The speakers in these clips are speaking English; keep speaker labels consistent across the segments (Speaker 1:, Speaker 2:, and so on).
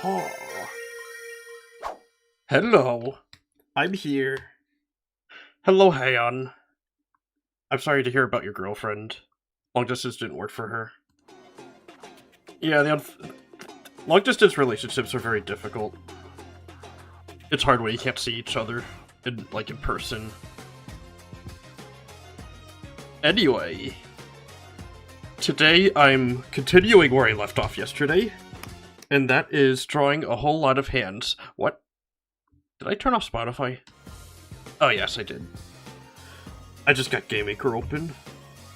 Speaker 1: Oh. Hello. I'm here. Hello, Hayon. I'm sorry to hear about your girlfriend. Long distance didn't work for her. Yeah, long distance relationships are very difficult. It's hard when you can't see each other in person. Anyway, today I'm continuing where I left off yesterday, and that is drawing a whole lot of hands. What? Did I turn off Spotify? Oh yes, I did. I just got GameMaker open.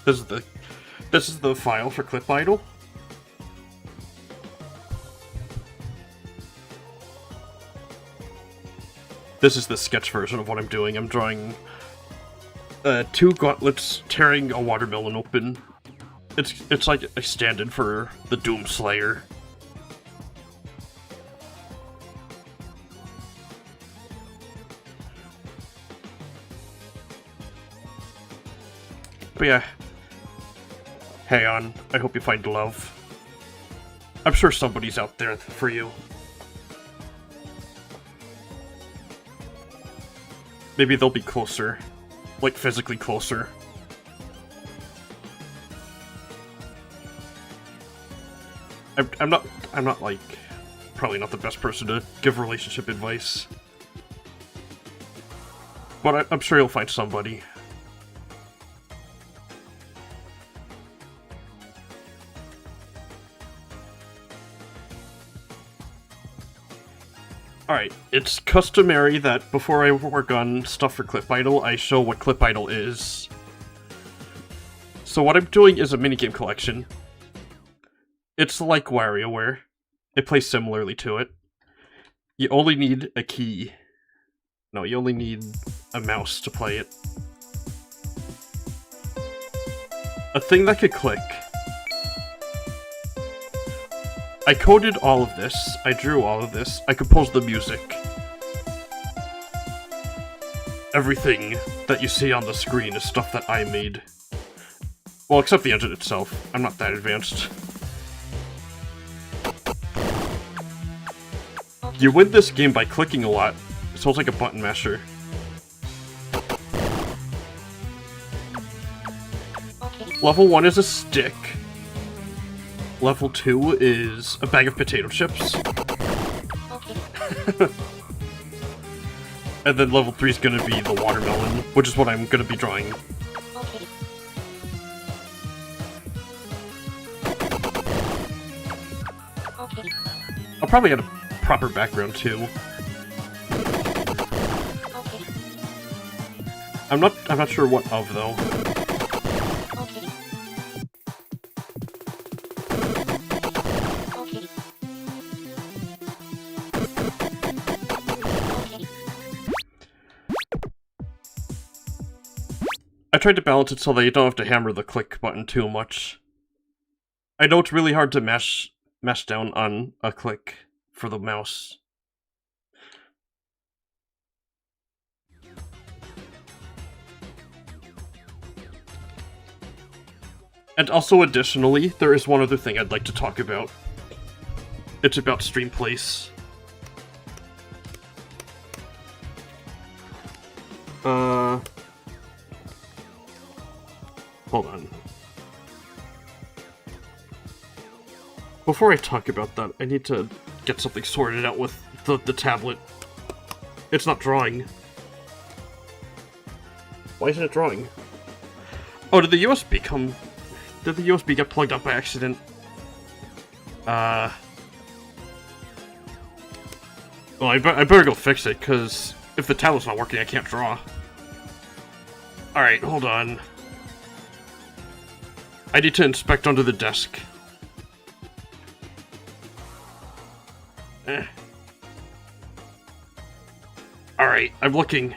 Speaker 1: This is the file for Clip Idol. This is the sketch version of what I'm doing. I'm drawing two gauntlets tearing a watermelon open. It's like a stand-in for the Doom Slayer. But yeah, Hayon, I hope you find love. I'm sure somebody's out there for you. Maybe they'll be closer. Like, physically closer. I'm not like, probably not the best person to give relationship advice. But I'm sure you'll find somebody. Alright, it's customary that before I work on stuff for Clip Idol, I show what Clip Idol is. So what I'm doing is a minigame collection. It's like WarioWare. It plays similarly to it. You only need a key. No, you only need a mouse to play it. A thing that could click. I coded all of this, I drew all of this, I composed the music. Everything that you see on the screen is stuff that I made. Well, except the engine itself. I'm not that advanced. You win this game by clicking a lot, so it's like a button masher. Level 1 is a stick. Level 2 is a bag of potato chips. And then level 3 is gonna be the watermelon, which is what I'm gonna be drawing. I'll probably add a proper background too. I'm not sure what of though. I tried to balance it so that you don't have to hammer the click button too much. I know it's really hard to mash down on a click for the mouse. And also, additionally, there is one other thing I'd like to talk about. It's about stream place. Hold on. Before I talk about that, I need to get something sorted out with the tablet. It's not drawing. Why isn't it drawing? Oh, did the USB come... Did the USB get plugged up by accident? Well, I better go fix it, because if the tablet's not working, I can't draw. Alright, hold on. I need to inspect under the desk. Alright, I'm looking.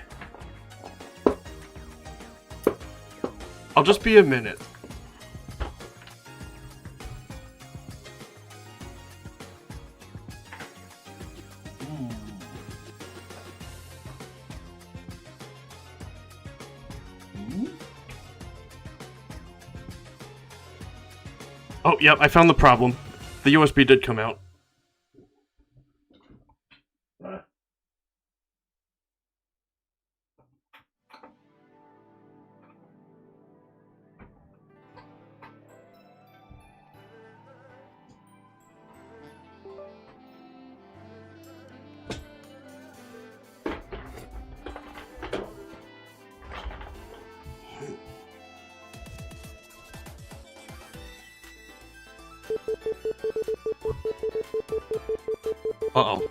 Speaker 1: I'll just be a minute. Oh, yep, I found the problem. The USB did come out. Uh-oh.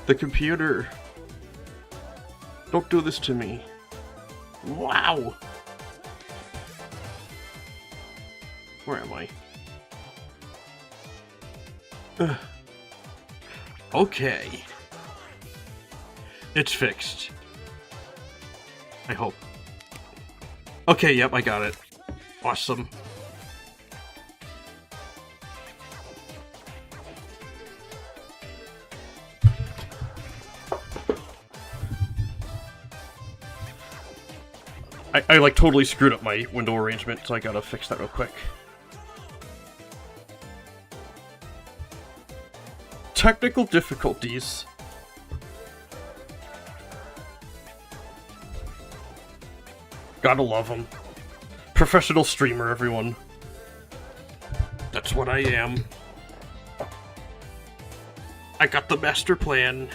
Speaker 1: The computer. Don't do this to me. Wow! Where am I? Okay. It's fixed. I hope. Okay, yep, I got it. Awesome. I like totally screwed up my window arrangement, so I gotta fix that real quick. Technical difficulties. Gotta love them. Professional streamer, everyone. That's what I am. I got the master plan.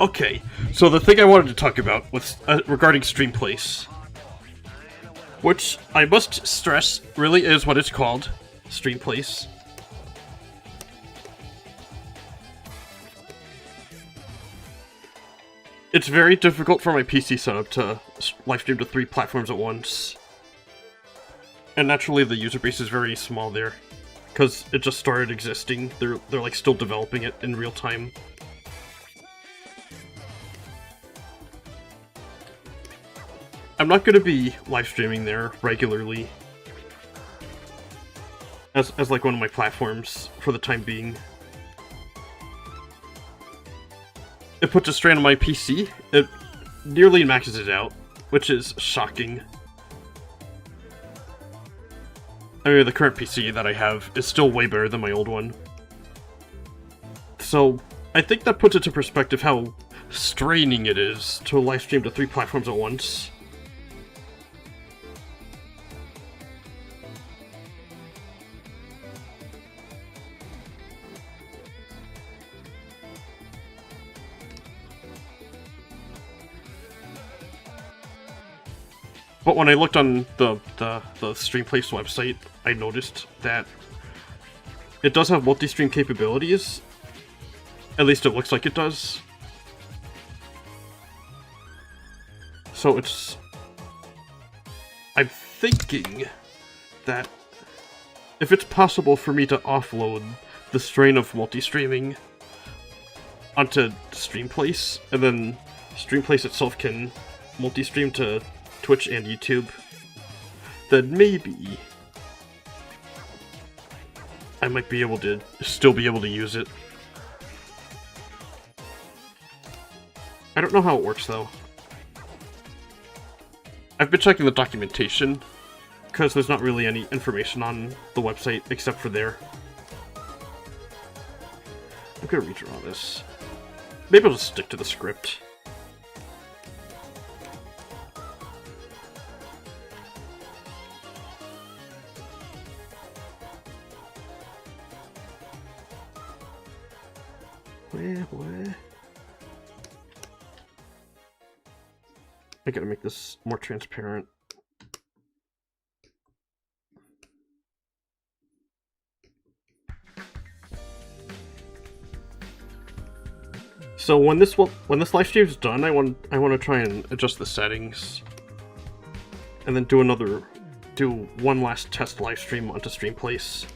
Speaker 1: Okay, so the thing I wanted to talk about was regarding stream place, which I must stress really is what it's called, stream place. It's very difficult for my PC setup to livestream to 3 platforms at once, and naturally the user base is very small there. Because it just started existing, they're like still developing it in real time. I'm not going to be live streaming there regularly as like one of my platforms for the time being. It puts a strain on my PC. It nearly maxes it out, which is shocking. I mean, the current PC that I have is still way better than my old one. So, I think that puts it to perspective how straining it is to live stream to 3 platforms at once. But when I looked on the Streamplace website, I noticed that it does have multi-stream capabilities. At least it looks like it does. So it's... I'm thinking that if it's possible for me to offload the strain of multi-streaming onto Streamplace, and then Streamplace itself can multi-stream to Twitch and YouTube, then maybe I might be able to still be able to use it. I don't know how it works though. I've been checking the documentation, because there's not really any information on the website except for there. I'm gonna redraw this. Maybe I'll just stick to the script. Where? I gotta make this more transparent. So when this live stream is done, I want to try and adjust the settings, and then do one last test live stream onto Streamplace.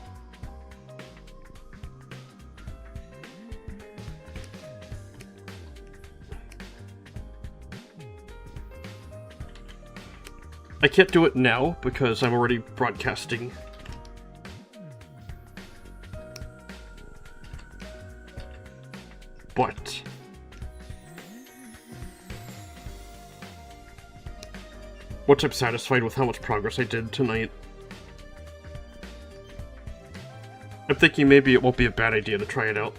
Speaker 1: I can't do it now because I'm already broadcasting. But once I'm satisfied with how much progress I did tonight, I'm thinking maybe it won't be a bad idea to try it out.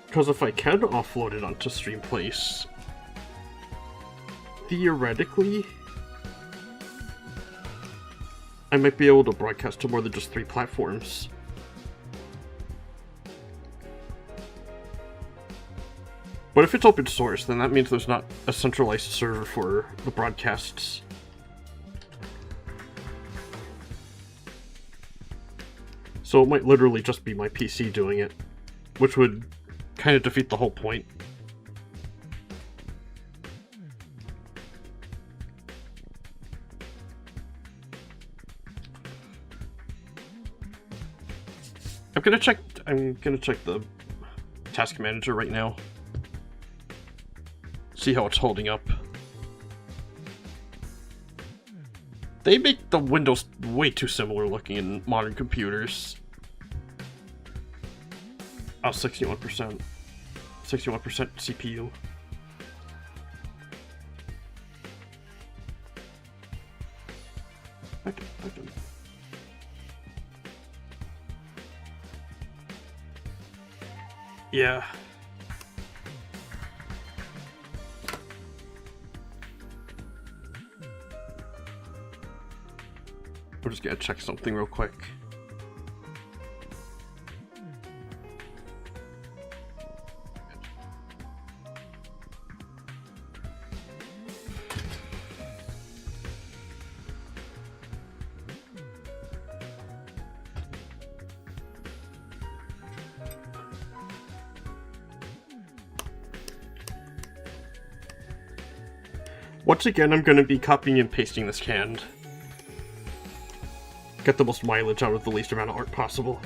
Speaker 1: Because if I can offload it onto Streamplace, theoretically, I might be able to broadcast to more than just 3 platforms. But if it's open source, then that means there's not a centralized server for the broadcasts. So it might literally just be my PC doing it, which would kind of defeat the whole point. I'm gonna check the task manager right now. See how it's holding up. They make the windows way too similar looking in modern computers. Oh, 61%. 61% CPU. Okay. Yeah. We're just gonna check something real quick. Once again, I'm going to be copying and pasting this canned. Get the most mileage out of the least amount of art possible.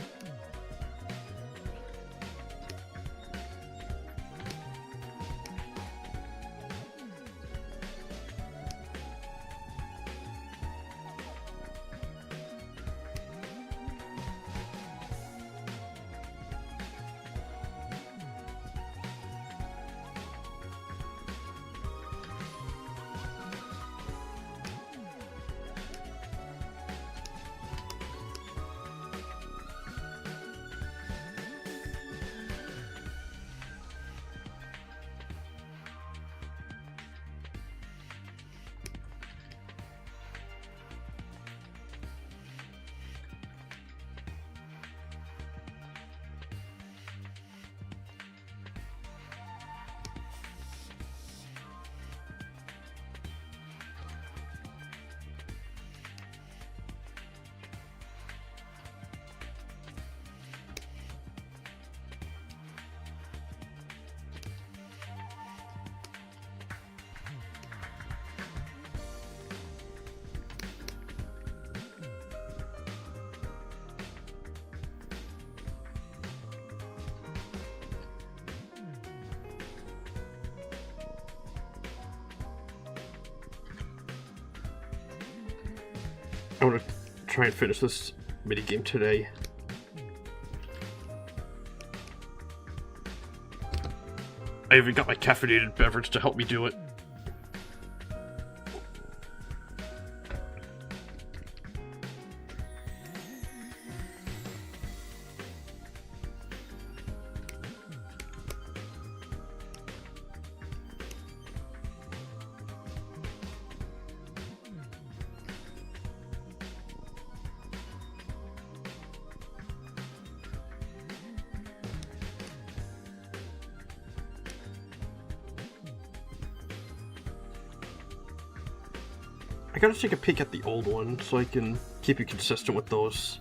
Speaker 1: I want to try and finish this minigame today. I even got my caffeinated beverage to help me do it. I gotta take a peek at the old one so I can keep you consistent with those.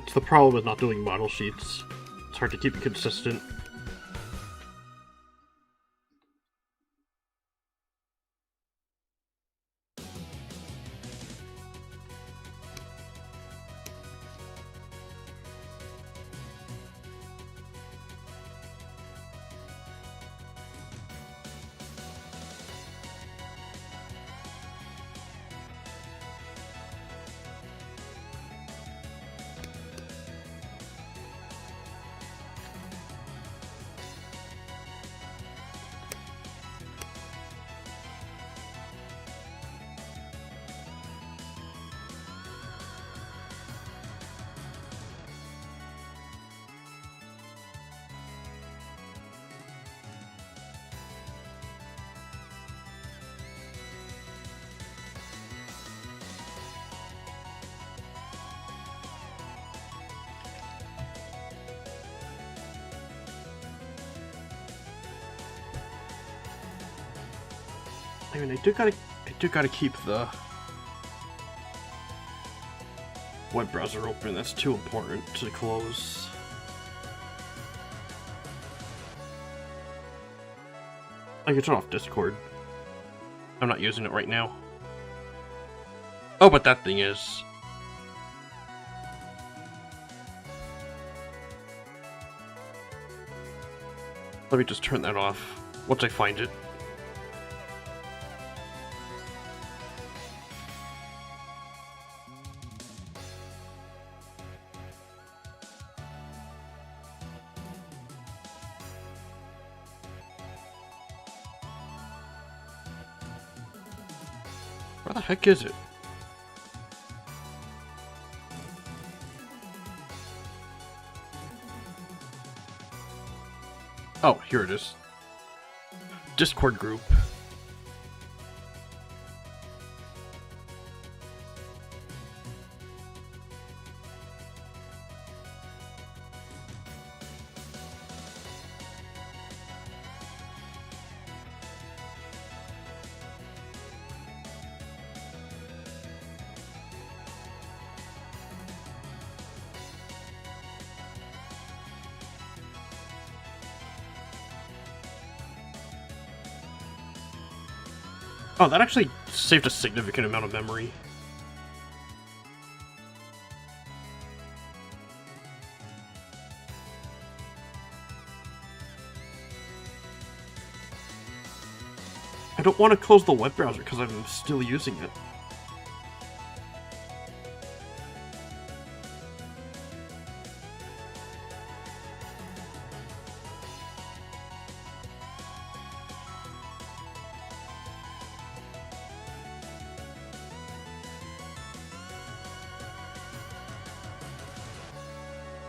Speaker 1: It's the problem with not doing model sheets. It's hard to keep it consistent. I mean, I do gotta keep the web browser open. That's too important to close. I can turn off Discord. I'm not using it right now. Oh, but that thing is. Let me just turn that off once I find it. Where the heck is it? Oh, here it is. Discord group. Oh, that actually saved a significant amount of memory. I don't want to close the web browser because I'm still using it.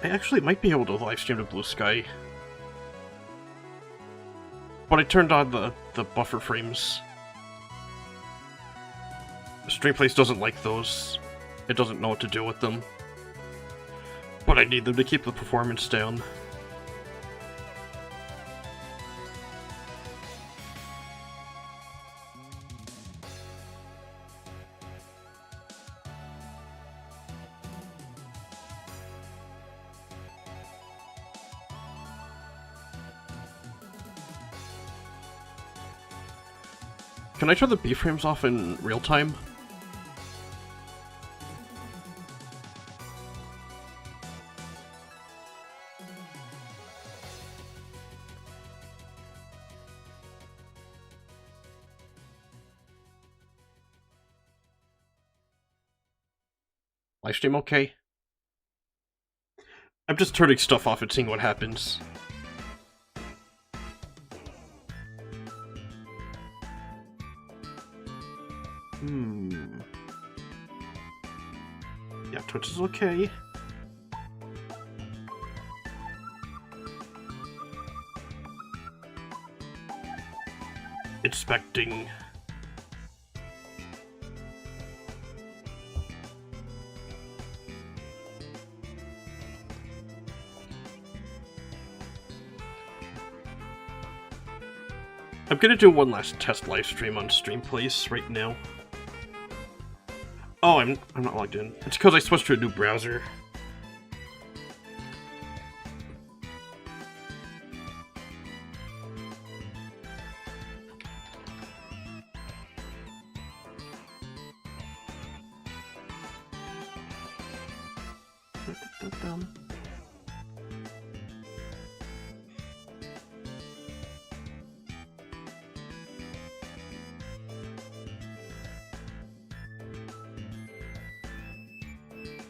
Speaker 1: I actually might be able to livestream to Blue Sky. But I turned on the buffer frames. Streamplace doesn't like those. It doesn't know what to do with them. But I need them to keep the performance down. Can I turn the B-frames off in real time? Livestream okay? I'm just turning stuff off and seeing what happens. Yeah, Twitch is okay. Inspecting. I'm gonna do one last test live stream on Streamplace right now. Oh, I'm not logged in. It's because I switched to a new browser.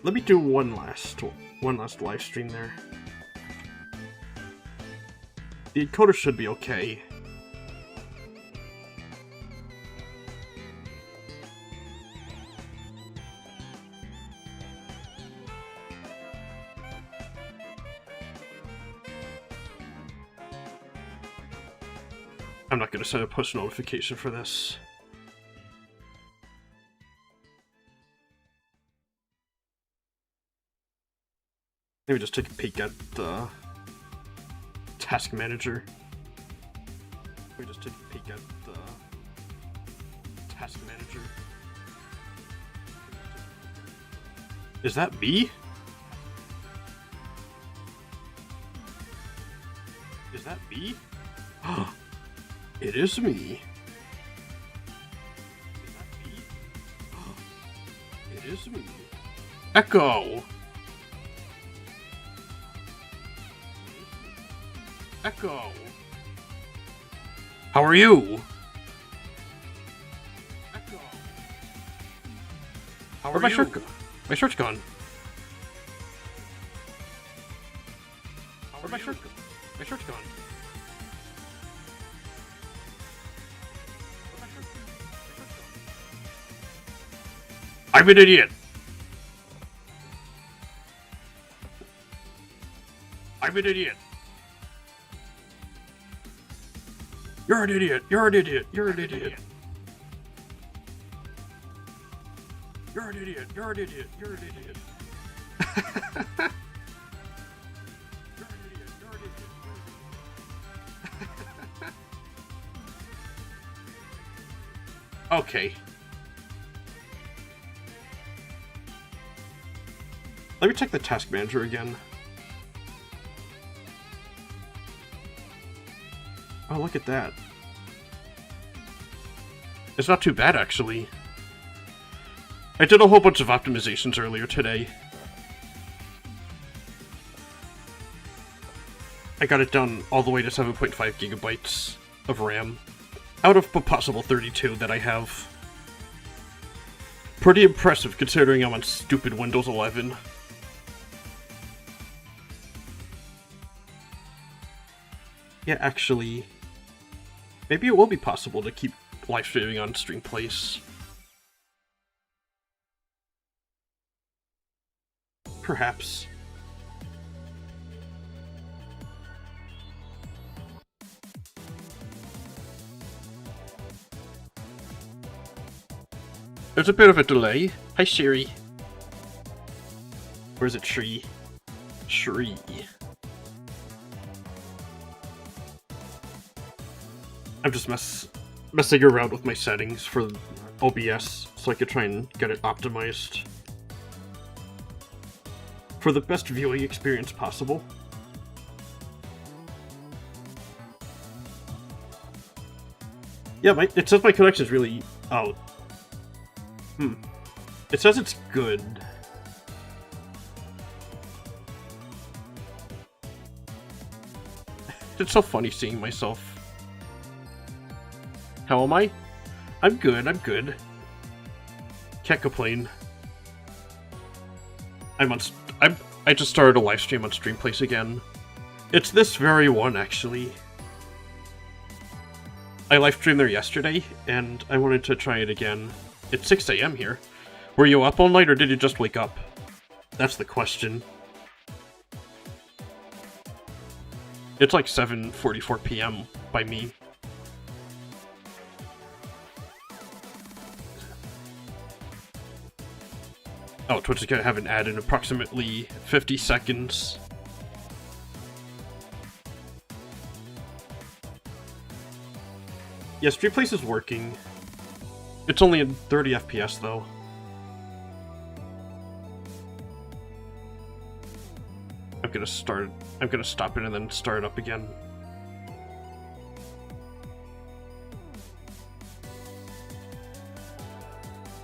Speaker 1: Let me do one last live stream there. The encoder should be okay. I'm not going to set a push notification for this. Maybe just take a peek at the task manager. Maybe just take a peek at the task manager. Is that me? Is that me? It is me. Is that me? It is me. Echo! Echo! How are you? Echo! How are you? My shirt's gone. Where'd my shirt go? My shirt's gone. I'm an idiot! I'm an idiot! You're an idiot! You're an idiot! You're an idiot! You're an idiot! You're an idiot! You're an idiot! You're an idiot! You're an idiot! Okay. Let me check the task manager again. Oh, look at that. It's not too bad, actually. I did a whole bunch of optimizations earlier today. I got it done all the way to 7.5 gigabytes of RAM, out of a possible 32 that I have. Pretty impressive considering I'm on stupid Windows 11. Yeah, actually, maybe it will be possible to keep live streaming on Streamplace. Perhaps. There's a bit of a delay. Hi, Siri. Or is it Shri? Shri. I'm just messing around with my settings for OBS so I could try and get it optimized for the best viewing experience possible. Yeah, it says my connection's really out. It says it's good. It's so funny seeing myself. How am I? I'm good, I'm good. Can't complain. I just started a live stream on Streamplace again. It's this very one, actually. I live streamed there yesterday, and I wanted to try it again. It's 6 AM here. Were you up all night, or did you just wake up? That's the question. It's like 7:44 PM by me. Oh, Twitch is gonna have an ad in approximately 50 seconds. Yeah, Streamplace is working. It's only in 30 FPS though. I'm gonna stop it and then start it up again.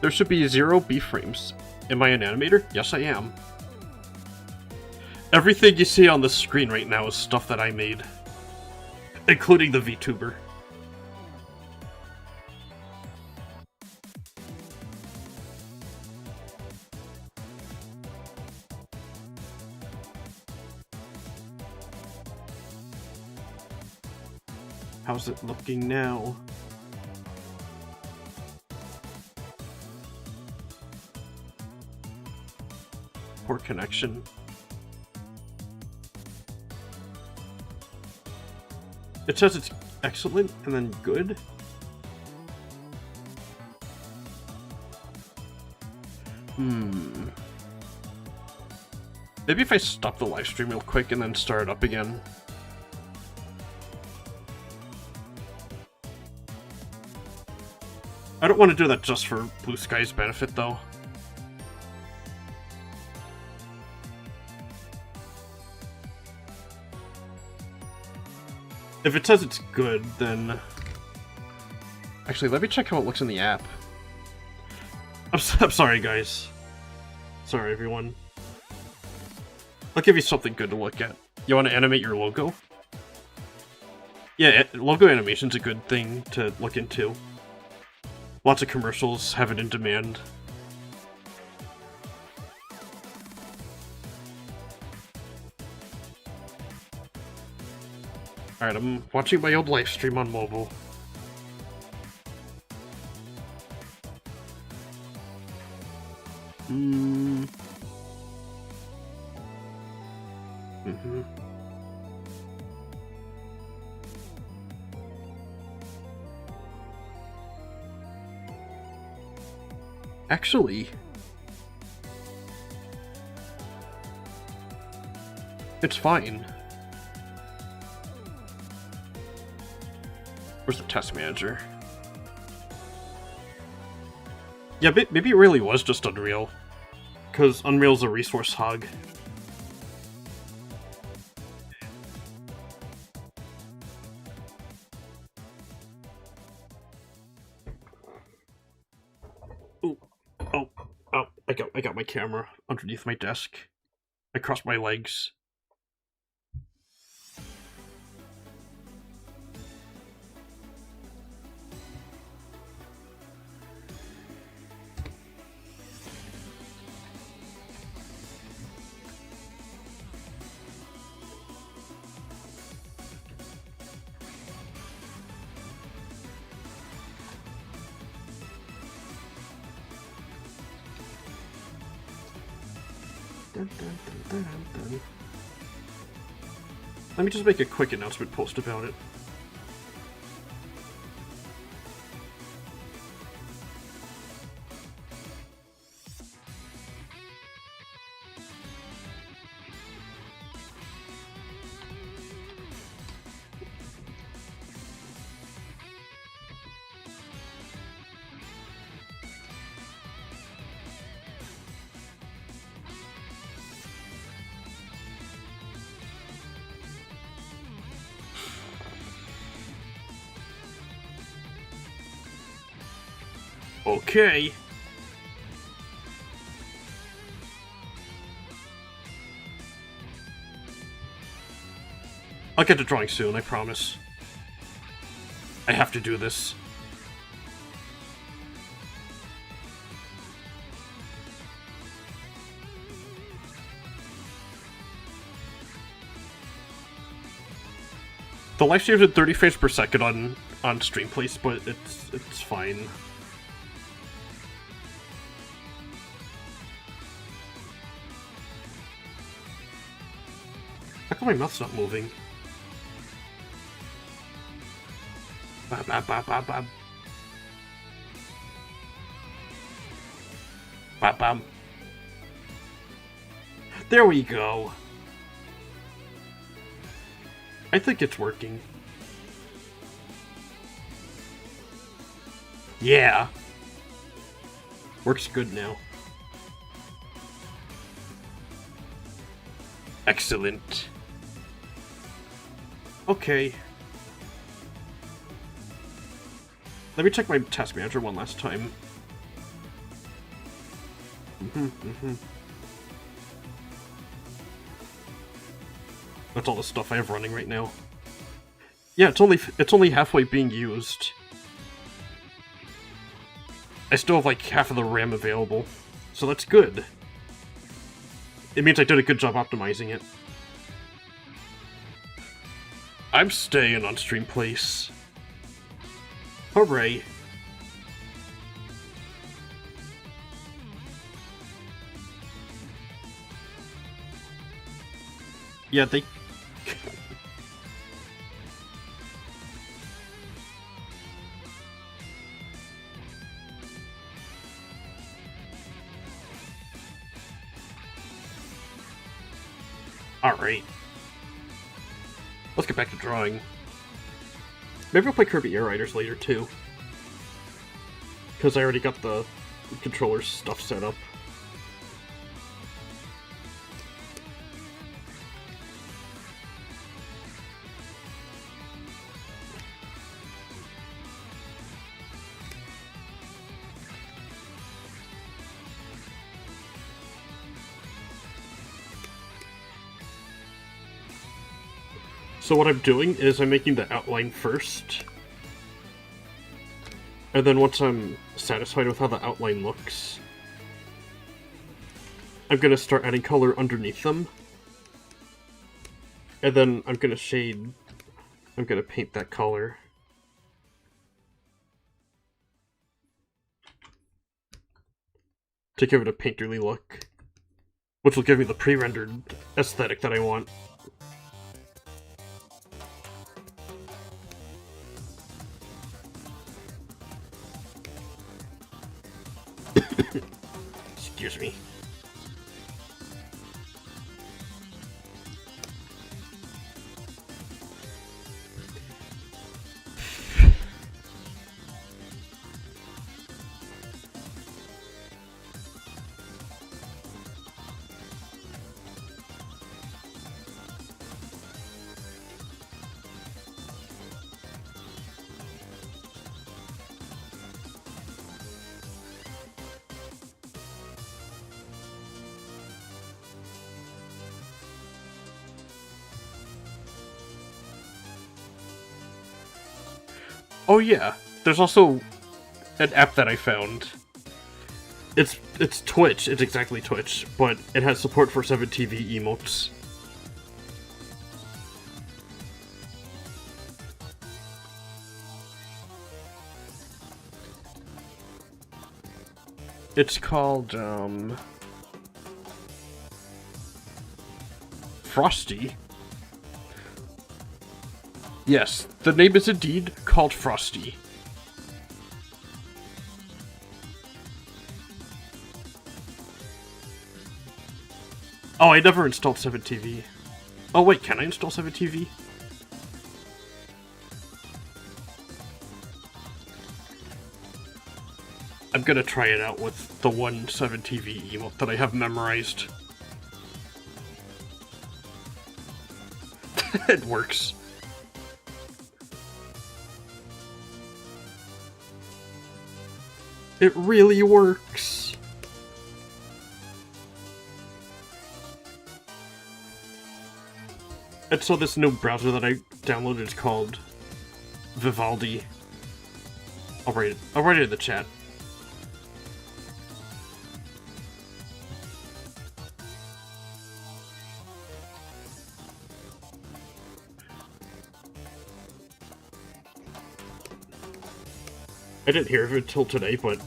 Speaker 1: There should be 0 B-frames. Am I an animator? Yes, I am. Everything you see on the screen right now is stuff that I made. Including the VTuber. How's it looking now? Poor connection. It says it's excellent and then good. Maybe if I stop the live stream real quick and then start it up again. I don't want to do that just for Blue Sky's benefit, though. If it says it's good, then... Actually, let me check how it looks in the app. I'm sorry, guys. Sorry, everyone. I'll give you something good to look at. You want to animate your logo? Yeah, logo animation's a good thing to look into. Lots of commercials have it in demand. Alright, I'm watching my old live stream on mobile. Actually, it's fine. Where's the test manager? Yeah, maybe it really was just Unreal, because Unreal's a resource hog. I got my camera underneath my desk. I crossed my legs. Let me just make a quick announcement post about it. Okay. I'll get to drawing soon, I promise. I have to do this. The live stream's at 30 frames per second on stream place, but it's fine. How come my mouth's not moving? Bam, bam, bam, bam, bam. Bam, bam. There we go. I think it's working. Yeah. Works good now. Excellent. Okay. Let me check my task manager one last time. That's all the stuff I have running right now. Yeah, it's only halfway being used. I still have like half of the RAM available, so that's good. It means I did a good job optimizing it. I'm staying on stream place. Hooray. Yeah, they... Alright. Let's get back to drawing. Maybe I'll play Kirby Air Riders later, too. Because I already got the controller stuff set up. So what I'm doing is I'm making the outline first. And then once I'm satisfied with how the outline looks, I'm going to start adding color underneath them. And then I'm going to shade, I'm going to paint that color. To give it a painterly look. Which will give me the pre-rendered aesthetic that I want. Excuse me. Oh yeah, there's also an app that I found. It's Twitch, it's exactly Twitch, but it has support for 7TV emotes. It's called, Frosty. Yes, the name is indeed called Frosty. Oh, I never installed 7TV. Oh wait, can I install 7TV? I'm gonna try it out with the one 7TV emote that I have memorized. It works. It really works! And so this new browser that I downloaded is called Vivaldi. I'll write it in the chat. I didn't hear of it until today, but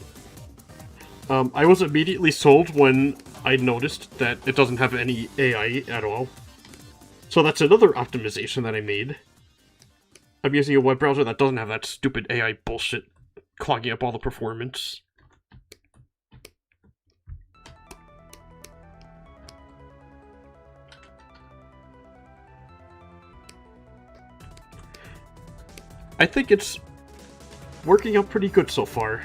Speaker 1: I was immediately sold when I noticed that it doesn't have any AI at all. So that's another optimization that I made. I'm using a web browser that doesn't have that stupid AI bullshit clogging up all the performance. I think it's working out pretty good so far.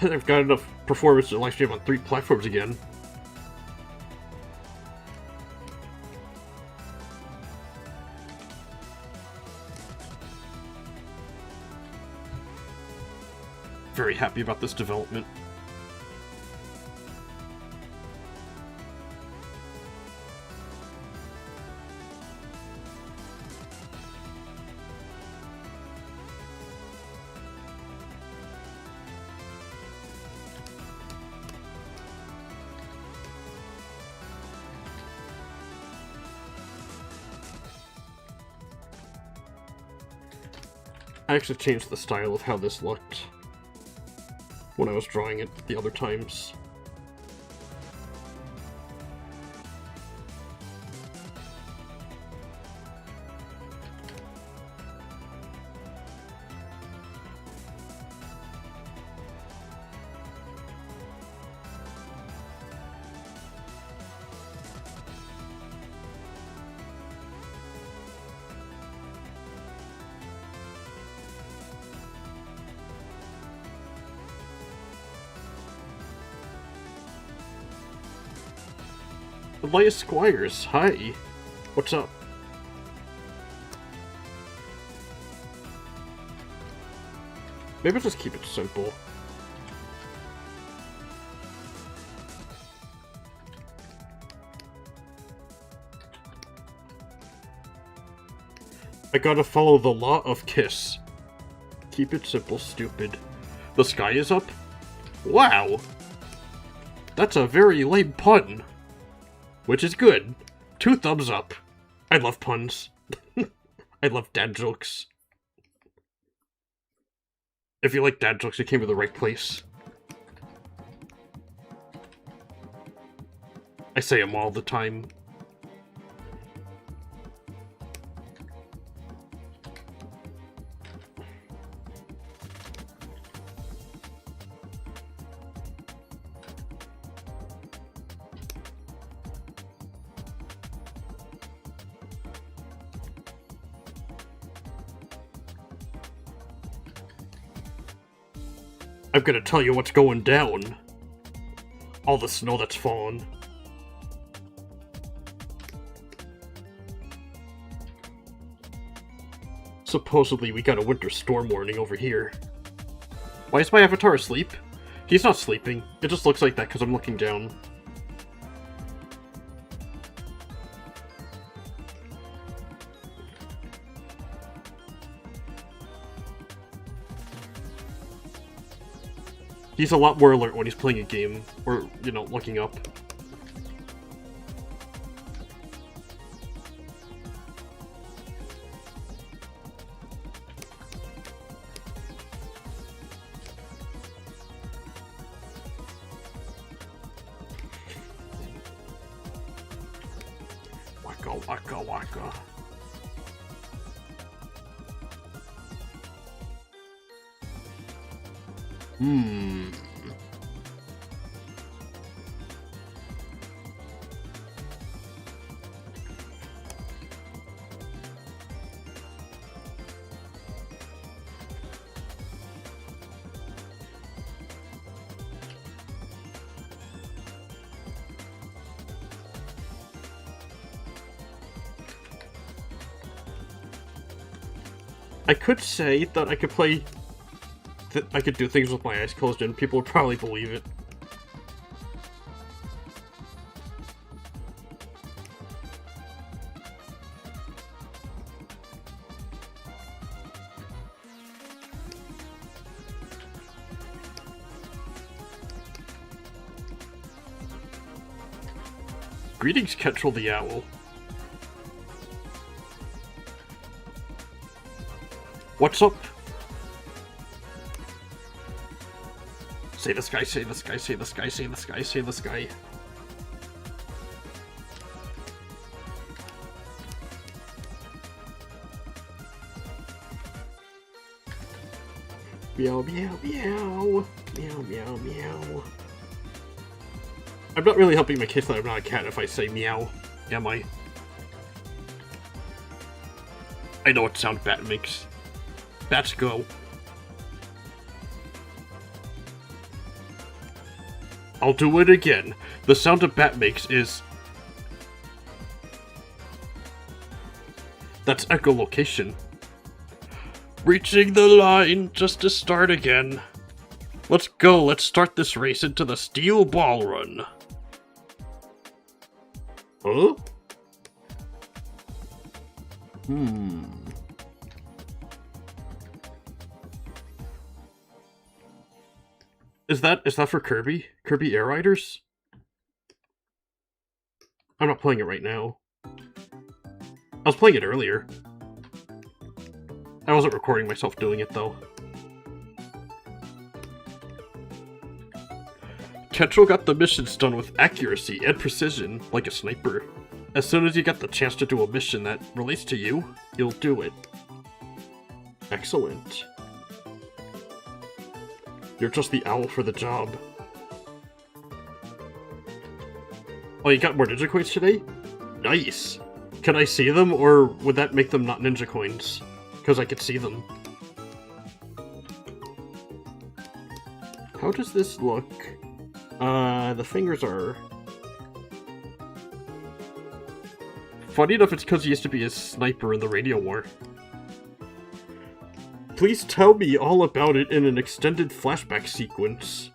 Speaker 1: I've got enough performance to livestream on 3 platforms again. Very happy about this development. I actually changed the style of how this looked when I was drawing it the other times. Elias Squires, hi. What's up? Maybe I'll just keep it simple. I gotta follow the law of Kiss. Keep it simple, stupid. The sky is up? Wow! That's a very lame pun. Which is good. 2 thumbs up. I love puns. I love dad jokes. If you like dad jokes, you came to the right place. I say them all the time. I'm gonna tell you what's going down. All the snow that's fallen. Supposedly we got a winter storm warning over here. Why is my avatar asleep? He's not sleeping. It just looks like that because I'm looking down. He's a lot more alert when he's playing a game, or, you know, looking up. Waka waka waka. I could say that I could play... that I could do things with my eyes closed and people would probably believe it. Greetings, Ketrel the Owl. What's up? Say the sky, say the sky, say the sky, say the sky, say the sky. Meow, meow, meow. Meow, meow, meow. I'm not really helping my case that I'm not a cat if I say meow, am I? I know what sound bat makes. Bats go. I'll do it again. The sound a bat makes is... That's echolocation. Reaching the line just to start again. Let's go, let's start this race into the steel ball run. Huh? Is that for Kirby? Kirby Air Riders? I'm not playing it right now. I was playing it earlier. I wasn't recording myself doing it though. Ketrel got the missions done with accuracy and precision, like a sniper. As soon as you get the chance to do a mission that relates to you, you'll do it. Excellent. You're just the owl for the job. Oh, you got more ninja coins today? Nice! Can I see them, or would that make them not ninja coins? Because I could see them. How does this look? The fingers are... Funny enough, it's because he used to be a sniper in the radio war. Please tell me all about it in an extended flashback sequence.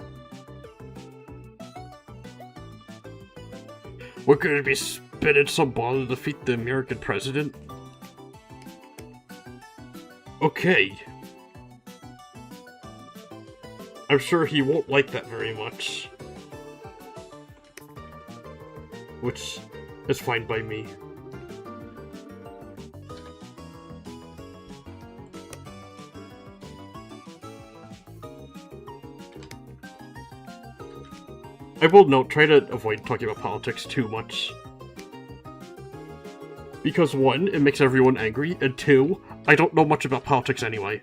Speaker 1: We're gonna be spinning some ball to defeat the American president? Okay. I'm sure he won't like that very much. Which is fine by me. I will note, try to avoid talking about politics too much. Because one, it makes everyone angry, and two, I don't know much about politics anyway.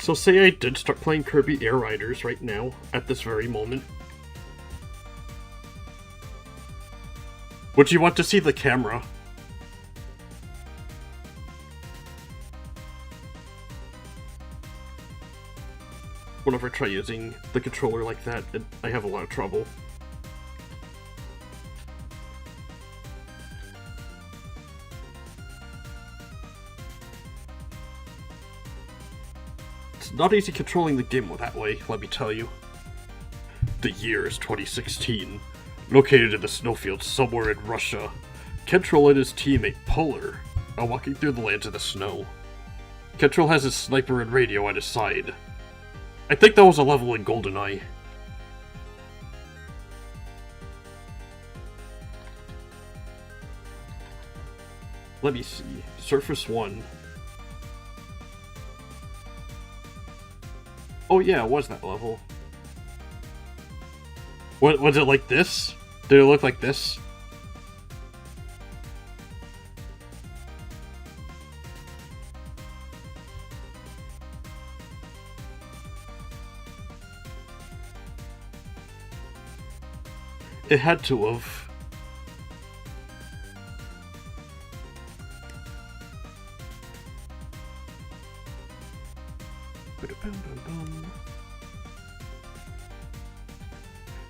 Speaker 1: So say I did start playing Kirby Air Riders right now, at this very moment. Would you want to see the camera? Whenever I try using the controller like that, I have a lot of trouble. Not easy controlling the game that way, let me tell you. The year is 2016. Located in the snowfields somewhere in Russia, Ketrel and his teammate Polar are walking through the lands of the snow. Ketrel has his sniper and radio at his side. I think that was a level in GoldenEye. Let me see. Surface 1. Oh yeah, it was that level. What was it like this? Did it look like this? It had to have.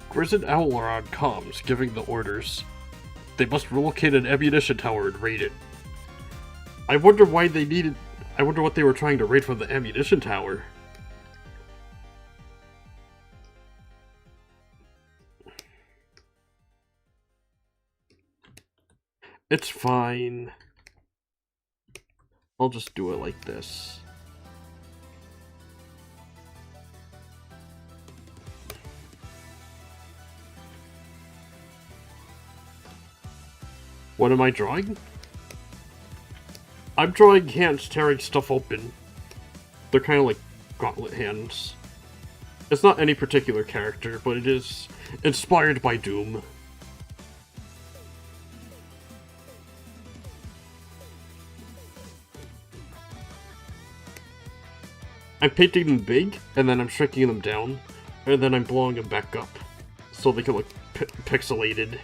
Speaker 1: Grizzled Owl are on comms, giving the orders. They must relocate an ammunition tower and raid it. I wonder why they needed... I wonder what they were trying to raid from the ammunition tower. It's fine. I'll just do it like this. What am I drawing? I'm drawing hands tearing stuff open. They're kind of like gauntlet hands. It's not any particular character, but it is inspired by Doom. I'm painting them big, and then I'm shrinking them down, and then I'm blowing them back up, so they can look pixelated.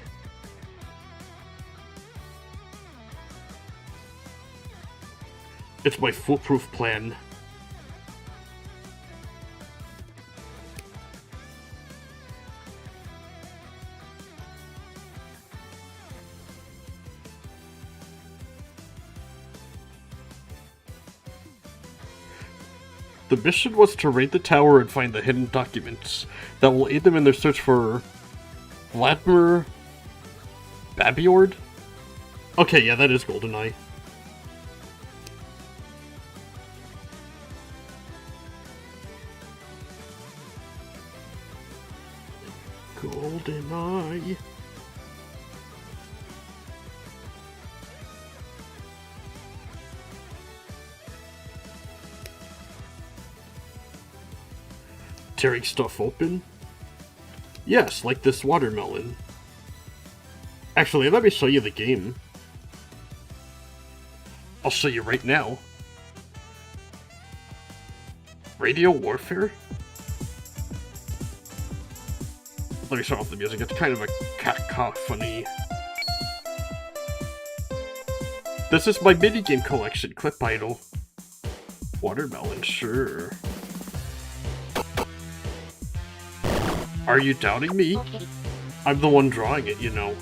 Speaker 1: It's my foolproof plan. The mission was to raid the tower and find the hidden documents that will aid them in their search for Vladimir Babiord? Okay, yeah, that is GoldenEye. GoldenEye. Tearing stuff open? Yes, like this watermelon. Actually, let me show you the game. I'll show you right now. Radio Warfare? Let me shut off the music, it's kind of a cacophony. This is my minigame collection, Clip Idol. Watermelon, sure. Are you doubting me?
Speaker 2: Okay.
Speaker 1: I'm the one drawing it, you know.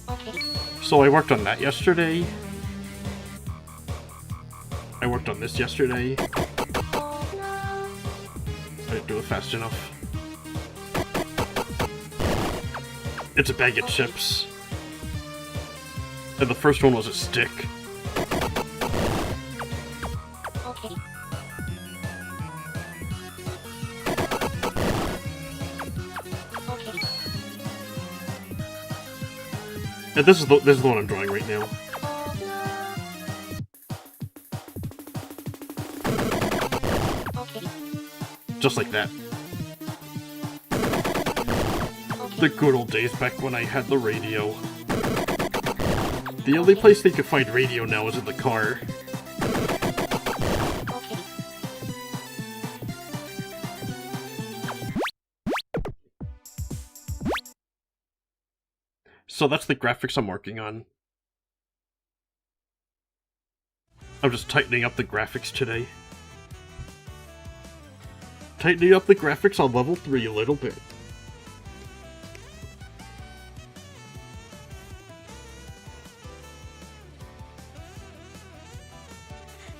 Speaker 2: Okay.
Speaker 1: So I worked on that yesterday. I worked on this yesterday. I didn't do it fast enough. It's a bag of chips. And the first one was a stick.
Speaker 2: Okay. Okay.
Speaker 1: And this is the one I'm drawing right now.
Speaker 2: Okay.
Speaker 1: Just like that.
Speaker 2: Okay.
Speaker 1: The good old days back when I had the radio. The only place they could find radio now is in the car.
Speaker 2: Okay.
Speaker 1: So that's the graphics I'm working on. I'm just tightening up the graphics today. Tightening up the graphics on level 3 a little bit.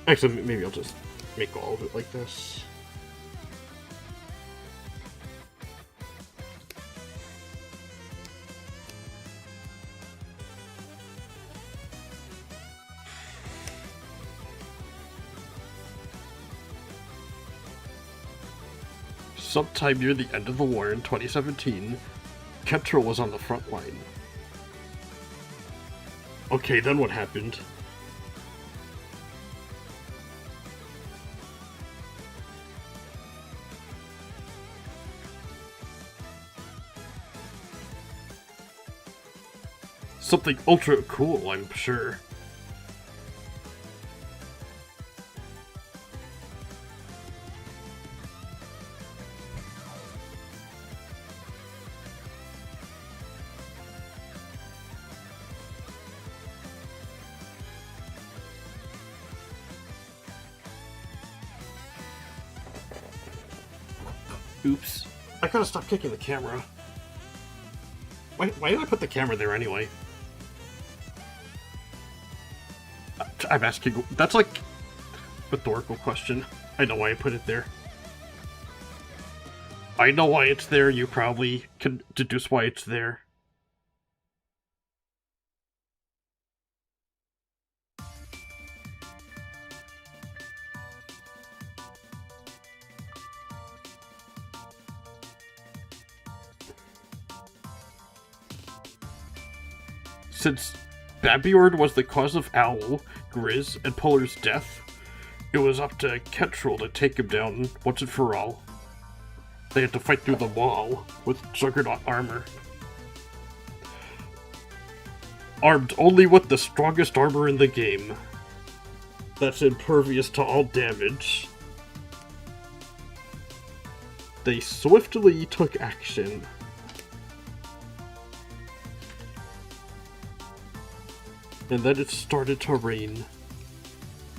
Speaker 1: Actually, maybe I'll just make all of it like this. Sometime near the end of the war in 2017, Ketra was on the front line. Okay, then what happened? Something ultra cool, I'm sure. Oops. I gotta stop kicking the camera. Why did I put the camera there anyway? I'm asking... That's like... a rhetorical question. I know why I put it there. I know why it's there, you probably can deduce why it's there. Since Babiord was the cause of Owl, Grizz, and Polar's death, it was up to Ketrel to take him down once and for all. They had to fight through the wall with Juggernaut armor. Armed only with the strongest armor in the game. That's impervious to all damage. They swiftly took action. And then it started to rain.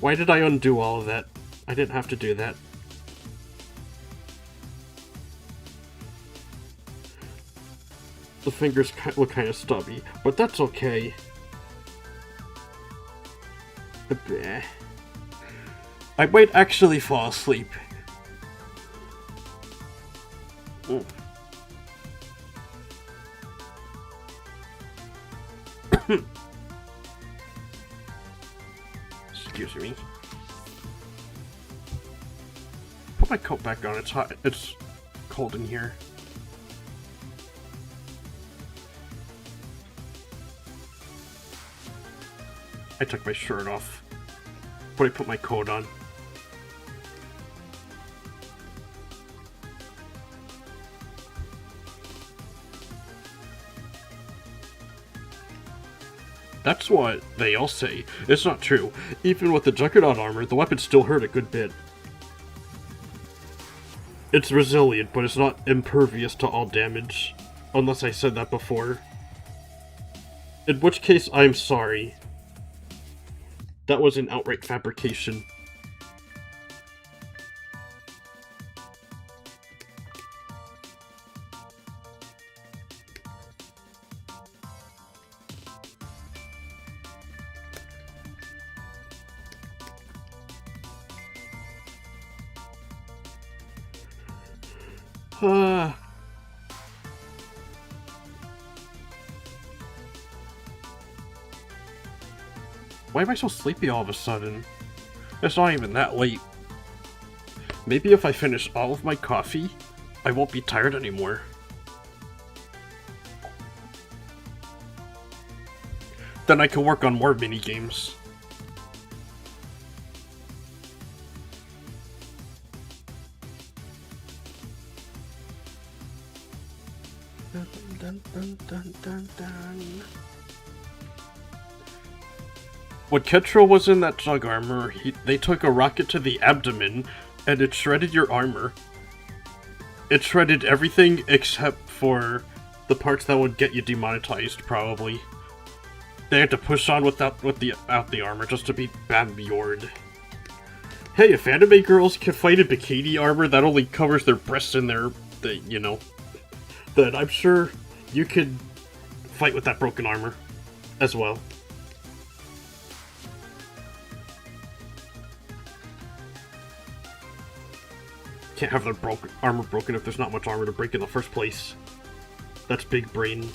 Speaker 1: Why did I undo all of that? I didn't have to do that. The fingers look kind of stubby, but that's okay. I might actually fall asleep. Excuse me. Put my coat back on. It's hot. It's cold in here. I took my shirt off, but I put my coat on. That's what they all say. It's not true. Even with the Juggernaut armor, the weapon still hurt a good bit. It's resilient, but it's not impervious to all damage. Unless I said that before. In which case, I'm sorry. That was an outright fabrication. Why am I so sleepy all of a sudden? It's not even that late. Maybe if I finish all of my coffee, I won't be tired anymore. Then I can work on more minigames. Dun, dun, dun, dun, dun, dun. When Ketrel was in that jug armor, they took a rocket to the abdomen, and it shredded your armor. It shredded everything except for the parts that would get you demonetized, probably. They had to push on without the armor just to beat Babiord. Hey, if anime girls can fight in bikini armor that only covers their breasts and you know, then I'm sure you could fight with that broken armor as well. Can't have their armor broken if there's not much armor to break in the first place. That's big brain.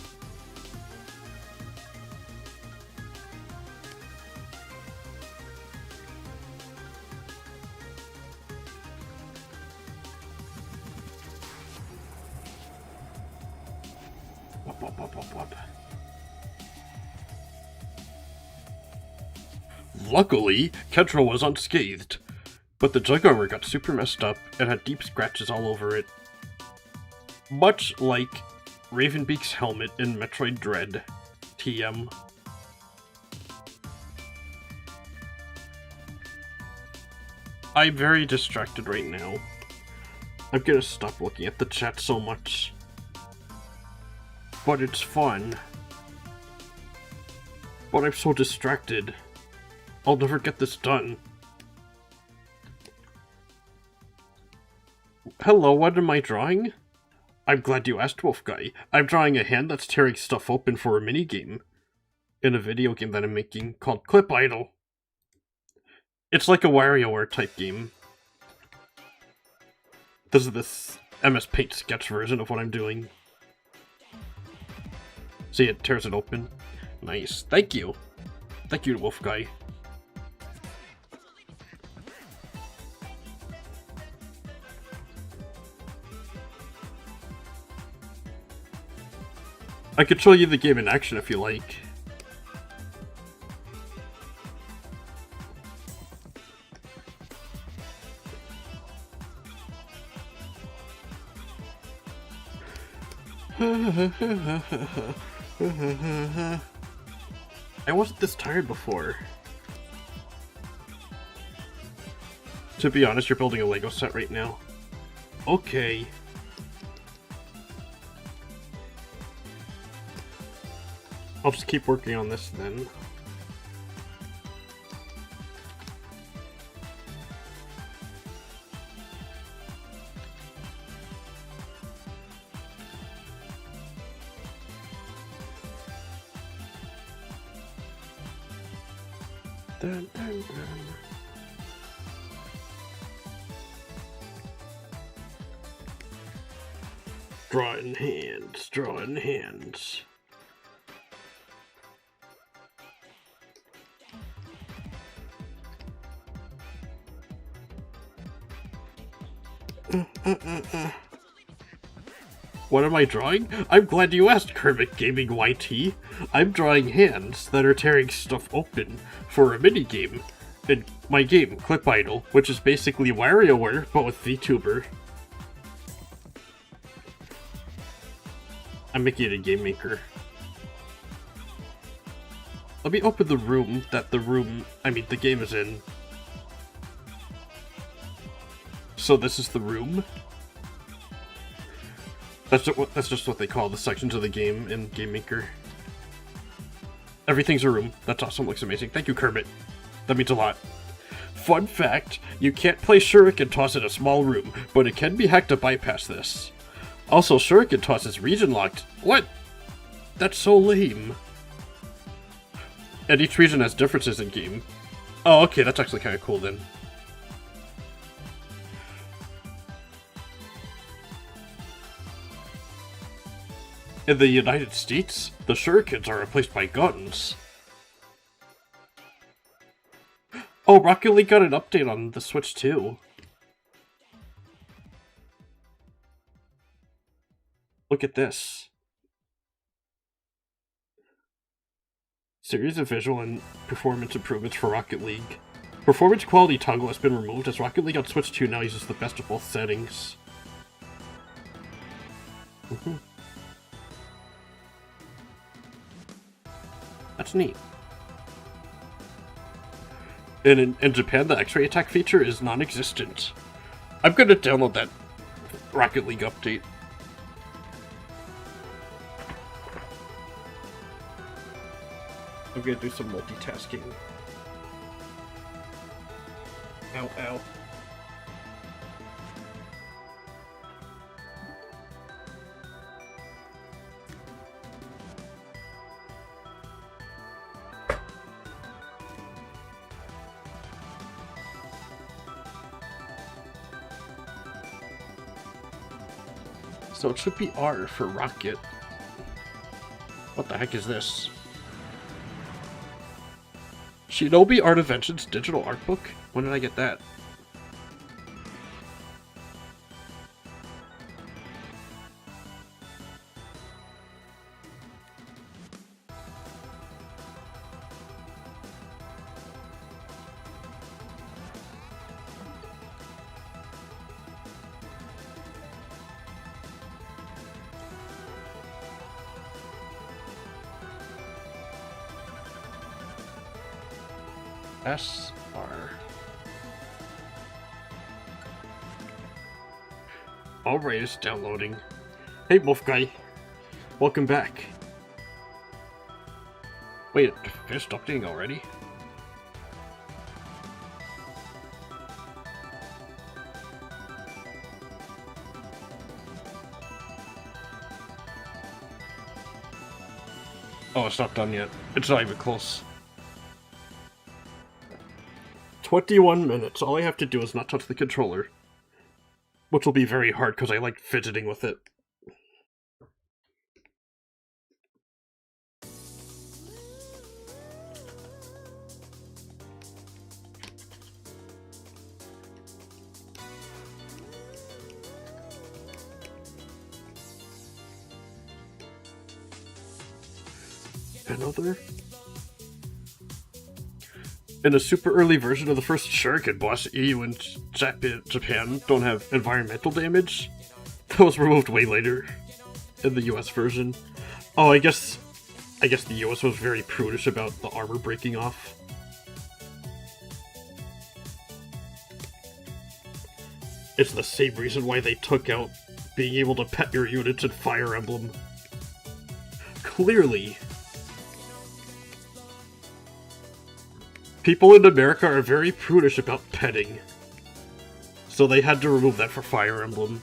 Speaker 1: Wop, wop, wop, wop, wop. Luckily, Ketrel was unscathed. But the jug armor got super messed up and had deep scratches all over it. Much like Ravenbeak's helmet in Metroid Dread. TM. I'm very distracted right now. I'm gonna stop looking at the chat so much. But it's fun. But I'm so distracted. I'll never get this done. Hello, what am I drawing? I'm glad you asked, Wolf Guy. I'm drawing a hand that's tearing stuff open for a minigame. In a video game that I'm making called Clip Idol. It's like a WarioWare type game. This is this MS Paint sketch version of what I'm doing. See, it tears it open. Nice. Thank you. Thank you, Wolf Guy. I could show you the game in action if you like. I wasn't this tired before. To be honest, you're building a Lego set right now. Okay. I'll just keep working on this then. Dun, dun, dun. Drawing hands, drawing hands. What am I drawing? I'm glad you asked, Kermit Gaming YT. I'm drawing hands that are tearing stuff open for a minigame in my game, Clip Idol, which is basically WarioWare, but with VTuber. I'm making it a game maker. Let me open the room that the game is in. So this is the room. That's just what they call the sections of the game in Game Maker. Everything's a room. That's awesome. Looks amazing. Thank you, Kermit. That means a lot. Fun fact, you can't play Shuriken Toss in a small room, but it can be hacked to bypass this. Also, Shuriken Toss is region locked. What? That's so lame. And each region has differences in game. Oh, okay, that's actually kind of cool then. In the United States, the shurikens are replaced by guns. Oh, Rocket League got an update on the Switch too. Look at this. Series of visual and performance improvements for Rocket League. Performance quality toggle has been removed as Rocket League on Switch 2 now uses the best of both settings. That's neat. And in Japan, the X-ray attack feature is non-existent. I'm gonna download that Rocket League update. I'm gonna do some multitasking. Ow, ow. So it should be R for rocket. What the heck is this? Shinobi Artivention's digital art book? When did I get that? SR. Alright, it's downloading. Hey, Wolf Guy. Welcome back. Wait, it finished updating already? Oh, it's not done yet. It's not even close. 21 minutes. All I have to do is not touch the controller. Which will be very hard because I like fidgeting with it. Another? In a super early version of the first Shuriken boss, EU and Japan don't have environmental damage. That was removed way later in the US version. Oh, I guess the US was very prudish about the armor breaking off. It's the same reason why they took out being able to pet your units in Fire Emblem. Clearly. People in America are very prudish about petting. So they had to remove that for Fire Emblem.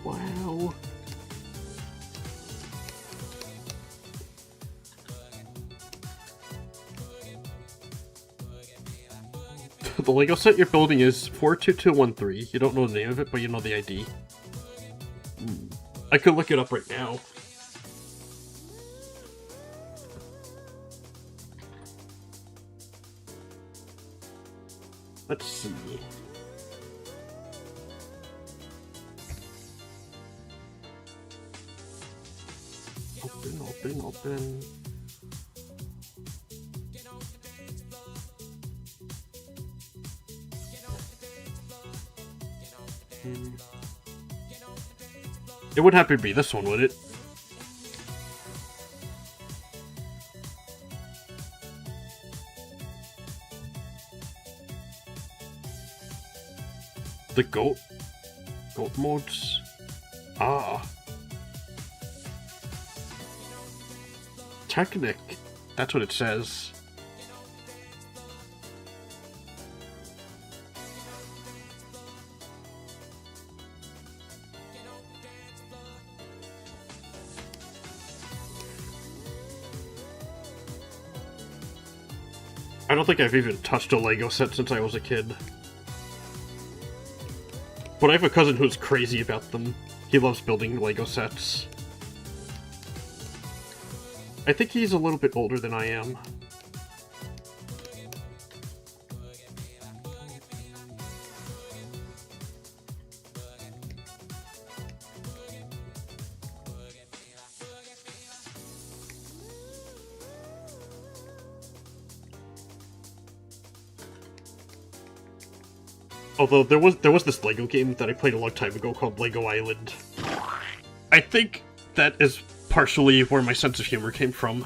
Speaker 1: Wow. The Lego set you're building is 42213. You don't know the name of it, but you know the ID. I could look it up right now. Let's see. Open. It would have to be this one, would it? The goat modes? Ah. Technic. That's what it says. I don't think I've even touched a Lego set since I was a kid. But I have a cousin who's crazy about them. He loves building Lego sets. I think he's a little bit older than I am. Although there was this Lego game that I played a long time ago called Lego Island. I think that is partially where my sense of humor came from.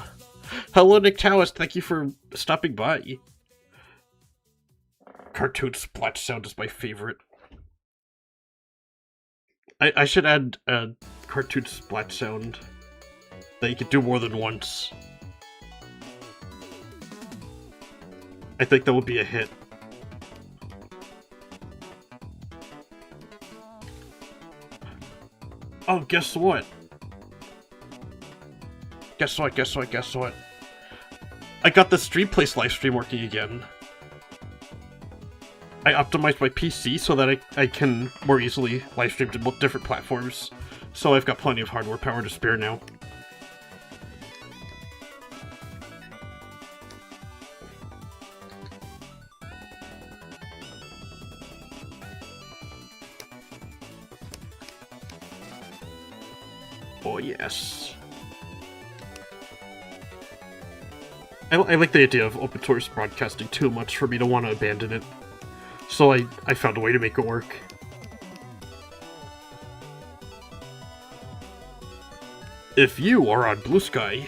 Speaker 1: Hello, Nick Taoist, thank you for stopping by. Cartoon splash sound is my favorite. I should add a cartoon splash sound that you could do more than once. I think that would be a hit. Oh, guess what? Guess what? I got the Streamplace livestream working again. I optimized my PC so that I can more easily livestream to both different platforms. So I've got plenty of hardware power to spare now. Oh yes. I like the idea of open source broadcasting too much for me to want to abandon it. So I found a way to make it work. If you are on Blue Sky,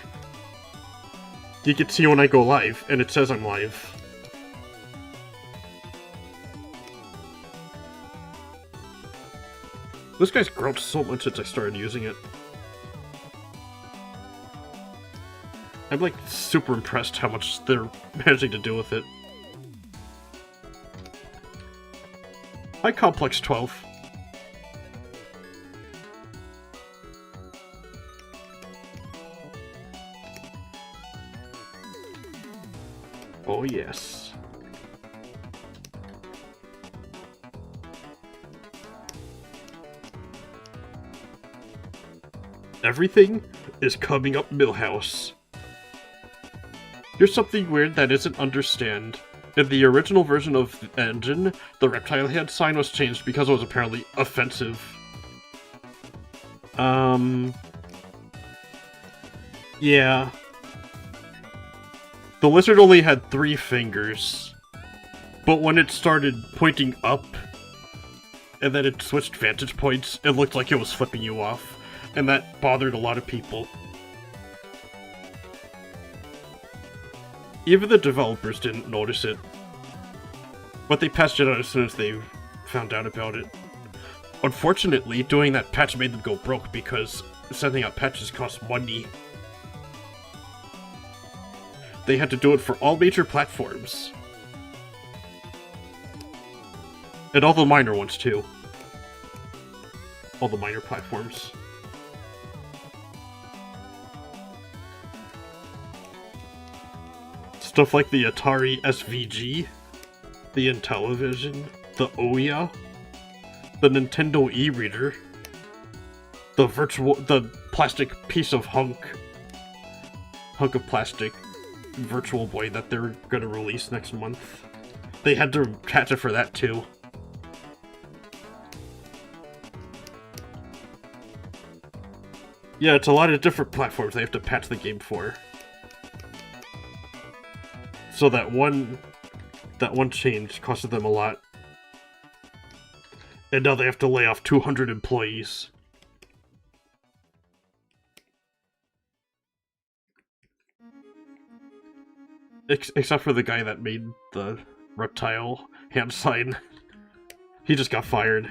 Speaker 1: you can see when I go live, and it says I'm live. This guy's grown so much since I started using it. I'm like super impressed how much they're managing to do with it. Hi, Complex 12. Oh, yes. Everything is coming up Millhouse. Here's something weird that isn't understand. In the original version of the engine, the reptile head sign was changed because it was apparently offensive. Yeah. The lizard only had 3 fingers, but when it started pointing up, and then it switched vantage points, it looked like it was flipping you off, and that bothered a lot of people. Even the developers didn't notice it, but they patched it out as soon as they found out about it. Unfortunately, doing that patch made them go broke because sending out patches costs money. They had to do it for all major platforms. And all the minor ones, too. All the minor platforms. Stuff like the Atari SVG, the Intellivision, the Ouya, the Nintendo e-reader, the plastic piece of hunk of plastic Virtual Boy that they're gonna release next month. They had to patch it for that too. Yeah, it's a lot of different platforms they have to patch the game for. So that one change costed them a lot. And now they have to lay off 200 employees. Except for the guy that made the reptile hand sign. He just got fired.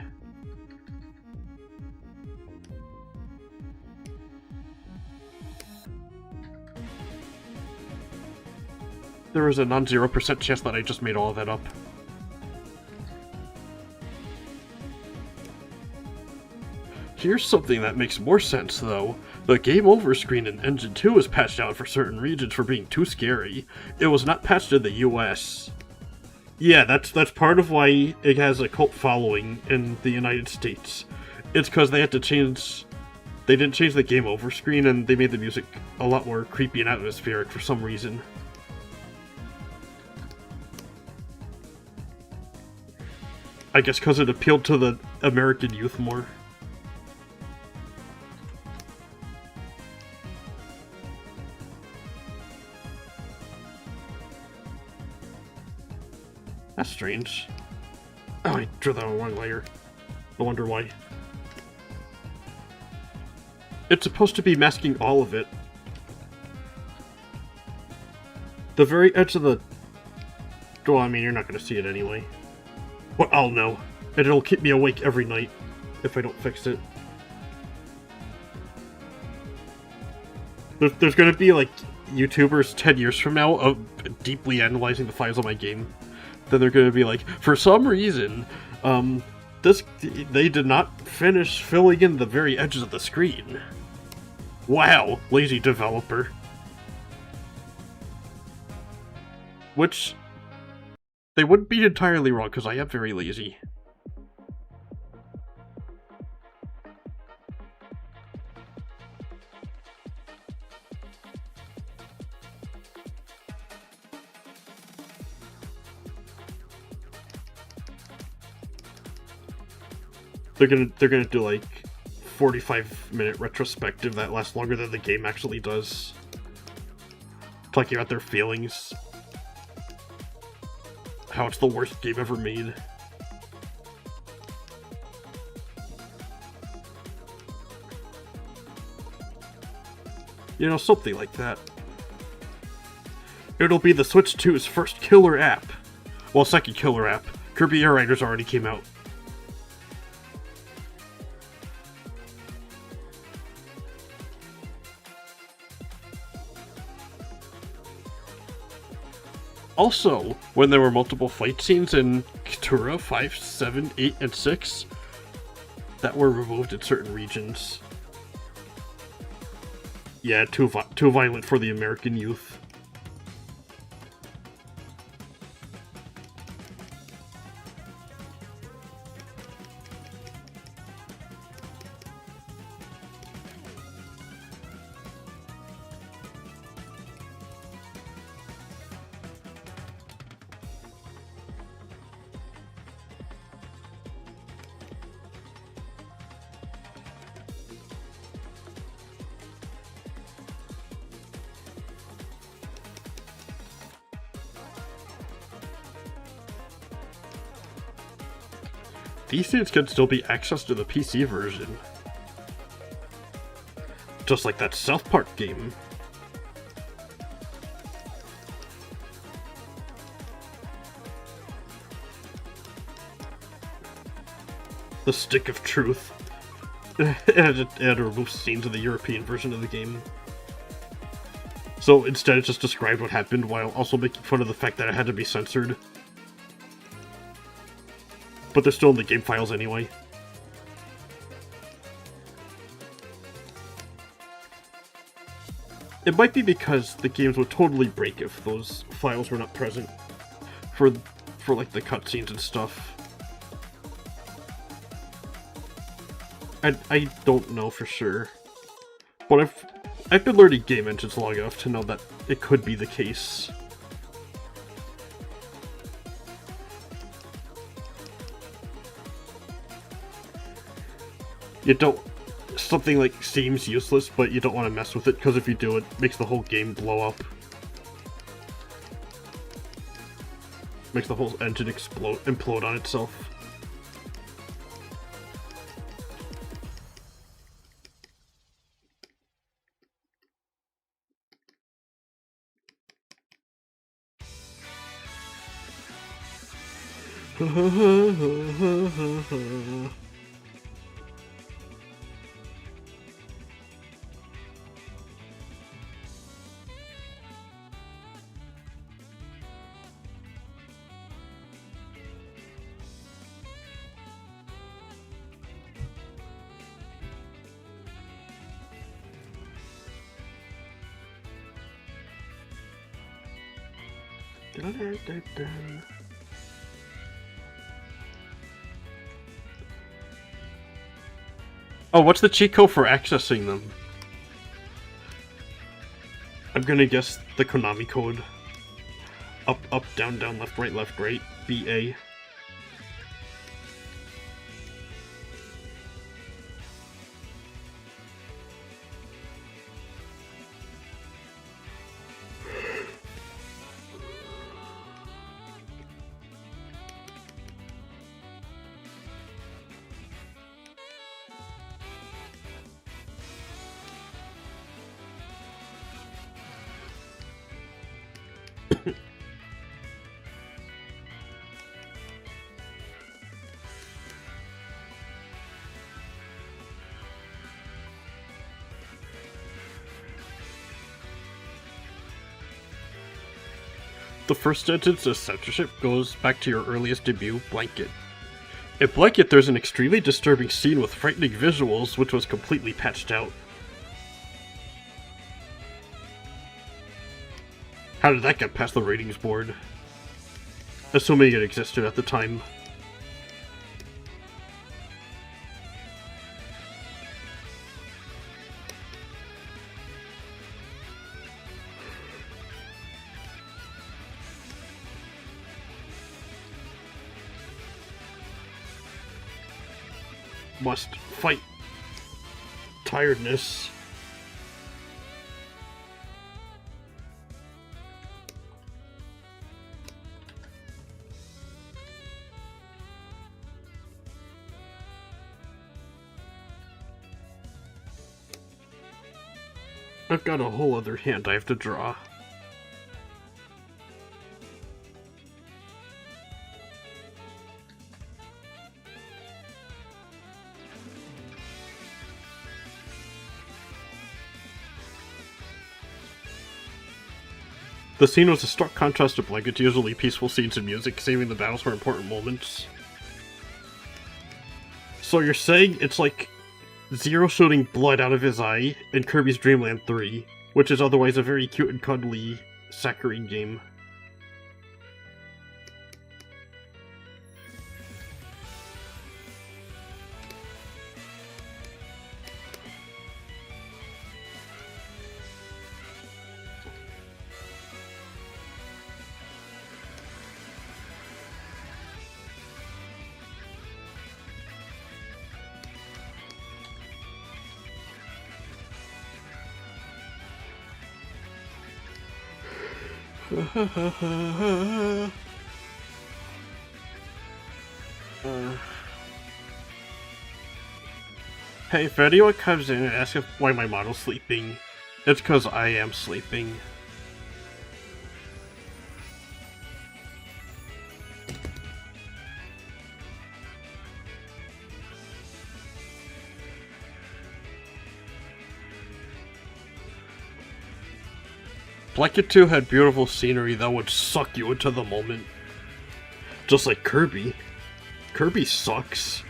Speaker 1: There was a non-0% chance that I just made all of that up. Here's something that makes more sense, though. The Game Over screen in Engine 2 is patched out for certain regions for being too scary. It was not patched in the US. Yeah, that's part of why it has a cult following in the United States. It's because they had to change... They didn't change the Game Over screen, and they made the music a lot more creepy and atmospheric for some reason. I guess because it appealed to the American youth more. That's strange. Oh, I drew that on the wrong layer. I wonder why. It's supposed to be masking all of it. The very edge of the... Well, I mean, you're not going to see it anyway. But I'll know. And it'll keep me awake every night if I don't fix it. There's going to be, like, YouTubers 10 years from now deeply analyzing the files of my game. Then they're going to be like, for some reason, they did not finish filling in the very edges of the screen. Wow, lazy developer. Which, they wouldn't be entirely wrong, because I am very lazy. They're gonna do like 45-minute retrospective that lasts longer than the game actually does. Talking about their feelings. How it's the worst game ever made. You know, something like that. It'll be the Switch 2's first killer app. Well, second killer app. Kirby Air Riders already came out. Also, when there were multiple fight scenes in Katura 5, 7, 8, and 6 that were removed in certain regions. Yeah, too violent for the American youth. These things could still be accessed to the PC version. Just like that South Park game. The Stick of Truth. It had to remove scenes of the European version of the game. So instead it just described what happened while also making fun of the fact that it had to be censored. But they're still in the game files anyway. It might be because the games would totally break if those files were not present for like the cutscenes and stuff. I don't know for sure, but I've been learning game engines long enough to know that it could be the case. Something like seems useless, but you don't want to mess with it, because if you do, it makes the whole game blow up. Makes the whole engine implode on itself. Oh, what's the cheat code for accessing them? I'm gonna guess the Konami code. Up, up, down, down, left, right, BA. The first sentence of censorship goes back to your earliest debut, Blanket. In Blanket, there's an extremely disturbing scene with frightening visuals, which was completely patched out. How did that get past the ratings board? Assuming it existed at the time. Must fight tiredness. I've got a whole other hand I have to draw. The scene was a stark contrast to Blanket's usually peaceful scenes and music, saving the battles for important moments. So you're saying it's like Zero shooting blood out of his eye in Kirby's Dream Land 3, which is otherwise a very cute and cuddly saccharine game. Hey, if anyone comes in and asks why my model's sleeping, it's because I am sleeping. Blanket 2 had beautiful scenery that would suck you into the moment. Just like Kirby. Kirby sucks.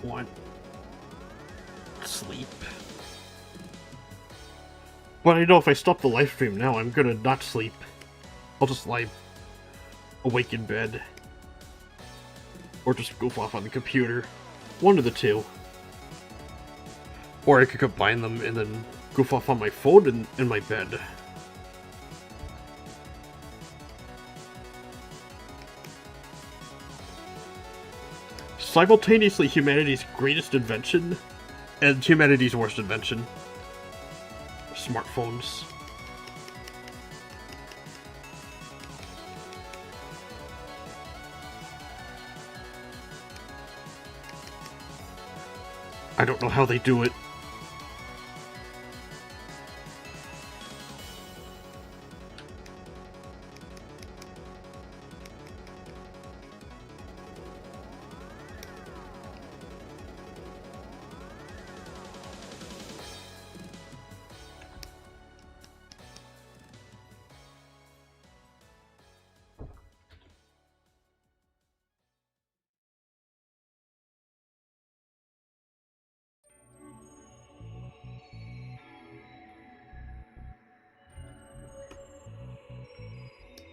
Speaker 1: Want sleep. But I know if I stop the live stream now, I'm gonna not sleep. I'll just lie awake in bed. Or just goof off on the computer. One of the two. Or I could combine them and then goof off on my phone and in my bed. Simultaneously humanity's greatest invention and humanity's worst invention. Smartphones. I don't know how they do it.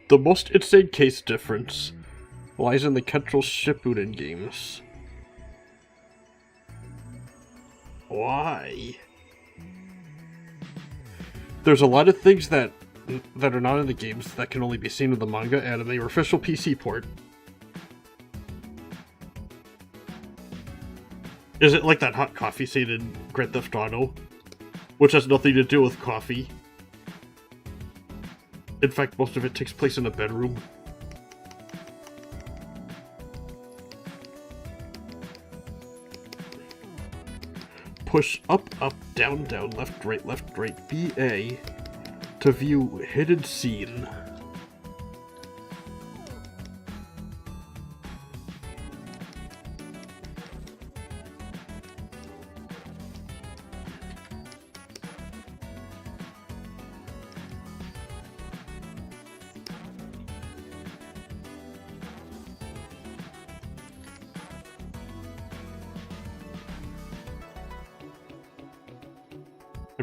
Speaker 1: The most insane case difference lies in the Kentrel Shippuden games. Why? There's a lot of things that are not in the games that can only be seen in the manga, anime, or official PC port. Is it like that hot coffee scene in Grand Theft Auto? Which has nothing to do with coffee. In fact, most of it takes place in a bedroom. Push up, up, down, down, left, right, BA to view hidden scene.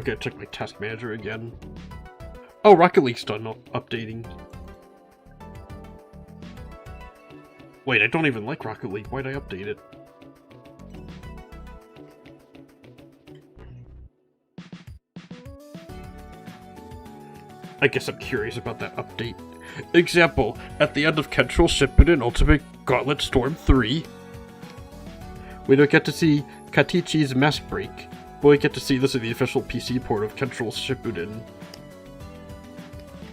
Speaker 1: I'm gonna check my task manager again. Oh, Rocket League's done updating. Wait, I don't even like Rocket League. Why'd I update it? I guess I'm curious about that update. Example, at the end of Control Shippuden Ultimate Gauntlet Storm 3, we don't get to see Katichi's mask break, but we get to see this in the official PC port of Control Shippuden.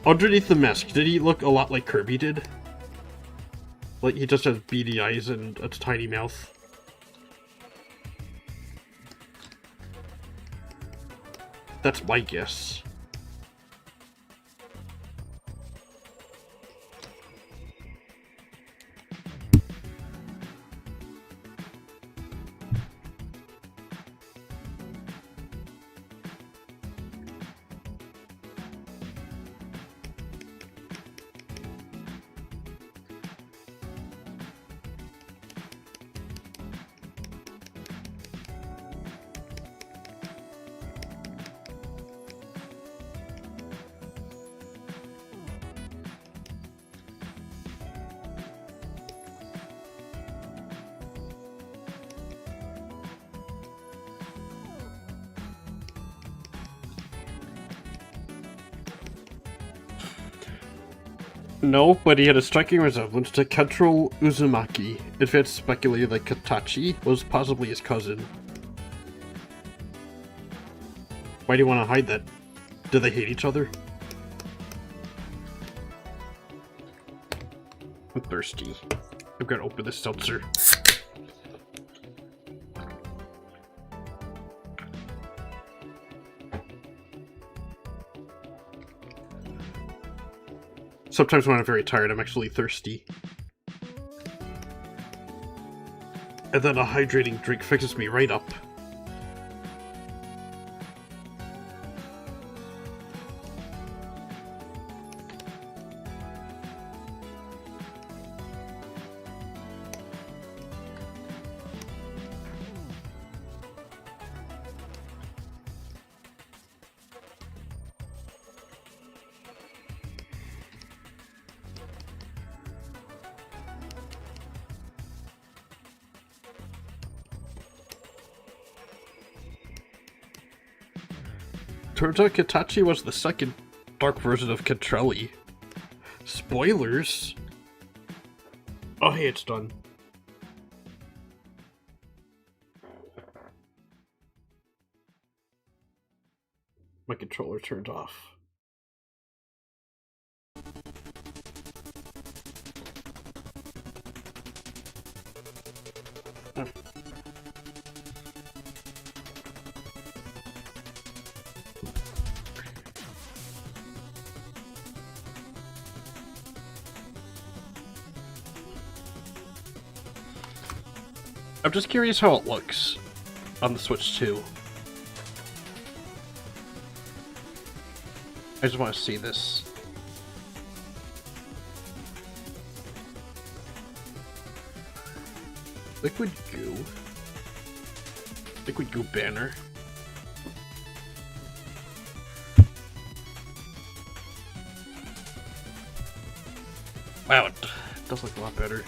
Speaker 1: Underneath the mask, did he look a lot like Kirby did? Like he just has beady eyes and a tiny mouth. That's my guess. No, but he had a striking resemblance to Kentrol Uzumaki. In fact, speculated that Katachi was possibly his cousin. Why do you want to hide that? Do they hate each other? I'm thirsty. I'm gonna open this seltzer. Sometimes when I'm very tired, I'm actually thirsty. And then a hydrating drink fixes me right up. Turns out Katachi was the second dark version of Catrelli. Spoilers! Oh hey, it's done. My controller turned off. I'm just curious how it looks on the Switch 2. I just want to see this. Liquid goo. Liquid goo banner. Wow, it does look a lot better.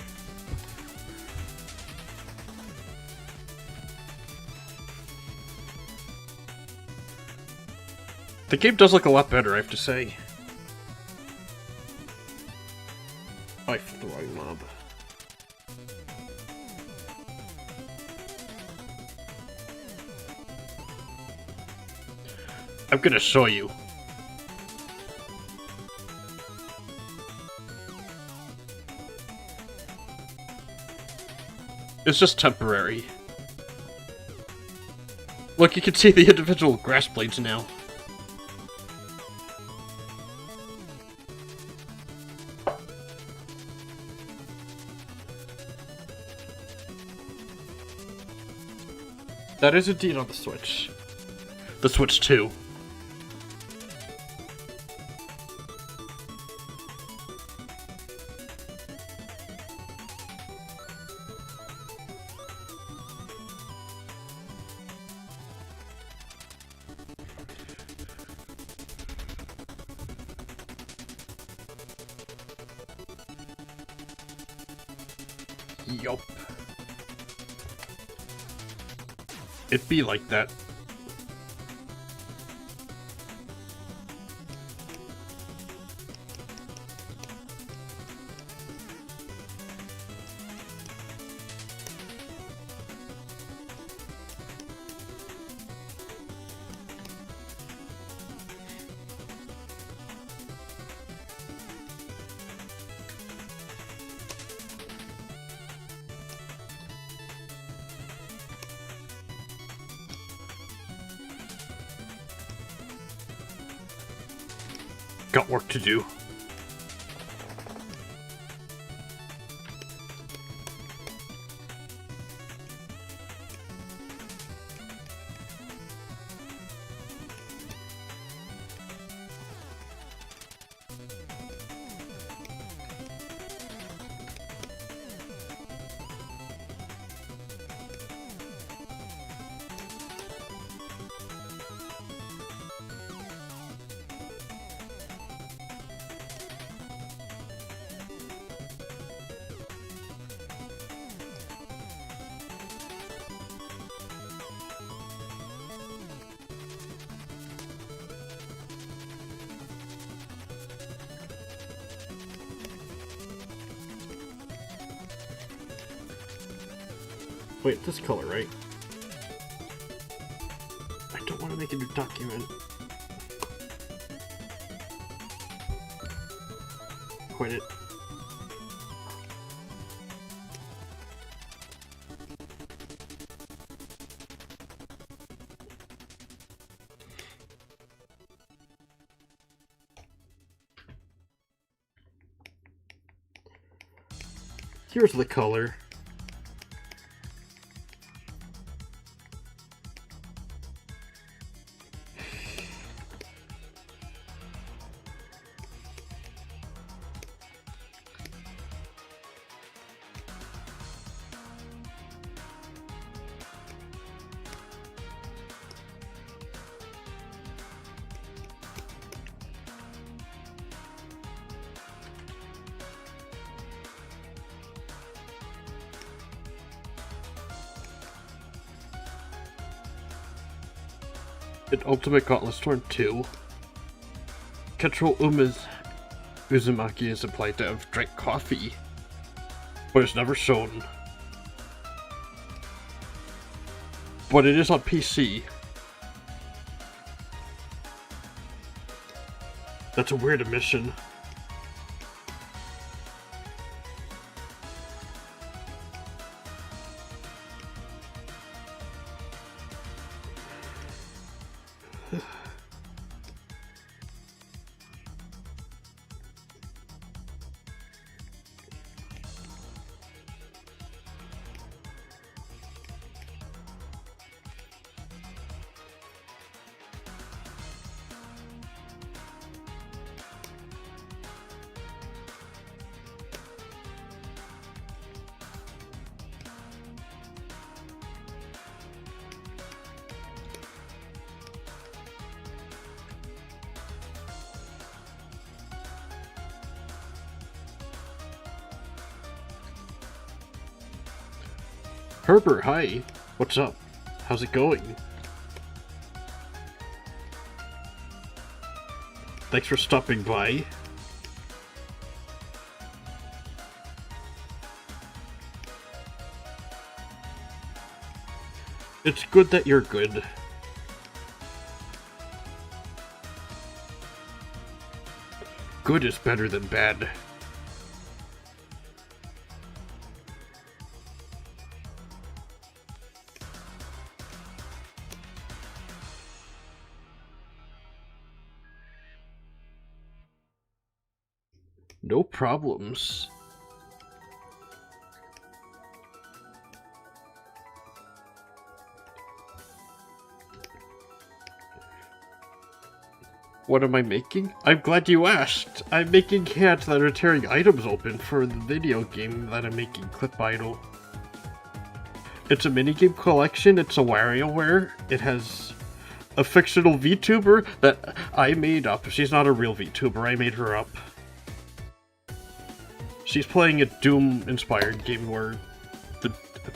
Speaker 1: The game does look a lot better, I have to say. I flipped the wrong mob. I'm gonna show you. It's just temporary. Look, you can see the individual grass blades now. That is indeed on the Switch. The Switch 2. Yup. It be like that. Got work to do. Wait, this color, right? I don't want to make a new document. Quit it. Here's the color. In Ultimate Gauntlet Storm 2, Ketro Uzumaki is implied to have drank coffee, but it's never shown. But it is on PC. That's a weird omission. Herbert, hi. What's up? How's it going? Thanks for stopping by. It's good that you're good. Good is better than bad. No problems. What am I making? I'm glad you asked. I'm making cats that are tearing items open for the video game that I'm making, Clip Idol. It's a minigame collection. It's a WarioWare. It has a fictional VTuber that I made up. She's not a real VTuber. I made her up. She's playing a Doom-inspired game where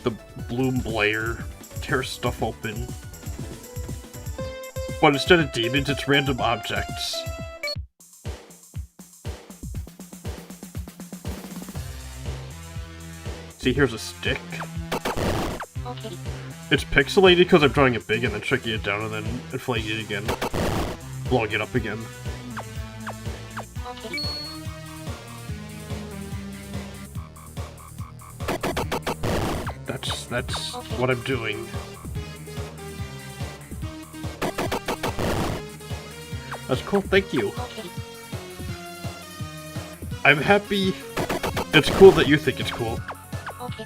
Speaker 1: the Bloom Blair, tear stuff open. But instead of demons, it's random objects. See, here's a stick.
Speaker 2: Okay.
Speaker 1: It's pixelated because I'm drawing it big and then shrinking it down and then inflating it again. Blowing it up again.
Speaker 2: Okay.
Speaker 1: That's what I'm doing. That's cool, thank you.
Speaker 2: Okay.
Speaker 1: I'm happy. It's cool that you think it's cool.
Speaker 2: Okay.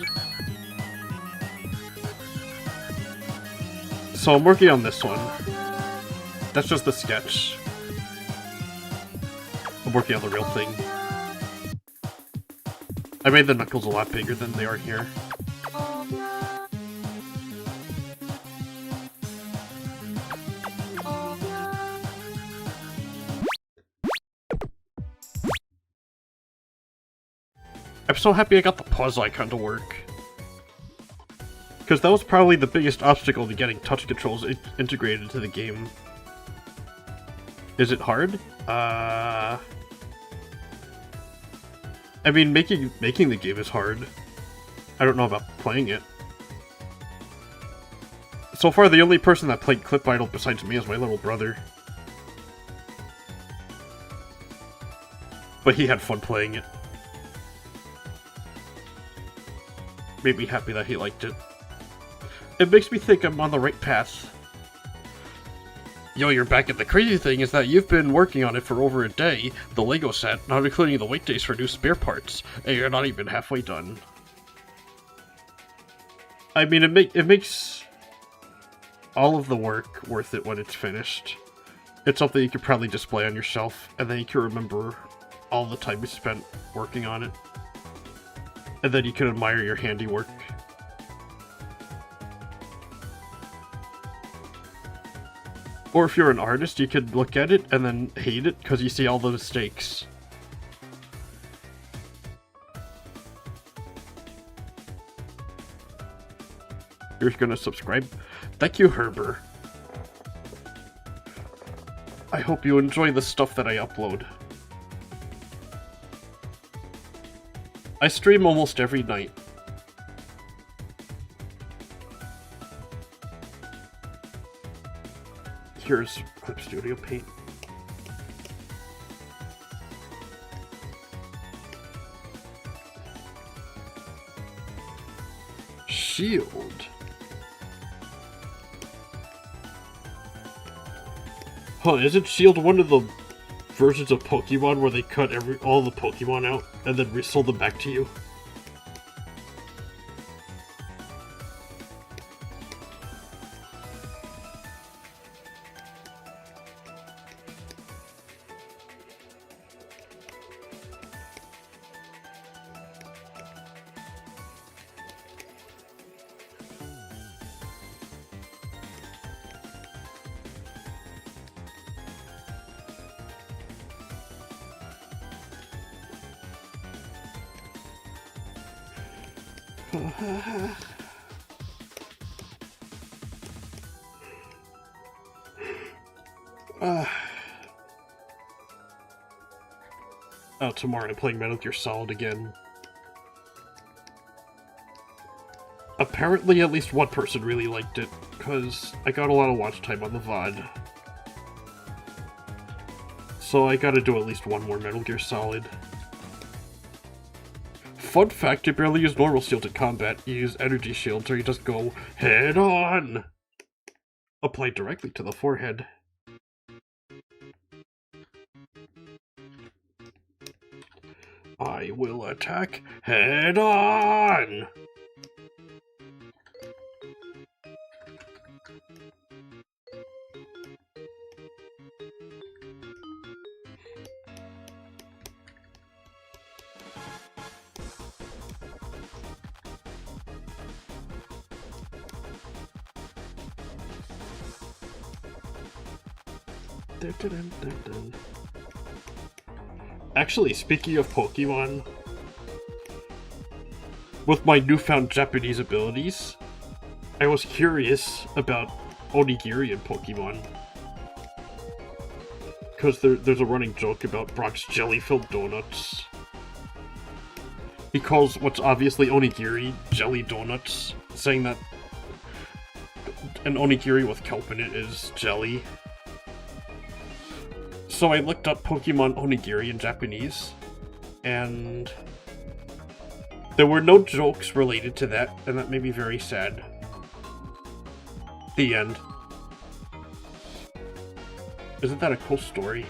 Speaker 1: So I'm working on this one. That's just the sketch. I'm working on the real thing. I made the knuckles a lot bigger than they are here. I'm so happy I got the pause icon to work. Because that was probably the biggest obstacle to getting touch controls integrated into the game. Is it hard? I mean, making the game is hard. I don't know about playing it. So far, the only person that played Clip Idol besides me is my little brother. But he had fun playing it. Made me happy that he liked it. It makes me think I'm on the right path. Yo, you're back at the crazy thing is that you've been working on it for over a day, the Lego set, not including the wait days for new spare parts, and you're not even halfway done. I mean, it makes all of the work worth it when it's finished. It's something you could probably display on your shelf, and then you can remember all the time you spent working on it. And then you can admire your handiwork. Or if you're an artist, you could look at it and then hate it because you see all the mistakes. You're gonna subscribe? Thank you, Herber. I hope you enjoy the stuff that I upload. I stream almost every night. Here's Clip Studio Paint. Shield. Huh, isn't Shield one of the versions of Pokemon where they cut all the Pokemon out and then resold them back to you? Oh, tomorrow I'm playing Metal Gear Solid again. Apparently at least one person really liked it, because I got a lot of watch time on the VOD. So I gotta do at least one more Metal Gear Solid. Fun fact, you barely use normal shield in combat, you use energy shields, or you just go head on! Applied directly to the forehead. I will attack head on! Dun, dun, dun, dun, dun. Actually, speaking of Pokemon, with my newfound Japanese abilities, I was curious about onigiri in Pokemon. Because there's a running joke about Brock's jelly-filled donuts. He calls what's obviously onigiri jelly donuts, saying that an onigiri with kelp in it is jelly. So I looked up Pokemon onigiri in Japanese, and there were no jokes related to that, and that made me very sad. The end. Isn't that a cool story?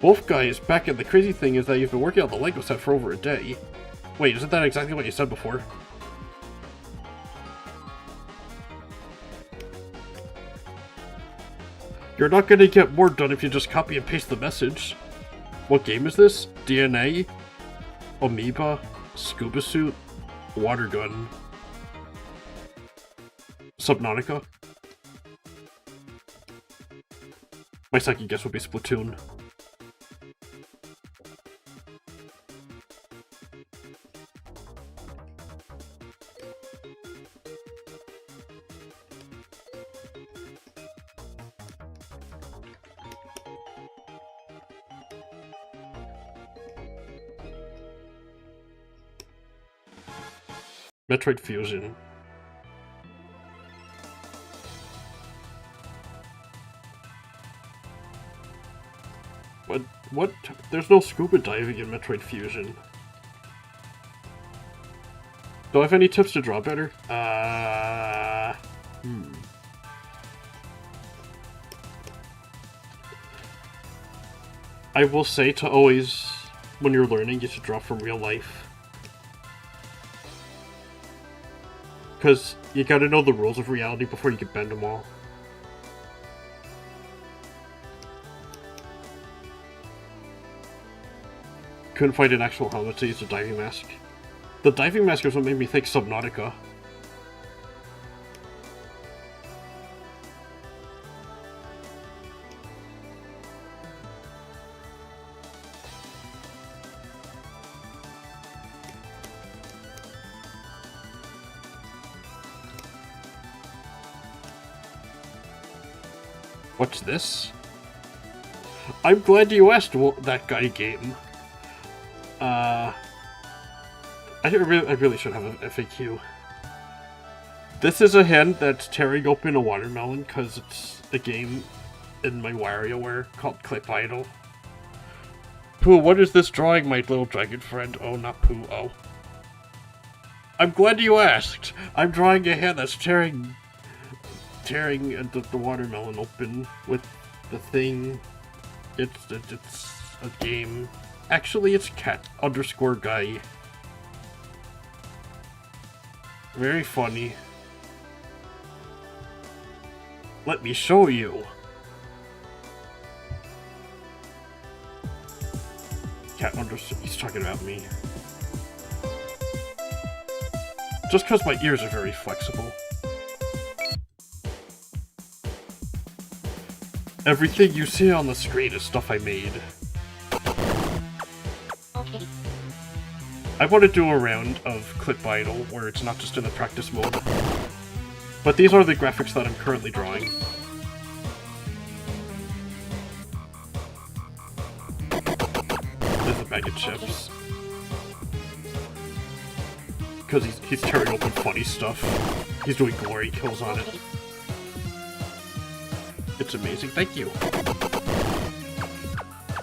Speaker 1: Wolf Guy is back, and the crazy thing is that you've been working on the Lego set for over a day. Wait, isn't that exactly what you said before? You're not gonna get more done if you just copy and paste the message. What game is this? DNA? Amoeba? Scuba Suit? Water Gun? Subnautica? My second guess would be Splatoon. Metroid Fusion. What? There's no scuba diving in Metroid Fusion. Do I have any tips to draw better? I will say to always, when you're learning, you should draw from real life. Because you gotta know the rules of reality before you can bend them all. Couldn't find an actual helmet to use a diving mask. The diving mask is what made me think Subnautica. What's this? I'm glad you asked that guy game. I really should have a FAQ. This is a hand that's tearing open a watermelon because it's a game in my WarioWare called Clip Idol. Pooh, what is this drawing, my little dragon friend? Oh, not Pooh, oh. I'm glad you asked! I'm drawing a hand that's tearing the watermelon open with the thing. It's a game. Actually, it's cat_guy. Very funny. Let me show you. He's talking about me. Just because my ears are very flexible. Everything you see on the screen is stuff I made.
Speaker 2: Okay.
Speaker 1: I want to do a round of Clip Idol where it's not just in the practice mode. But these are the graphics that I'm currently drawing. There's a bag of chips. Because he's tearing open funny stuff. He's doing glory kills on it. It's amazing. Thank you.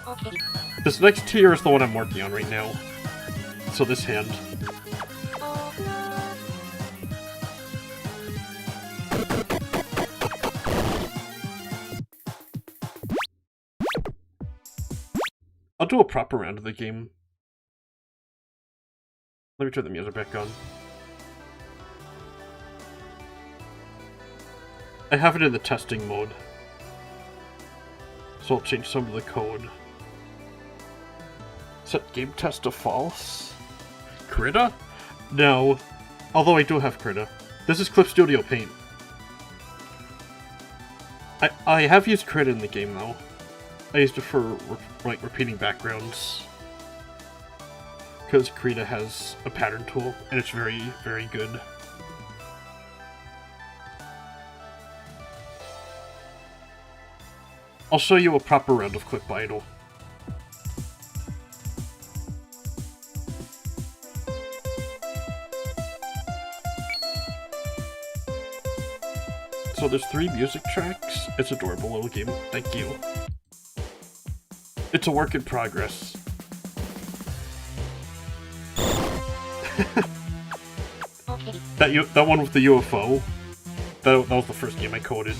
Speaker 2: Okay.
Speaker 1: This next tier is the one I'm working on right now. So this hand. I'll do a proper round of the game. Let me turn the music back on. I have it in the testing mode. So I'll change some of the code. Set game test to false. Krita? No. Although I do have Krita. This is Clip Studio Paint. I have used Krita in the game though. I used it for like repeating backgrounds. because Krita has a pattern tool, and it's very, very good. I'll show you a proper round of Clip Idol. So there's 3 music tracks. It's an adorable little game. Thank you. It's a work in progress.
Speaker 2: Okay.
Speaker 1: That one with the UFO, that was the first game I coded.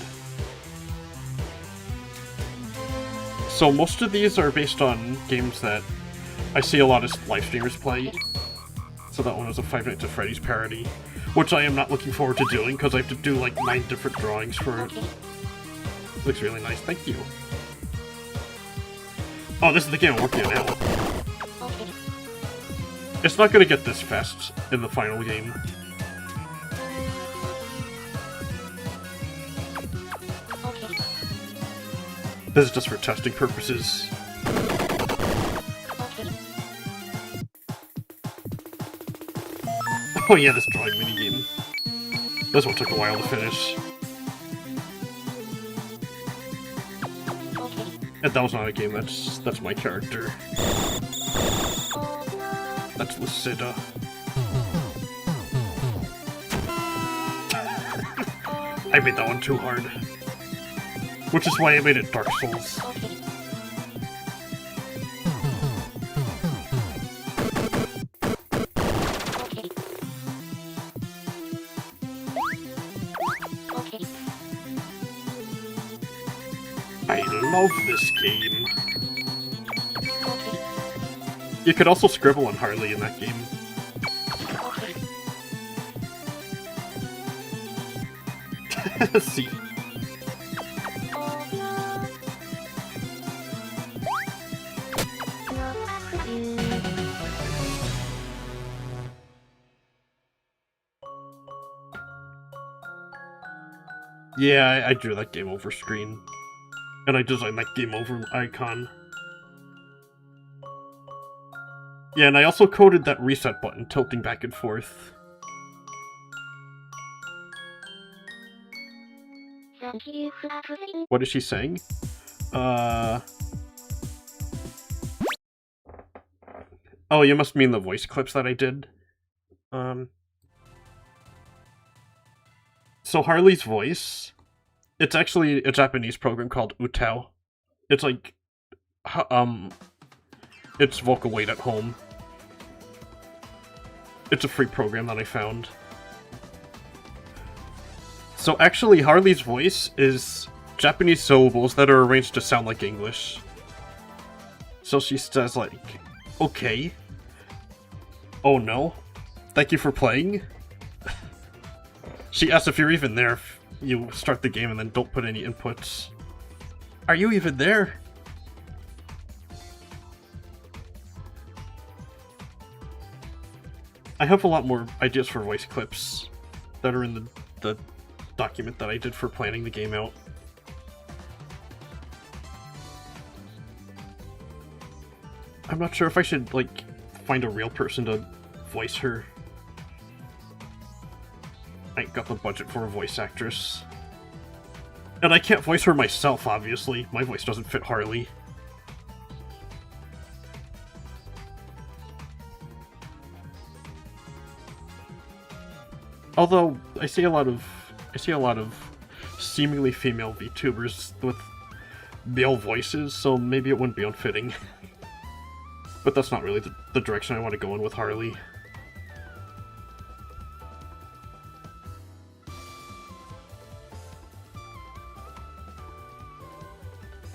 Speaker 1: So most of these are based on games that I see a lot of live streamers play. So that one was a Five Nights at Freddy's parody, which I am not looking forward to doing because I have to do like 9 different drawings for it.
Speaker 2: Okay.
Speaker 1: Looks really nice, thank you. Oh, this is the game I'm working on now.
Speaker 2: Okay.
Speaker 1: It's not gonna get this fast in the final game.
Speaker 2: Okay.
Speaker 1: This is just for testing purposes.
Speaker 2: Okay.
Speaker 1: Oh yeah, this drawing minigame. This one took a while to finish.
Speaker 2: Okay.
Speaker 1: And that was not a game, that's my character. That's Lucida. I made that one too hard. Which is why I made it Dark Souls.
Speaker 2: Okay. Okay. Okay.
Speaker 1: I love this game.
Speaker 2: Okay.
Speaker 1: You could also scribble on Harley in that game.
Speaker 2: Okay.
Speaker 1: See. Yeah, I drew that game over screen. And I designed that game over icon. Yeah, and I also coded that reset button tilting back and forth.
Speaker 2: Thank you for everything.
Speaker 1: What is she saying? Oh, you must mean the voice clips that I did. So Harley's voice, it's actually a Japanese program called Utao. It's like, it's vocal weight at home. It's a free program that I found. So actually, Harley's voice is Japanese syllables that are arranged to sound like English. So she says like, okay. Oh no. Thank you for playing. She asks if you're even there if you start the game and then don't put any inputs. Are you even there? I have a lot more ideas for voice clips that are in the document that I did for planning the game out. I'm not sure if I should, like, find a real person to voice her. I ain't got the budget for a voice actress. And I can't voice her myself, obviously. My voice doesn't fit Harley. Although I see a lot of seemingly female VTubers with male voices, so maybe it wouldn't be unfitting. But that's not really the direction I want to go in with Harley.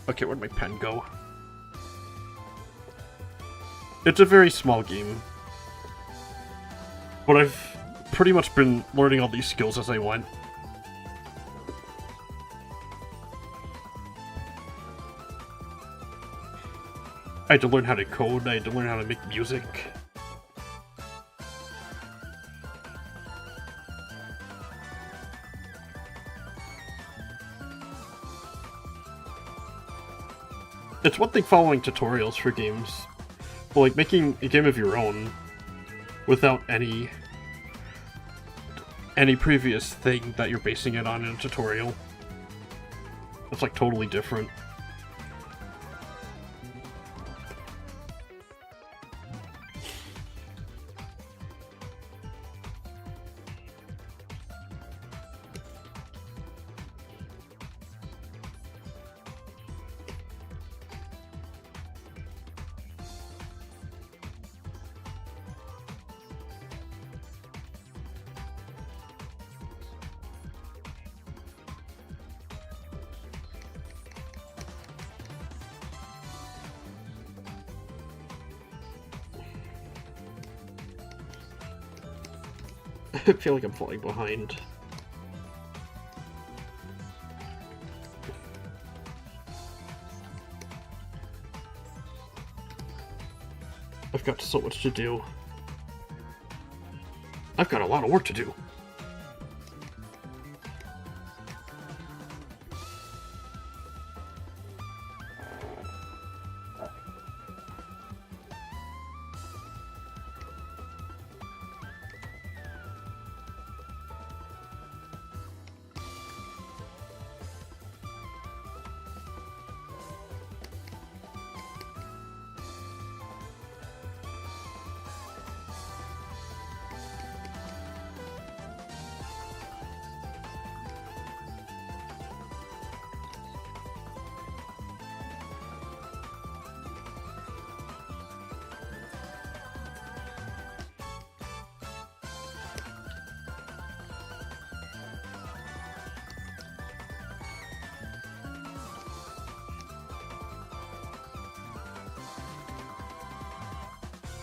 Speaker 1: Okay, where'd my pen go? It's a very small game. But I've pretty much been learning all these skills as I went. I had to learn how to code, I had to learn how to make music. It's one thing following tutorials for games, but like making a game of your own without any previous thing that you're basing it on in a tutorial. It's like totally different. I feel like I'm falling behind. I've got so much to do. I've got a lot of work to do.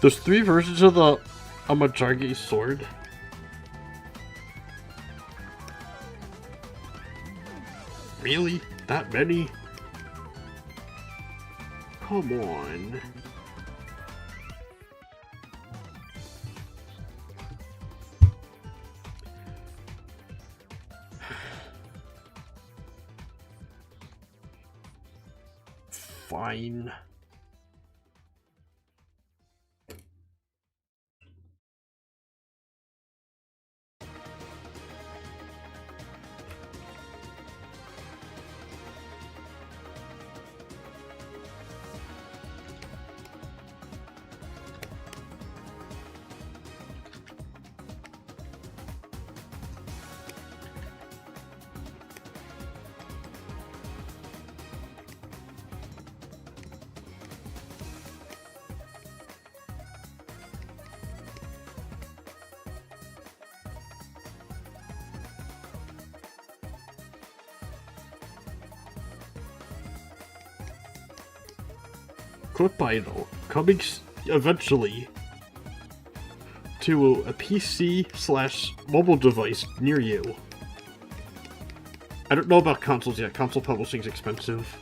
Speaker 1: There's 3 versions of the Amajagi sword. Really? That many? Come on. Fine. Clip idle coming eventually to a PC/mobile device near you. I don't know about consoles yet. Console publishing's expensive.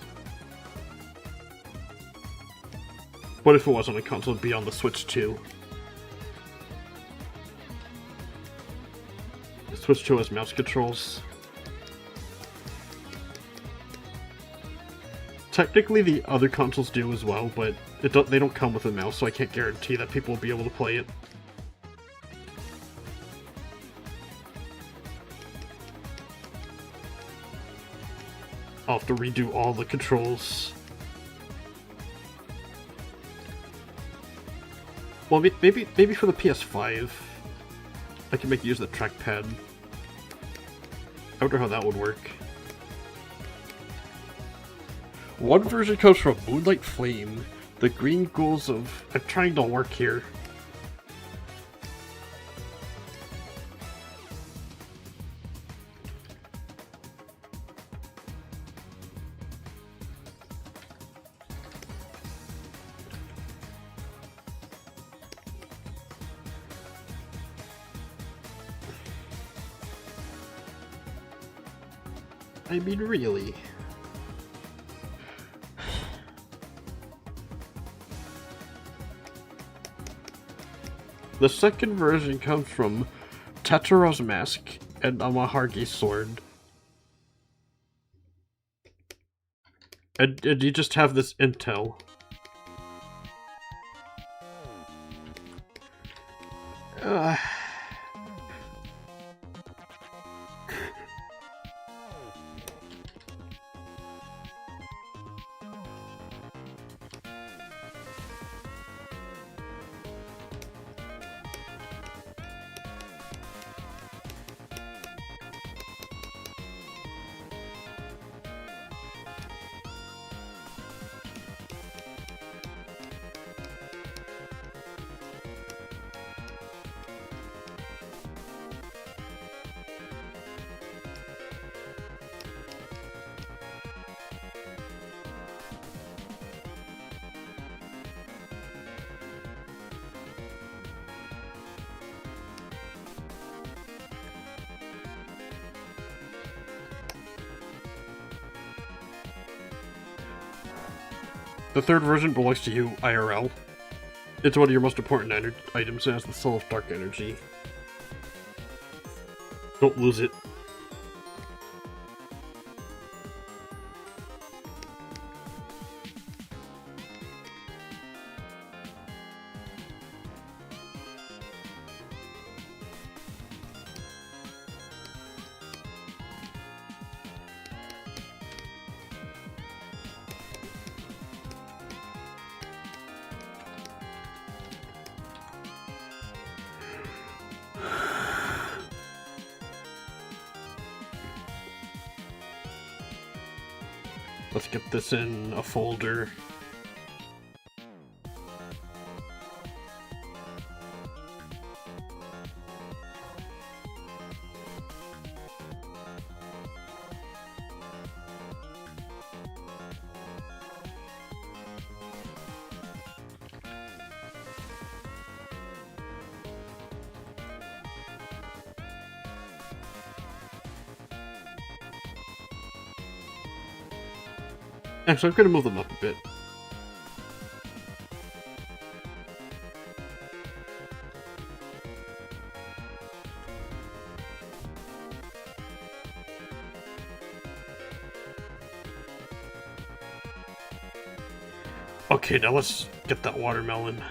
Speaker 1: But if it was on a console, it'd be on the Switch too. The Switch 2 has mouse controls. Technically, the other consoles do as well, but they don't come with a mouse, so I can't guarantee that people will be able to play it. I'll have to redo all the controls. Well, maybe for the PS5, I can make use of the trackpad. I wonder how that would work. One version comes from Moonlight Flame, the green ghouls of... I'm trying to work here. I mean, really. The second version comes from Tataro's Mask and Amahargi's Sword. And you just have this intel. Uh, the third version belongs to you, IRL. It's one of your most important items and has the soul of dark energy. Don't lose it. Let's get this in a folder. Actually, I'm gonna move them up a bit. Okay, now let's get that watermelon.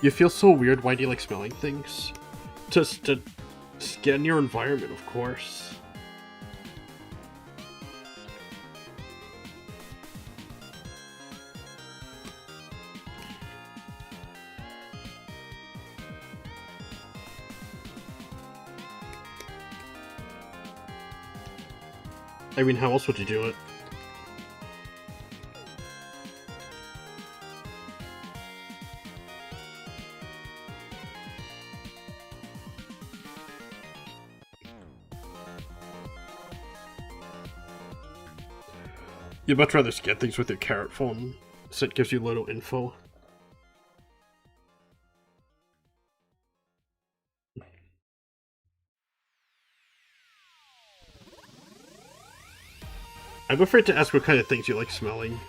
Speaker 1: You feel so weird. Why do you like smelling things? Just to scan your environment, of course. I mean, how else would you do it? You'd much rather scan things with your carrot phone, so it gives you little info. I'm afraid to ask what kind of things you like smelling.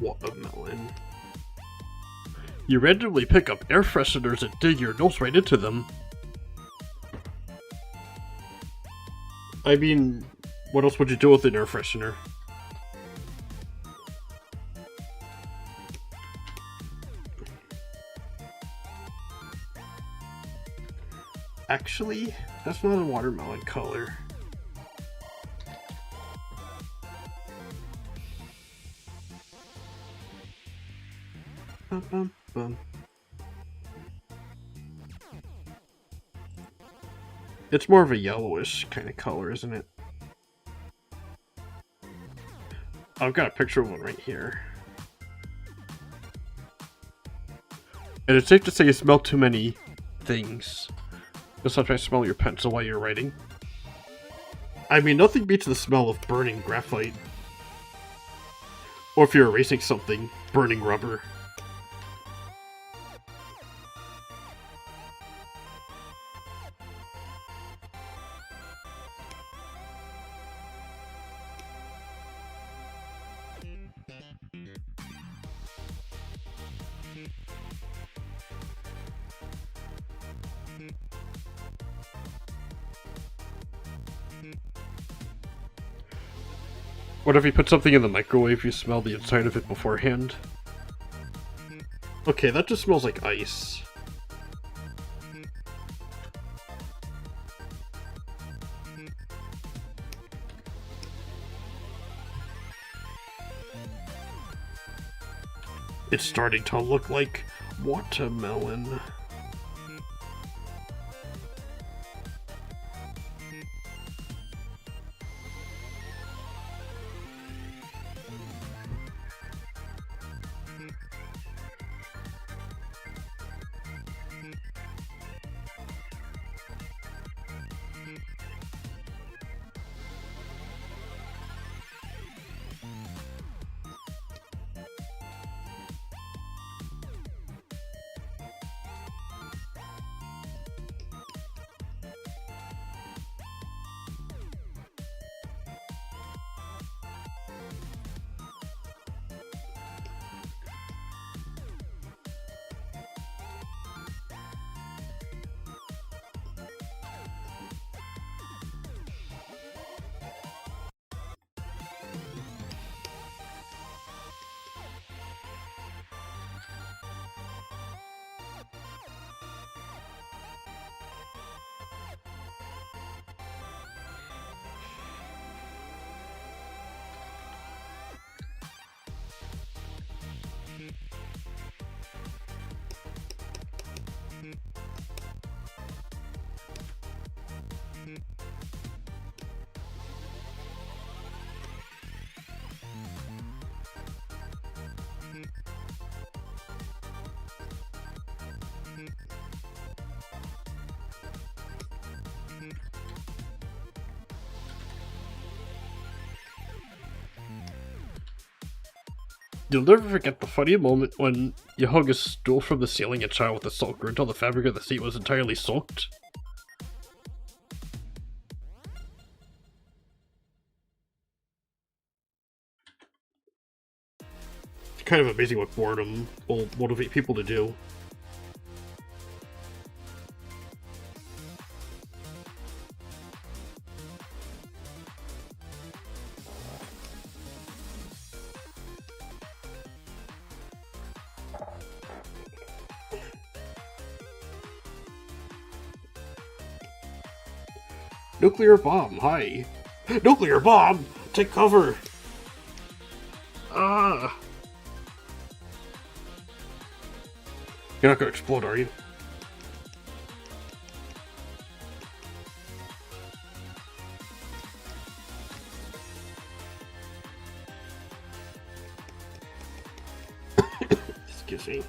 Speaker 1: Watermelon. You randomly pick up air fresheners and dig your nose right into them. I mean, what else would you do with an air freshener? Actually, that's not a watermelon color. Bum, bum, bum. It's more of a yellowish kind of color, isn't it? I've got a picture of one right here. And it's safe to say you smell too many things. You'll sometimes smell your pencil while you're writing. I mean, nothing beats the smell of burning graphite. Or if you're erasing something, burning rubber. What if you put something in the microwave, you smell the inside of it beforehand? Okay, that just smells like ice. It's starting to look like watermelon. You'll never forget the funny moment when you hung a stool from the ceiling and shot with a sulker until the fabric of the seat was entirely soaked. It's kind of amazing what boredom will motivate people to do. Nuclear bomb, hi. Nuclear bomb! Take cover! Ah! You're not gonna explode, are you? Excuse me.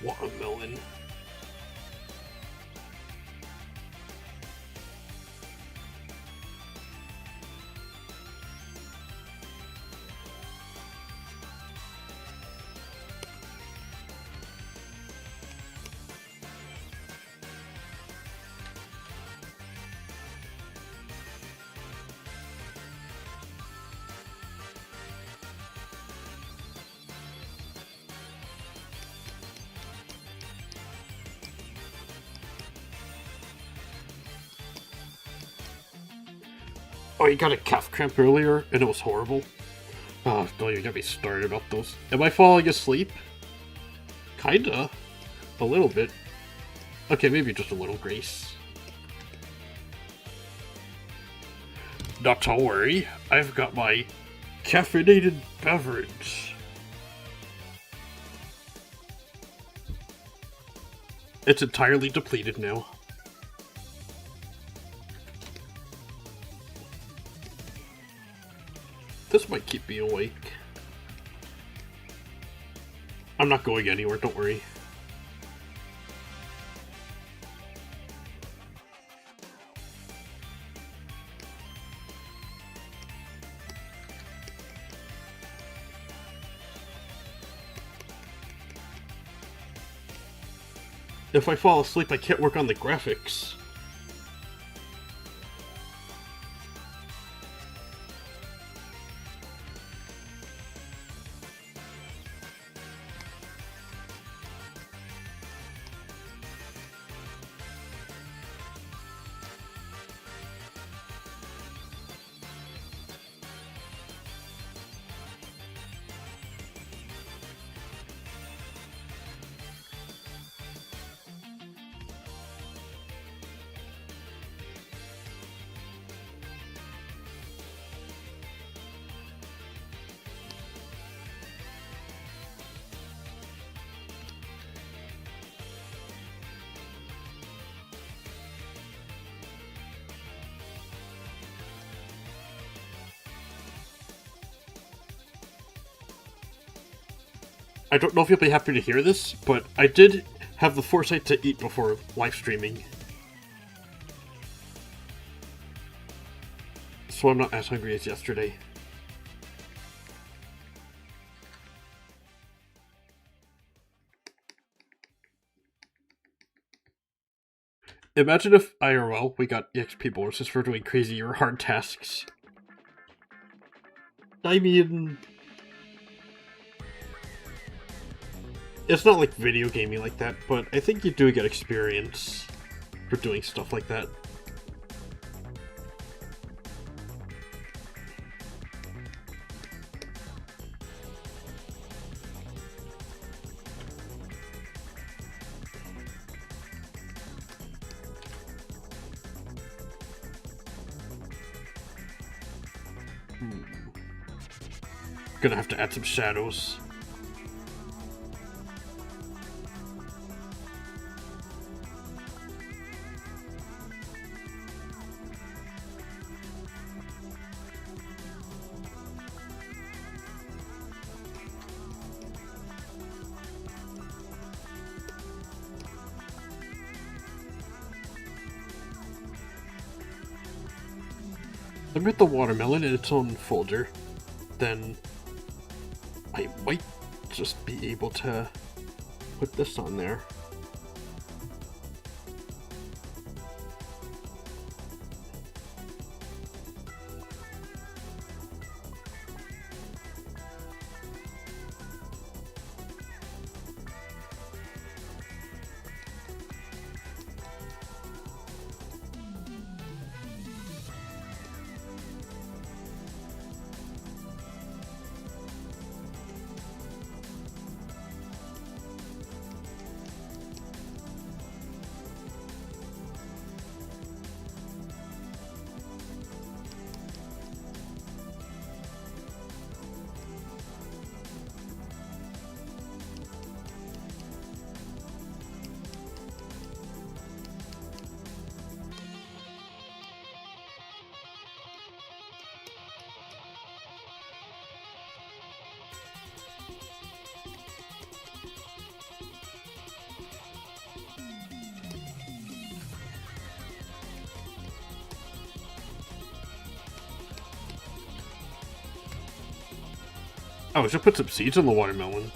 Speaker 1: Watermelon. Oh, you got a calf cramp earlier, and it was horrible. Oh, don't even get me started about those. Am I falling asleep? Kinda. A little bit. Okay, maybe just a little, Grace. Not to worry, I've got my caffeinated beverage. It's entirely depleted now. This might keep me awake. I'm not going anywhere, don't worry. If I fall asleep, I can't work on the graphics. I don't know if you'll be happy to hear this, but I did have the foresight to eat before live streaming. So I'm not as hungry as yesterday. Imagine if IRL we got EXP bonuses for doing crazy or hard tasks. I mean, it's not like video gaming like that, but I think you do get experience for doing stuff like that. Gonna have to add some shadows. Let me put the watermelon in its own folder, then I might just be able to put this on there. Oh, I should put some seeds on the watermelon.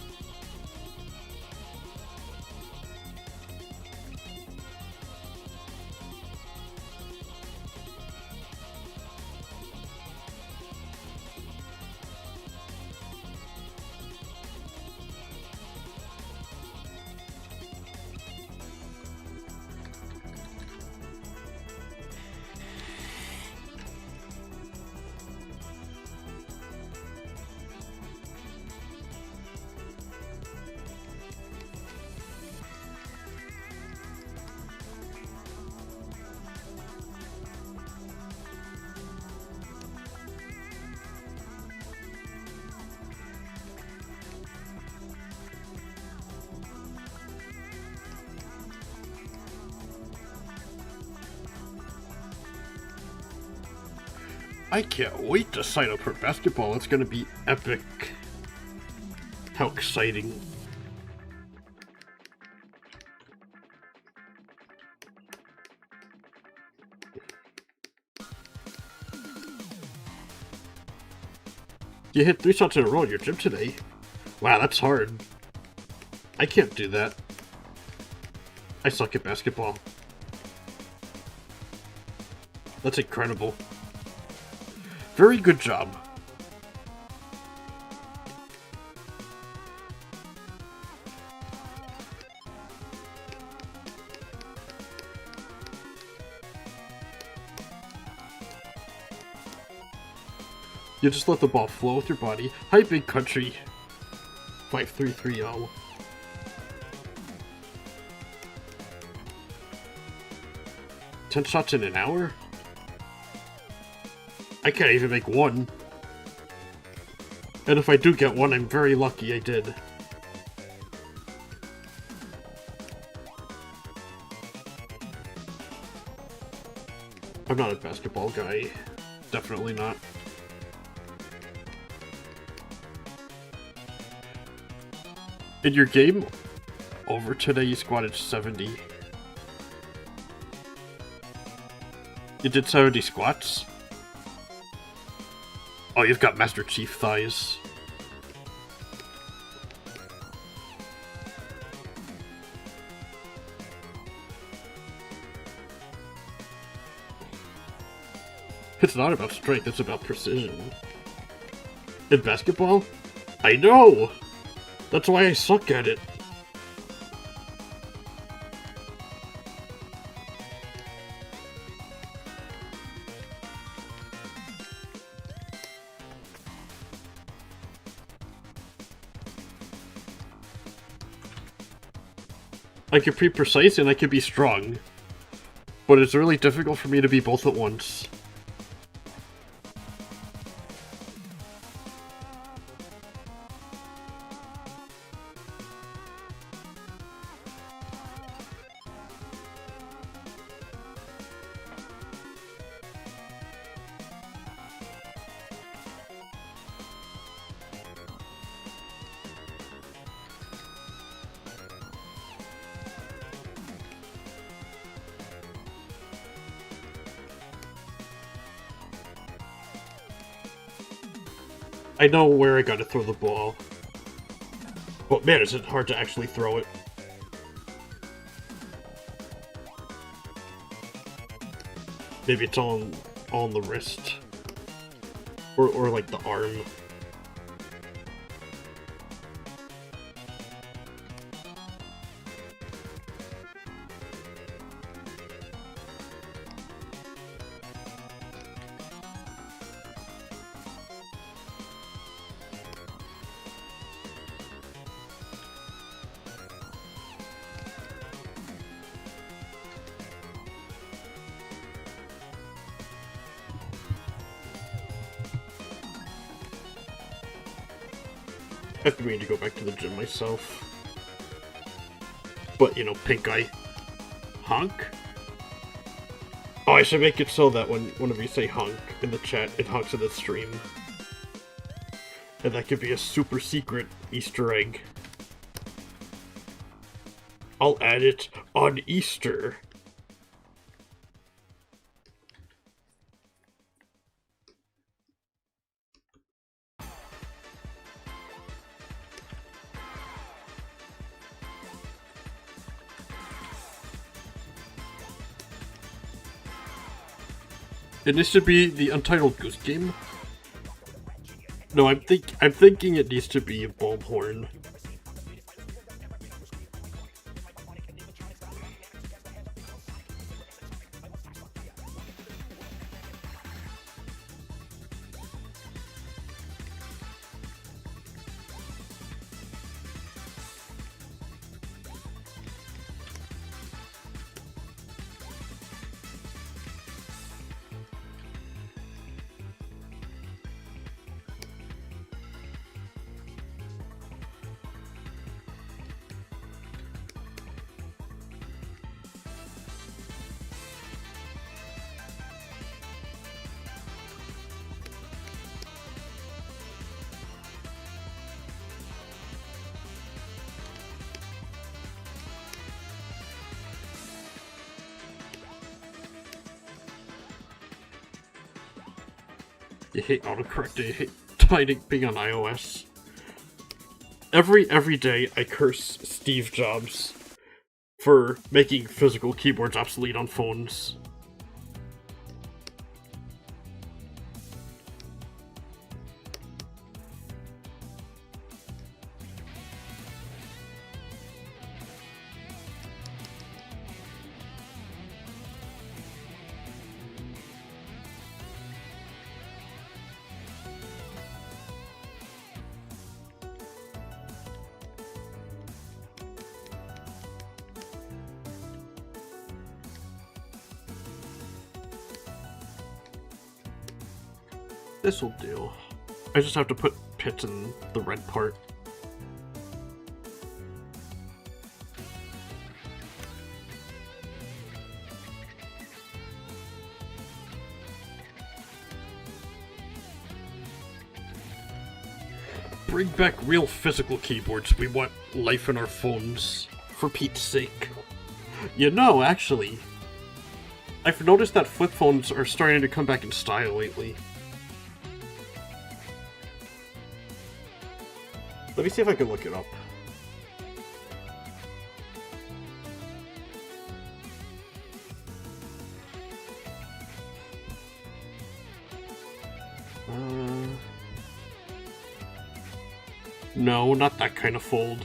Speaker 1: I can't wait to sign up for basketball. It's gonna be epic. How exciting. You hit 3 shots in a row in your gym today. Wow, that's hard. I can't do that. I suck at basketball. That's incredible. Very good job. You just let the ball flow with your body. Hi, big country. 5330. 10 shots in an hour? I can't even make one. And if I do get one, I'm very lucky I did. I'm not a basketball guy. Definitely not. In your game over today, you squatted 70. You did 70 squats? Oh, you've got Master Chief thighs. It's not about strength, it's about precision. In basketball? I know! That's why I suck at it. I can be precise and I can be strong. But it's really difficult for me to be both at once. I know where I gotta throw the ball. But man, is it hard to actually throw it. Maybe it's all on the wrist. Or like the arm. I've been meaning to go back to the gym myself. But, you know, pink eye. Honk? Oh, I should make it so that when one of you say honk in the chat, it honks in the stream. And that could be a super secret Easter egg. I'll add it on Easter. It needs to be the Untitled Goose Game. No, I'm thinking it needs to be a bulb horn. You hate autocorrect, you hate typing on iOS. Every day I curse Steve Jobs for making physical keyboards obsolete on phones. This'll do. I just have to put pit in the red part. Bring back real physical keyboards. We want life in our phones. For Pete's sake. You know, actually, I've noticed that flip phones are starting to come back in style lately. Let me see if I can look it up. No, not that kind of fold.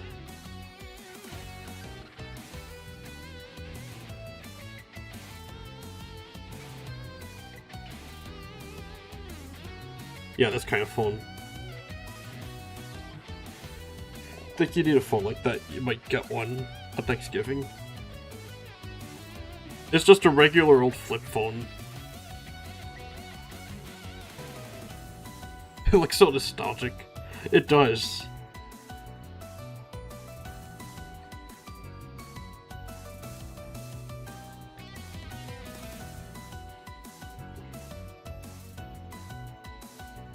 Speaker 1: Yeah, this kind of phone. I think you need a phone like that. You might get one at Thanksgiving. It's just a regular old flip phone. It looks so nostalgic. It does.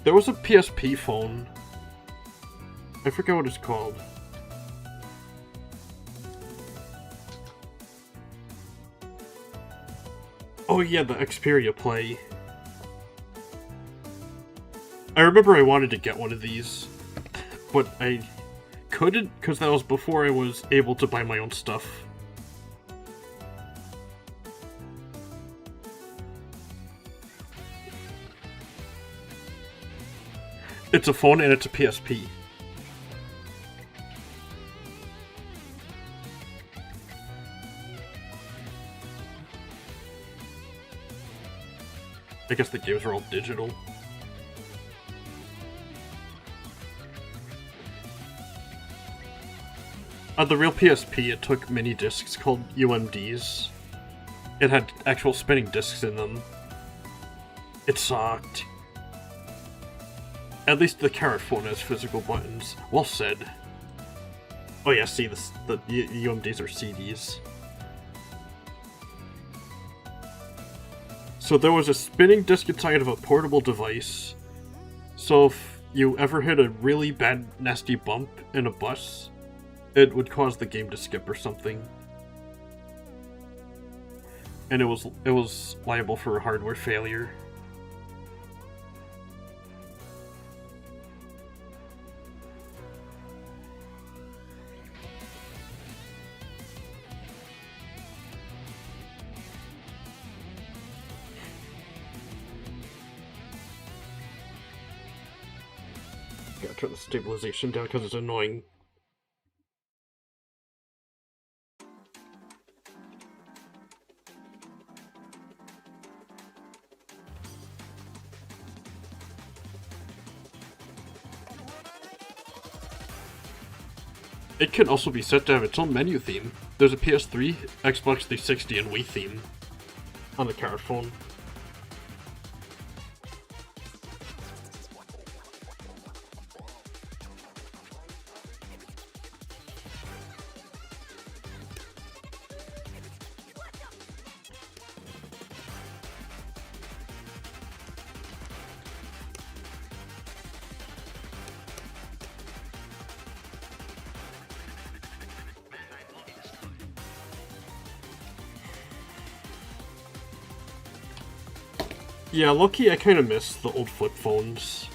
Speaker 1: There was a PSP phone. I forget what it's called. Oh yeah, the Xperia Play. I remember I wanted to get one of these, but I couldn't because that was before I was able to buy my own stuff. It's a phone and it's a PSP. I guess the games are all digital. On the real PSP, it took mini discs called UMDs. It had actual spinning discs in them. It sucked. At least the Carrot phone has physical buttons. Well said. Oh yeah, see, the UMDs are CDs. So there was a spinning disc inside of a portable device. So if you ever hit a really bad, nasty bump in a bus, it would cause the game to skip or something. And it was liable for a hardware failure. gotta turn the stabilization down because it's annoying. It can also be set to have its own menu theme. There's a PS3, Xbox 360, and Wii theme on the card phone. Yeah, low-key, I kind of miss the old flip phones.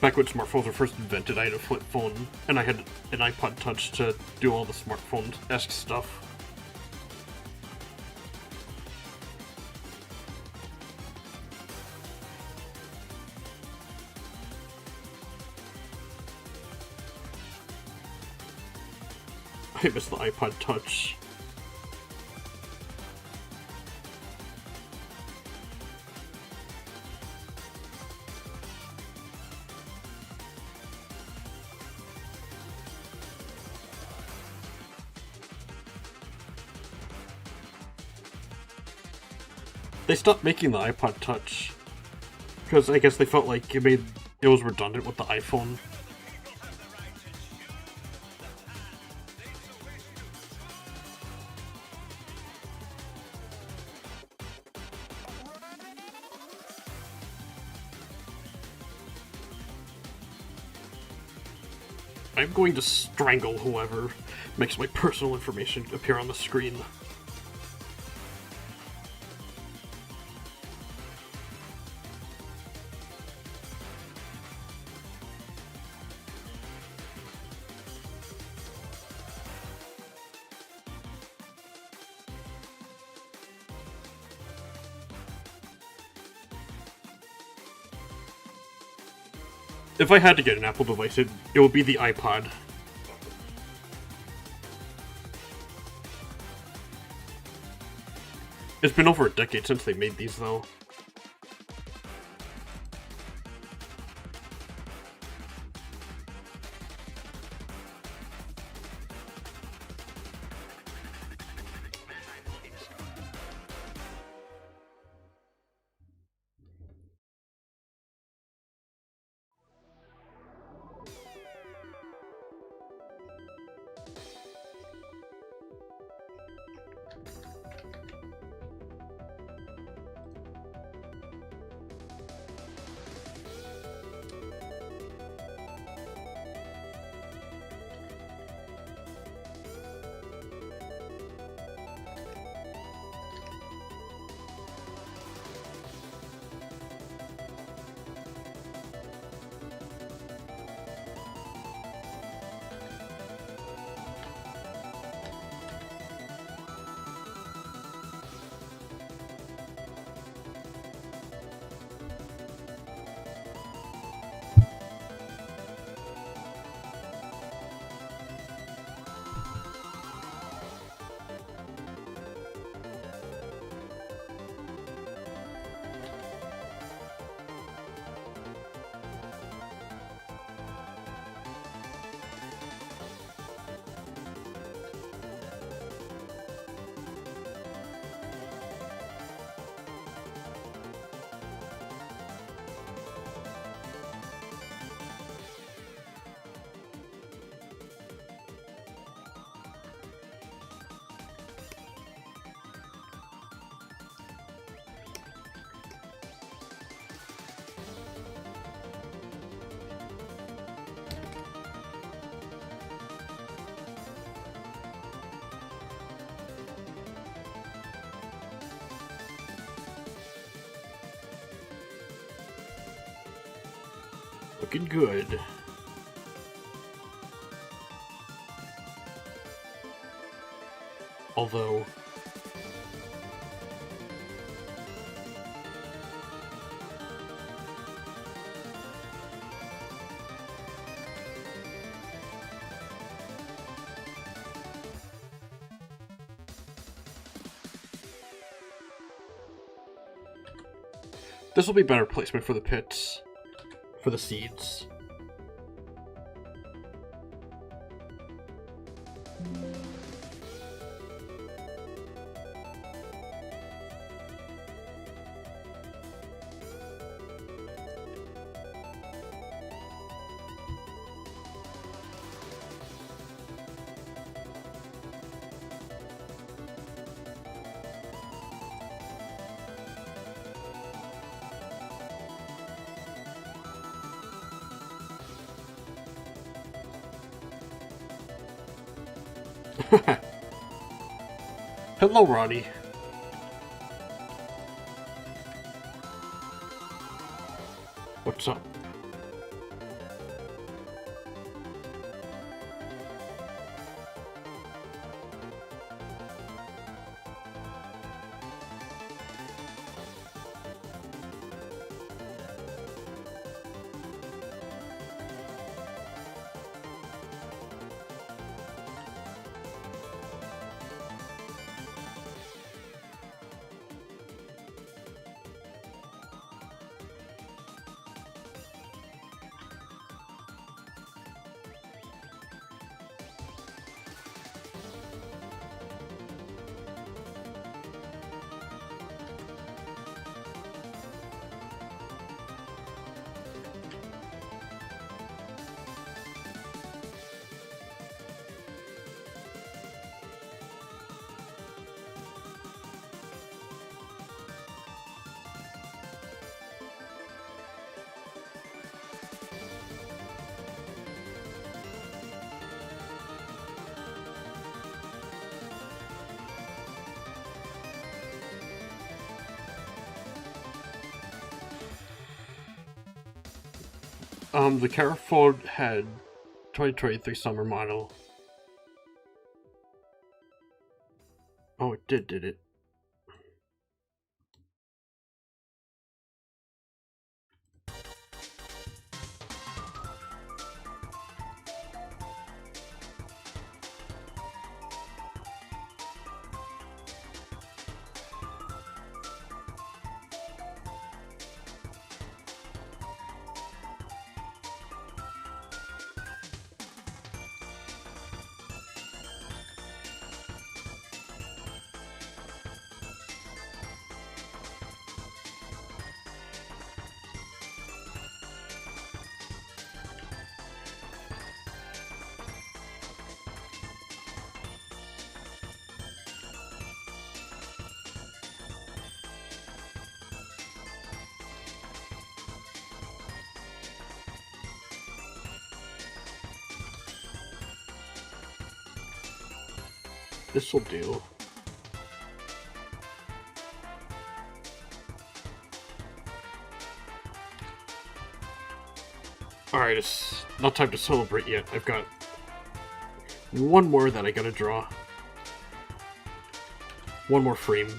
Speaker 1: Back when smartphones were first invented, I had a flip phone, and I had an iPod Touch to do all the smartphone-esque stuff. I miss the iPod Touch. They stopped making the iPod Touch because I guess they felt like it was redundant with the iPhone. I'm going to strangle whoever makes my personal information appear on the screen. If I had to get an Apple device, it would be the iPod. It's been over a decade since they made these, though. Looking good. Although... This will be better placement for the pits, for the seeds. Hello, Ronnie. What's up? The Carrefour had 2023 summer model. Oh, it did it? This'll do. Alright, it's not time to celebrate yet. I've got one more that I gotta draw. One more frame.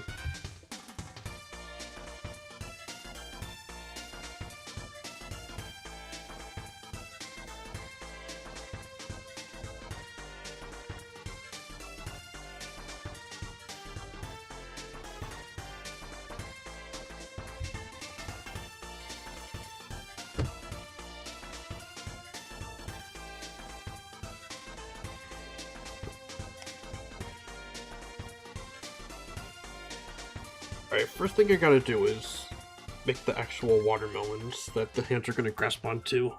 Speaker 1: Alright, first thing I gotta do is make the actual watermelons that the hands are gonna grasp onto.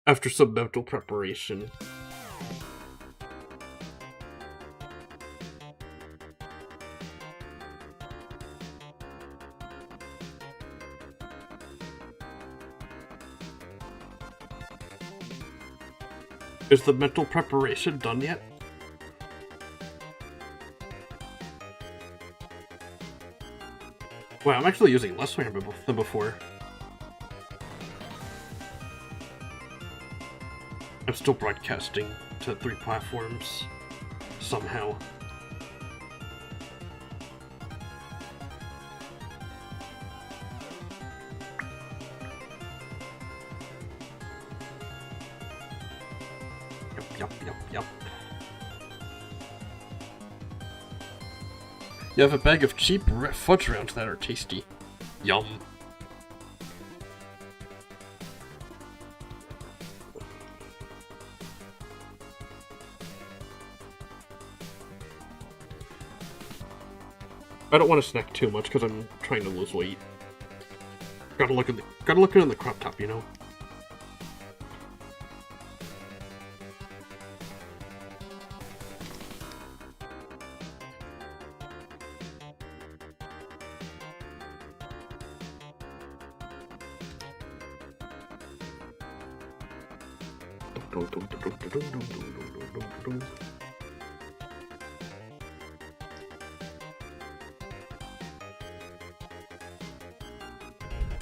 Speaker 1: After some mental preparation. Is the mental preparation done yet? Wow, I'm actually using less RAM than before. I'm still broadcasting to 3 platforms, somehow. Yup. You have a bag of cheap fudge rounds that are tasty. Yum. I don't want to snack too much because I'm trying to lose weight. Gotta look at the crop top, you know.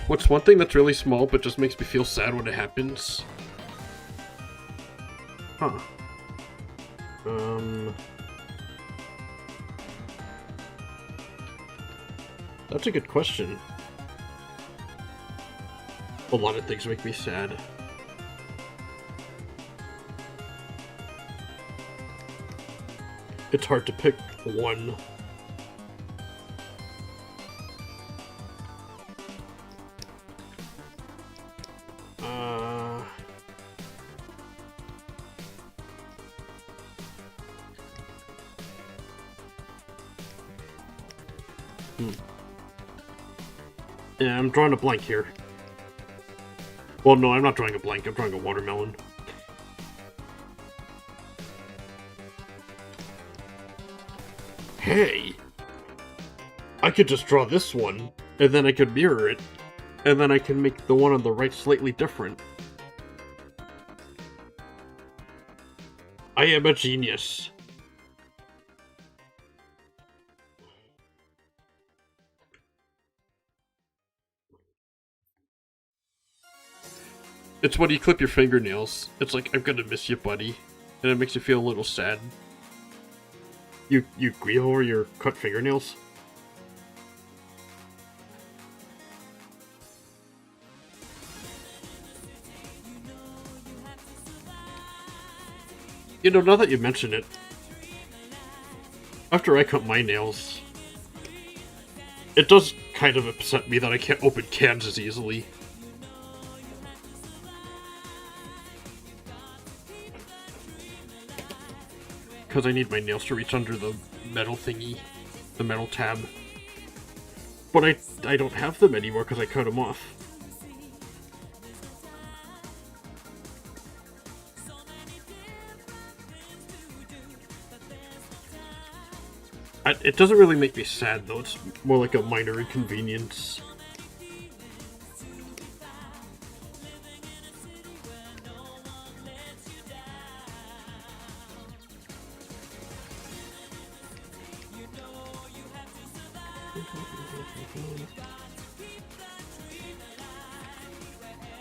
Speaker 1: What's one thing that's really small but just makes me feel sad when it happens? Huh. That's a good question. A lot of things make me sad. It's hard to pick one. Yeah, I'm drawing a blank here. Well, no, I'm not drawing a blank. I'm drawing a watermelon. Hey! I could just draw this one, and then I could mirror it, and then I can make the one on the right slightly different. I am a genius. It's when you clip your fingernails. It's like, I'm gonna miss you, buddy. And it makes you feel a little sad. You grieve over your cut fingernails? You know, now that you mention it, after I cut my nails, it does kind of upset me that I can't open cans as easily. Because I need my nails to reach under the metal thingy, the metal tab. But I don't have them anymore because I cut them off. It doesn't really make me sad though, it's more like a minor inconvenience.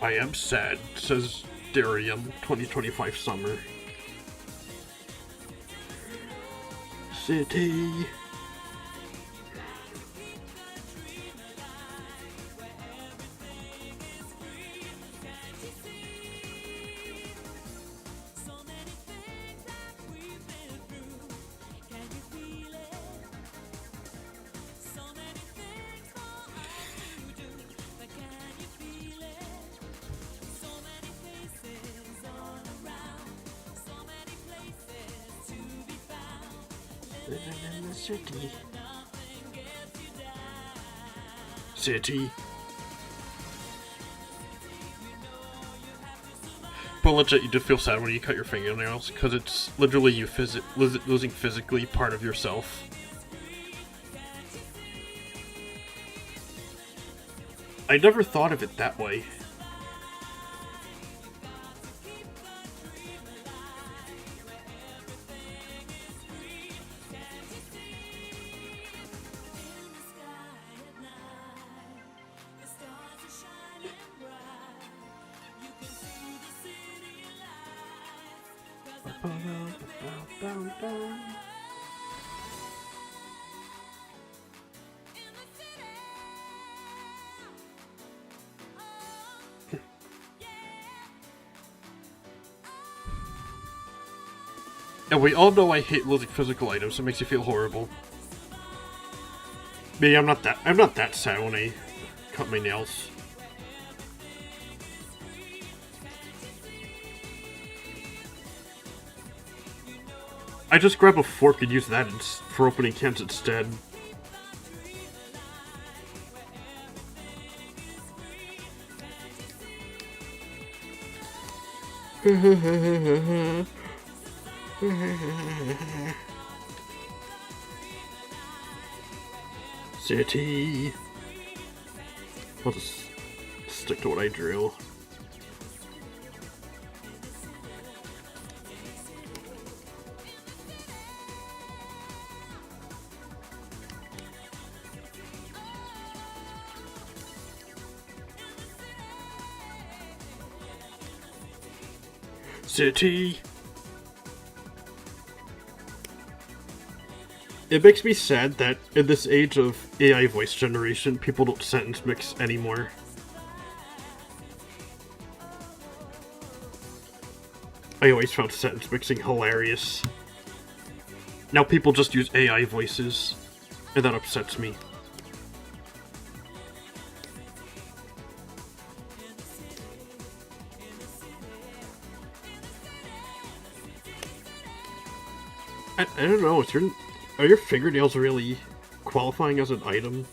Speaker 1: I am sad, says Darium, 2025 summer. City. Living in the city. City. But legit, you do feel sad when you cut your fingernails, because it's literally you losing physically part of yourself. I never thought of it that way. And we all know I hate losing physical items, it makes you feel horrible. Me, I'm not that sad when I cut my nails. I just grab a fork and use that for opening cans instead. City. I'll just stick to what I drew. City. It makes me sad that in this age of AI voice generation, people don't sentence mix anymore. I always found sentence mixing hilarious. Now people just use AI voices, and that upsets me. I don't know, are your fingernails really qualifying as an item?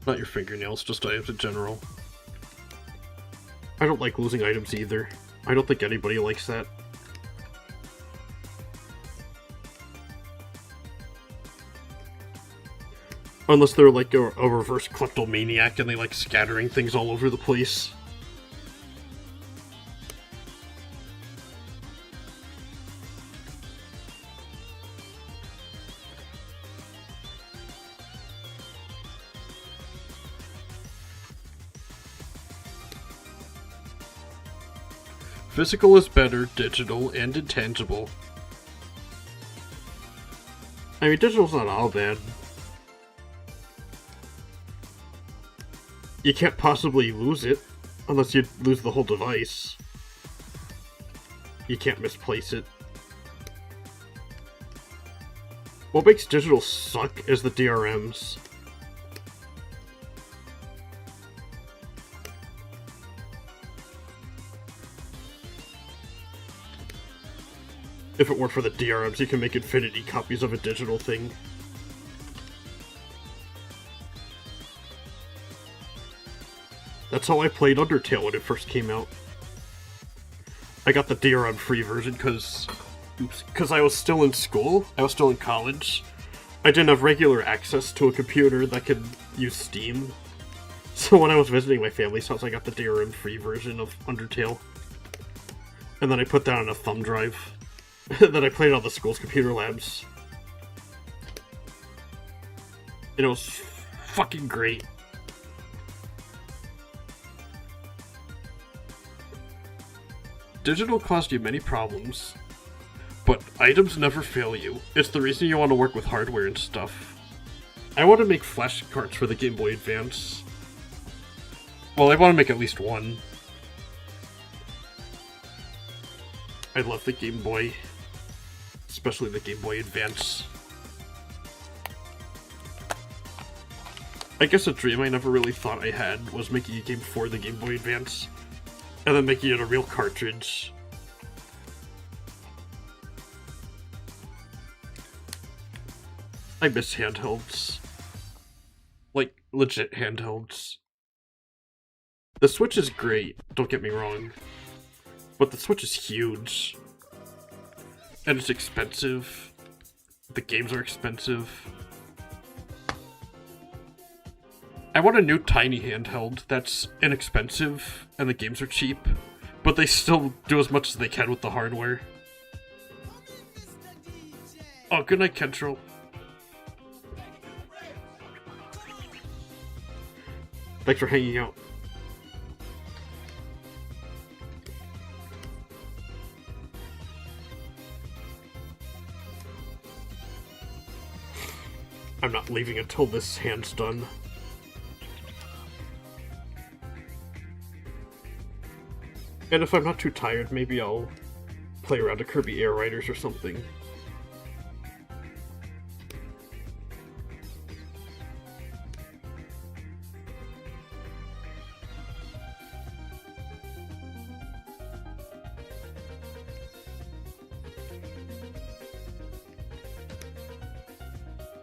Speaker 1: Not your fingernails, just items in general. I don't like losing items either. I don't think anybody likes that. Unless they're like a reverse kleptomaniac and they like scattering things all over the place. Physical is better, digital, and intangible. I mean, digital's not all bad. You can't possibly lose it, unless you lose the whole device. You can't misplace it. What makes digital suck is the DRMs. If it weren't for the DRMs, you can make infinity copies of a digital thing. That's how I played Undertale when it first came out. I got the DRM-free version because I was still in school. I was still in college. I didn't have regular access to a computer that could use Steam. So when I was visiting my family's house, I got the DRM-free version of Undertale. And then I put that on a thumb drive. That I played on the school's computer labs. And it was fucking great. Digital caused you many problems, but items never fail you. It's the reason you want to work with hardware and stuff. I want to make flashcards for the Game Boy Advance. Well, I want to make at least one. I love the Game Boy. Especially the Game Boy Advance. I guess a dream I never really thought I had was making a game for the Game Boy Advance, and then making it a real cartridge. I miss handhelds. Like, legit handhelds. The Switch is great, don't get me wrong, but the Switch is huge. And it's expensive. The games are expensive. I want a new tiny handheld that's inexpensive and the games are cheap, but they still do as much as they can with the hardware. Oh, good night, Kentrell. Thanks for hanging out. I'm not leaving until this hand's done. And if I'm not too tired, maybe I'll play around a Kirby Air Riders or something.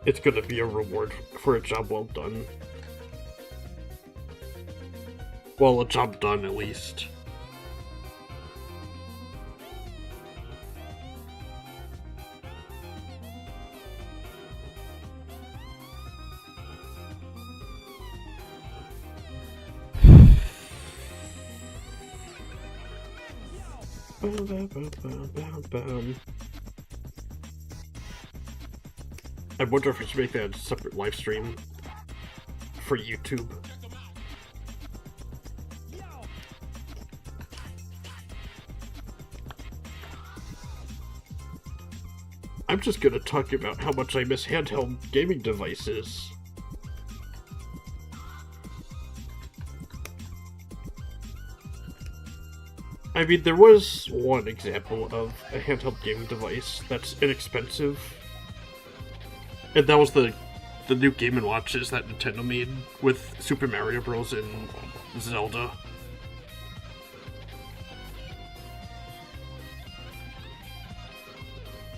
Speaker 1: It's gonna be a reward for a job well done. Well, a job done, at least. I wonder if I should make that a separate live stream for YouTube. I'm just gonna talk about how much I miss handheld gaming devices. I mean, there was one example of a handheld gaming device that's inexpensive. And that was the new Game & Watches that Nintendo made with Super Mario Bros. And Zelda.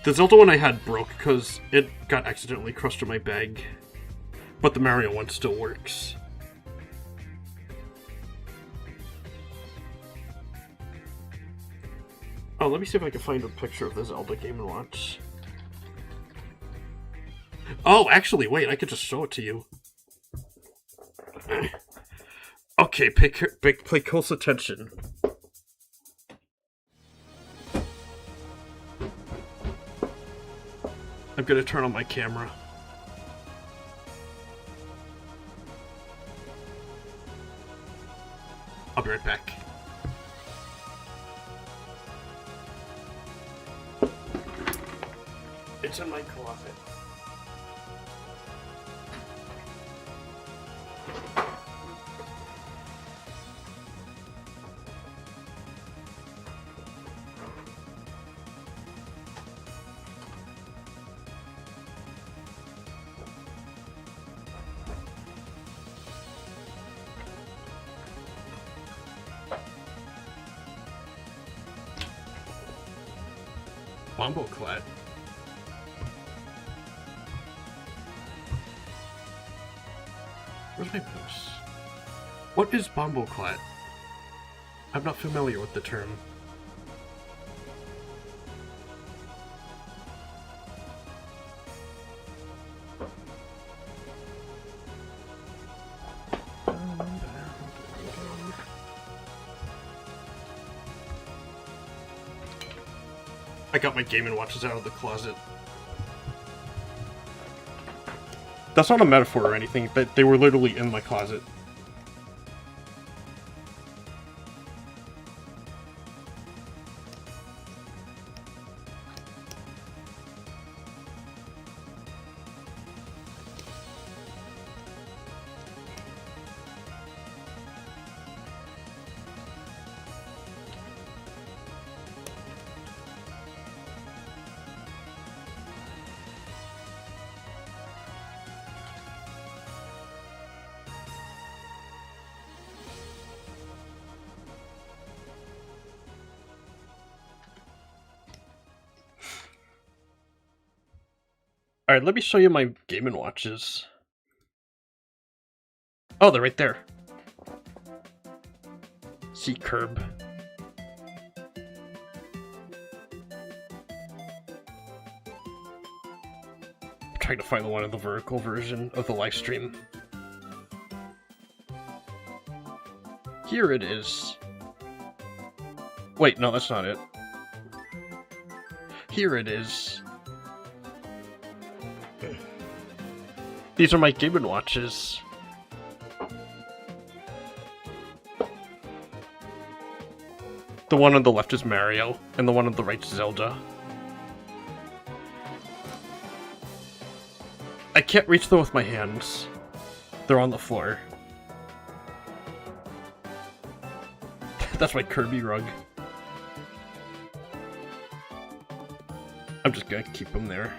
Speaker 1: The Zelda one I had broke because it got accidentally crushed in my bag. But the Mario one still works. Oh, let me see if I can find a picture of the Zelda Game & Watch. Oh, actually, wait, I could just show it to you. Okay, pay close attention. I'm gonna turn on my camera. I'll be right back. It's in my closet. Bomboclat. Where's my post? What is Bomboclat? I'm not familiar with the term. I got my Game & Watches out of the closet. That's not a metaphor or anything, but they were literally in my closet. Alright, let me show you my Game & Watches. Oh, they're right there. See curb. I'm trying to find the one in the vertical version of the live stream. Here it is. Wait, no, that's not it. Here it is. These are my Game & Watches. The one on the left is Mario, and the one on the right is Zelda. I can't reach them with my hands. They're on the floor. That's my Kirby rug. I'm just gonna keep them there.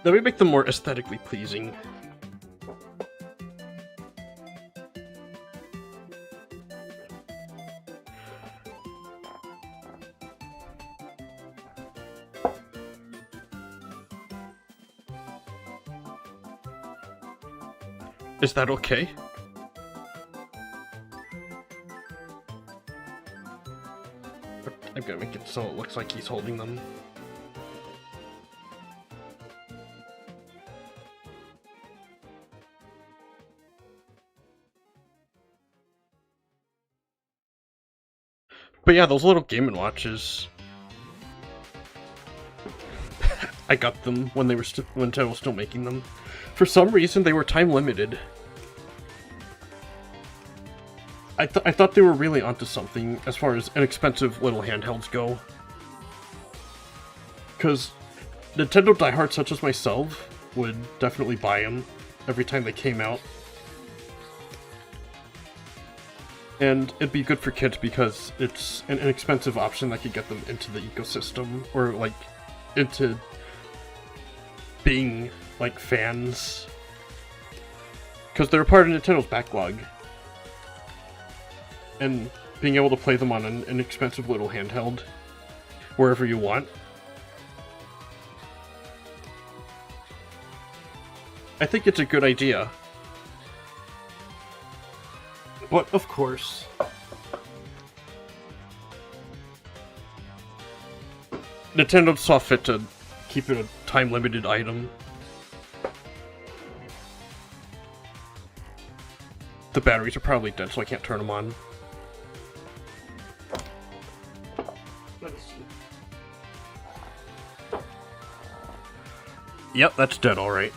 Speaker 1: That would make them more aesthetically pleasing. Is that okay? I'm gonna make it so it looks like he's holding them. But yeah, those little Game & Watches. I got them when they were when Nintendo was still making them. For some reason, they were time limited. I thought they were really onto something as far as inexpensive little handhelds go. Because Nintendo diehards such as myself would definitely buy them every time they came out. And it'd be good for kids because it's an inexpensive option that could get them into the ecosystem, or like into being like fans. Because they're a part of Nintendo's backlog. And being able to play them on an inexpensive little handheld wherever you want. I think it's a good idea. But, of course, Nintendo saw fit to keep it a time-limited item. The batteries are probably dead, so I can't turn them on. Let me see. Yep, that's dead, alright.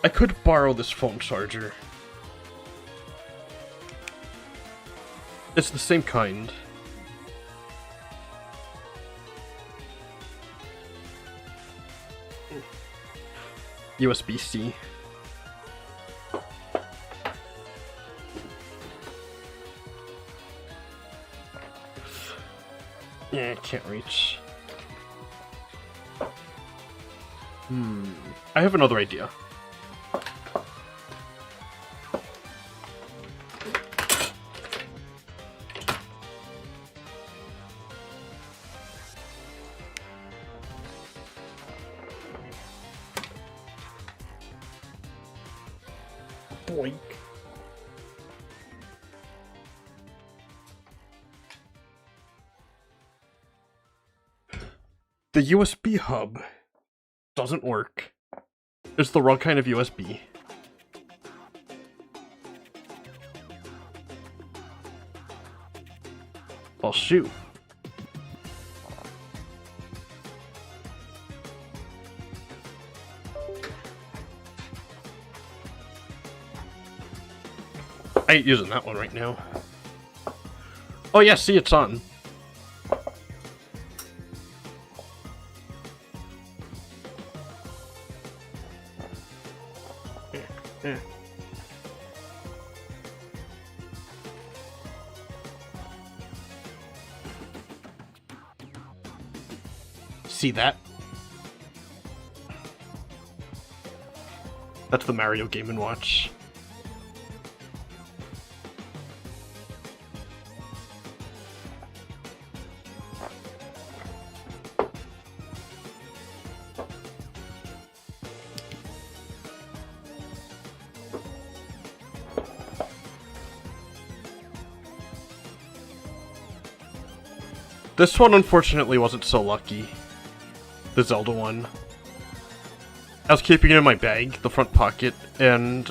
Speaker 1: I could borrow this phone charger. It's the same kind. USB-C. Yeah, I can't reach. I have another idea. Boink. The USB hub doesn't work. It's the wrong kind of USB. Well, shoot. I ain't using that one right now. Oh yeah, see, it's on. See that? That's the Mario Game & Watch. This one unfortunately wasn't so lucky. The Zelda one. I was keeping it in my bag, the front pocket, and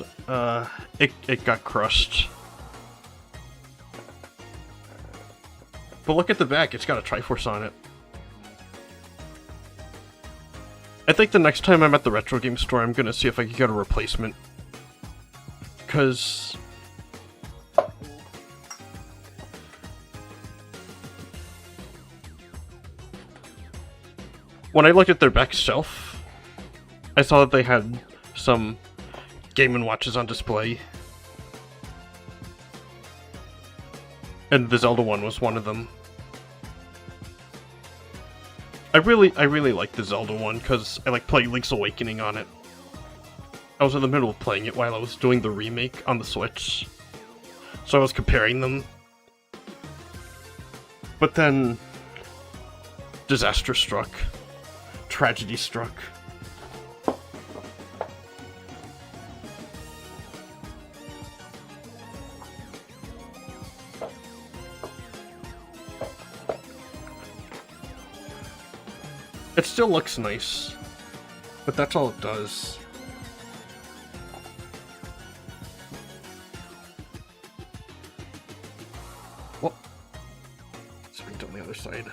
Speaker 1: it got crushed. But look at the back, it's got a Triforce on it. I think the next time I'm at the retro game store, I'm gonna see if I can get a replacement. 'Cause when I looked at their back shelf, I saw that they had some Game & Watches on display. And the Zelda one was one of them. I really like the Zelda one because I like playing Link's Awakening on it. I was in the middle of playing it while I was doing the remake on the Switch, so I was comparing them. But then disaster struck, tragedy struck. It still looks nice, but that's all it does. Well, sprint on the other side.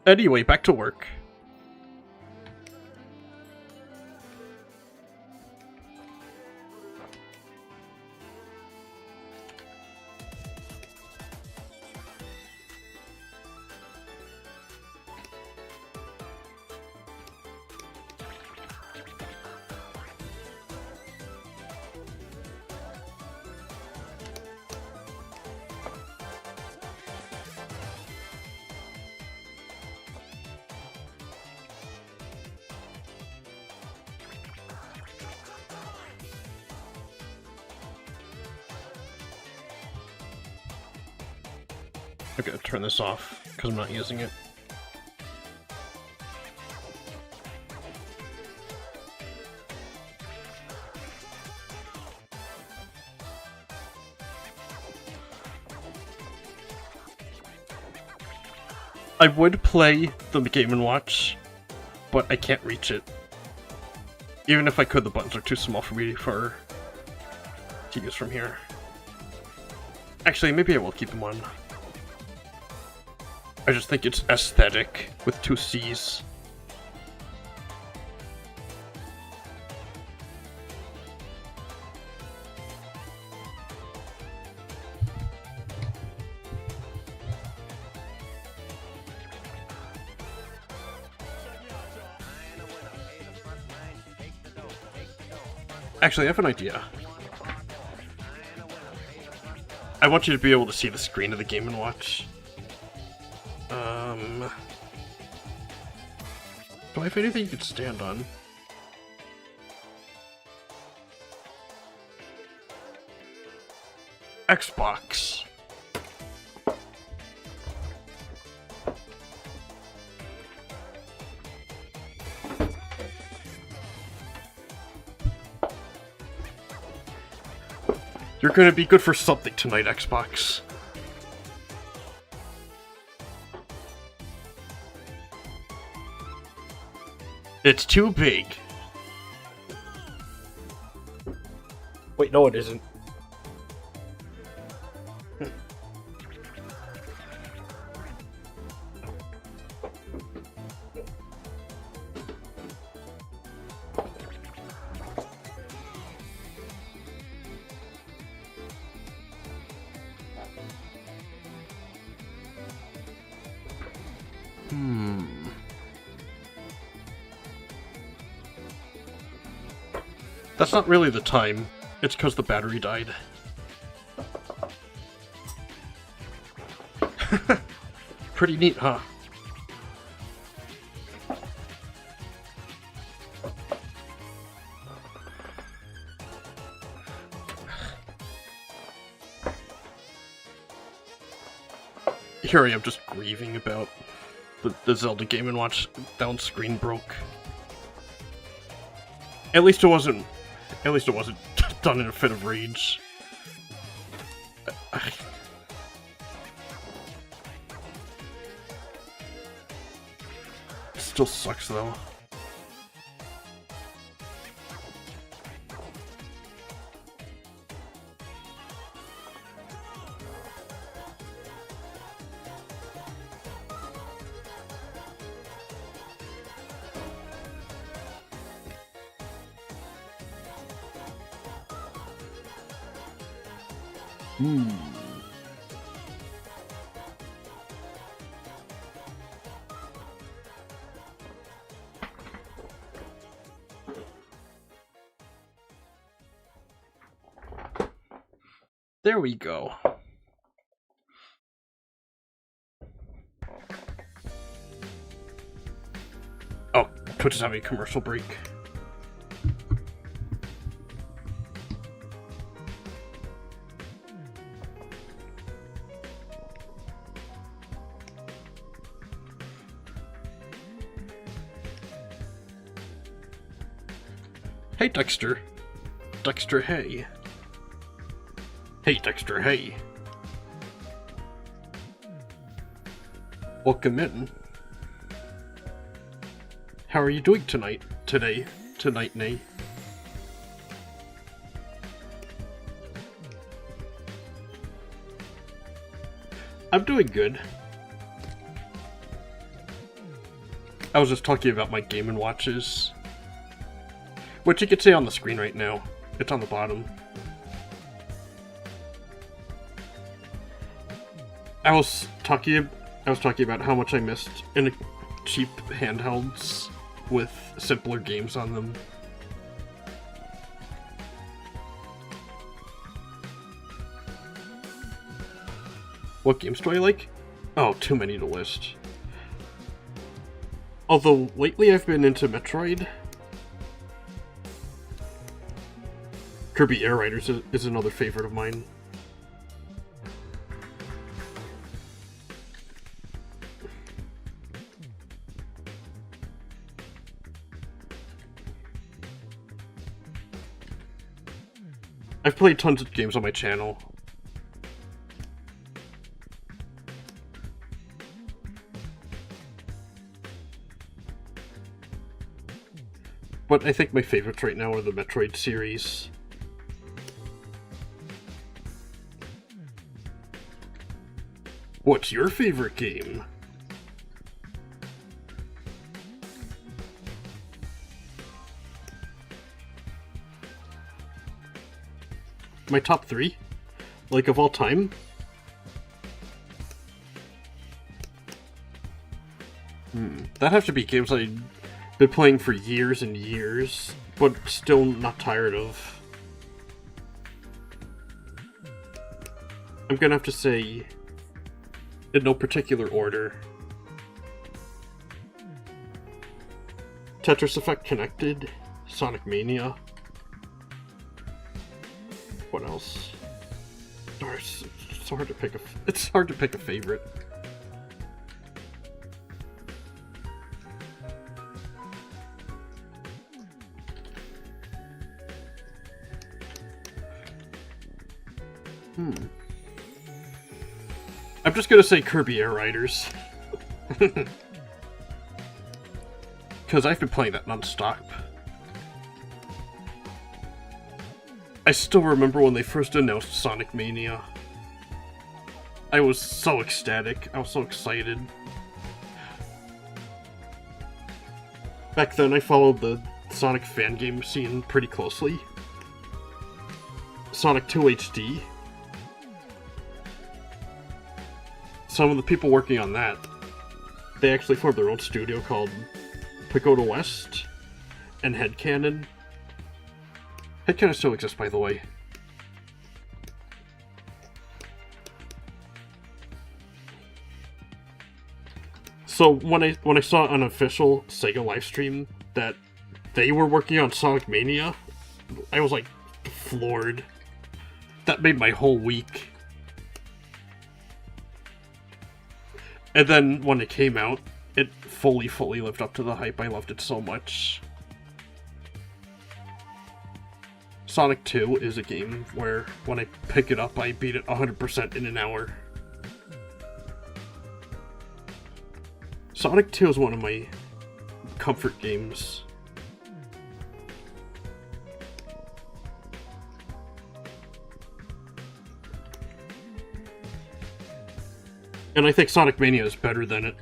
Speaker 1: Anyway, back to work. I gotta turn this off because I'm not using it. I would play the Game & Watch, but I can't reach it. Even if I could, the buttons are too small for me to use from here. Actually, maybe I will keep them on. I just think it's aesthetic with two C's. Actually, I have an idea. I want you to be able to see the screen of the Game & Watch. Do I have anything you could stand on? Xbox. You're gonna be good for something tonight, Xbox. It's too big. Wait, no it isn't. That's not really the time. It's because the battery died. Pretty neat, huh? Here I am just grieving about the Zelda Game & Watch down screen broke. At least it wasn't At least it wasn't done in a fit of rage. Still sucks though. There we go. Oh, Twitch is having a commercial break. Hey, Dexter. Dexter, hey. Hey, Dexter, hey. Welcome in. How are you doing tonight? Tonight, nay. I'm doing good. I was just talking about my Game & Watches. Which you can see on the screen right now. It's on the bottom. I was talking about how much I missed in cheap handhelds with simpler games on them. What games do I like? Oh, too many to list. Although lately I've been into Metroid. Kirby Air Riders is another favorite of mine. I've played tons of games on my channel. But I think my favorites right now are the Metroid series. What's your favorite game? My top 3? Like, of all time? That have to be games I've been playing for years and years, but still not tired of. I'm gonna have to say, in no particular order, Tetris Effect Connected, Sonic Mania. What else? It's hard to pick a favorite. I'm just gonna say Kirby Air Riders. Because I've been playing that non-stop. I still remember when they first announced Sonic Mania. I was so ecstatic. I was so excited. Back then, I followed the Sonic fan game scene pretty closely. Sonic 2 HD. Some of the people working on that, they actually formed their own studio called Pagoda West and Headcanon. Headcanon still exists, by the way. So when I saw an official Sega livestream that they were working on Sonic Mania, I was like floored. That made my whole week. And then when it came out, it fully lived up to the hype. I loved it so much. Sonic 2 is a game where when I pick it up, I beat it 100% in an hour. Sonic 2 is one of my comfort games. And I think Sonic Mania is better than it.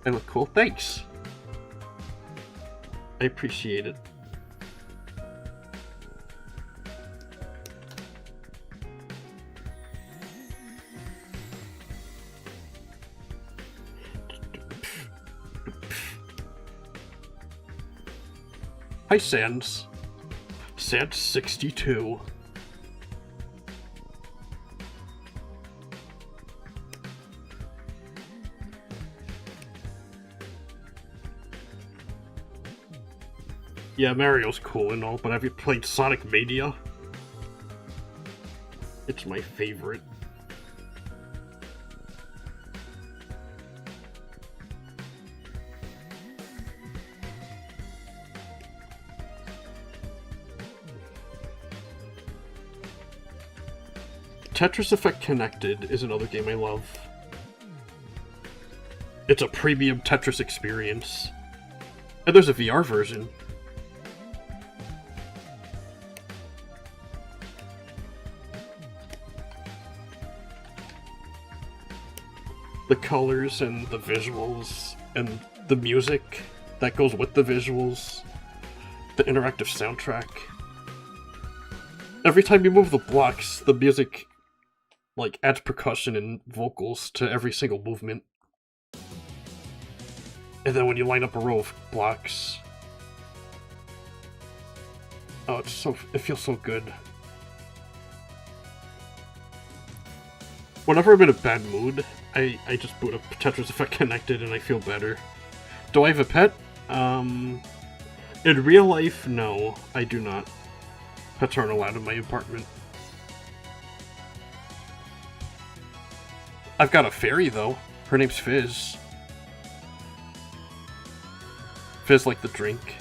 Speaker 1: I look cool. Thanks! I appreciate it. Hi, Sans. Sans62. Yeah, Mario's cool and all, but have you played Sonic Mania? It's my favorite. Tetris Effect Connected is another game I love. It's a premium Tetris experience. And there's a VR version. The colors and the visuals and the music that goes with the visuals, the interactive soundtrack. Every time you move the blocks, the music like adds percussion and vocals to every single movement. And then when you line up a row of blocks, oh, it feels so good. Whenever I'm in a bad mood, I just boot up Tetris Effect Connected and I feel better. Do I have a pet? In real life, no, I do not. Pets aren't allowed in my apartment. I've got a fairy, though. Her name's Fizz. Fizz like the drink.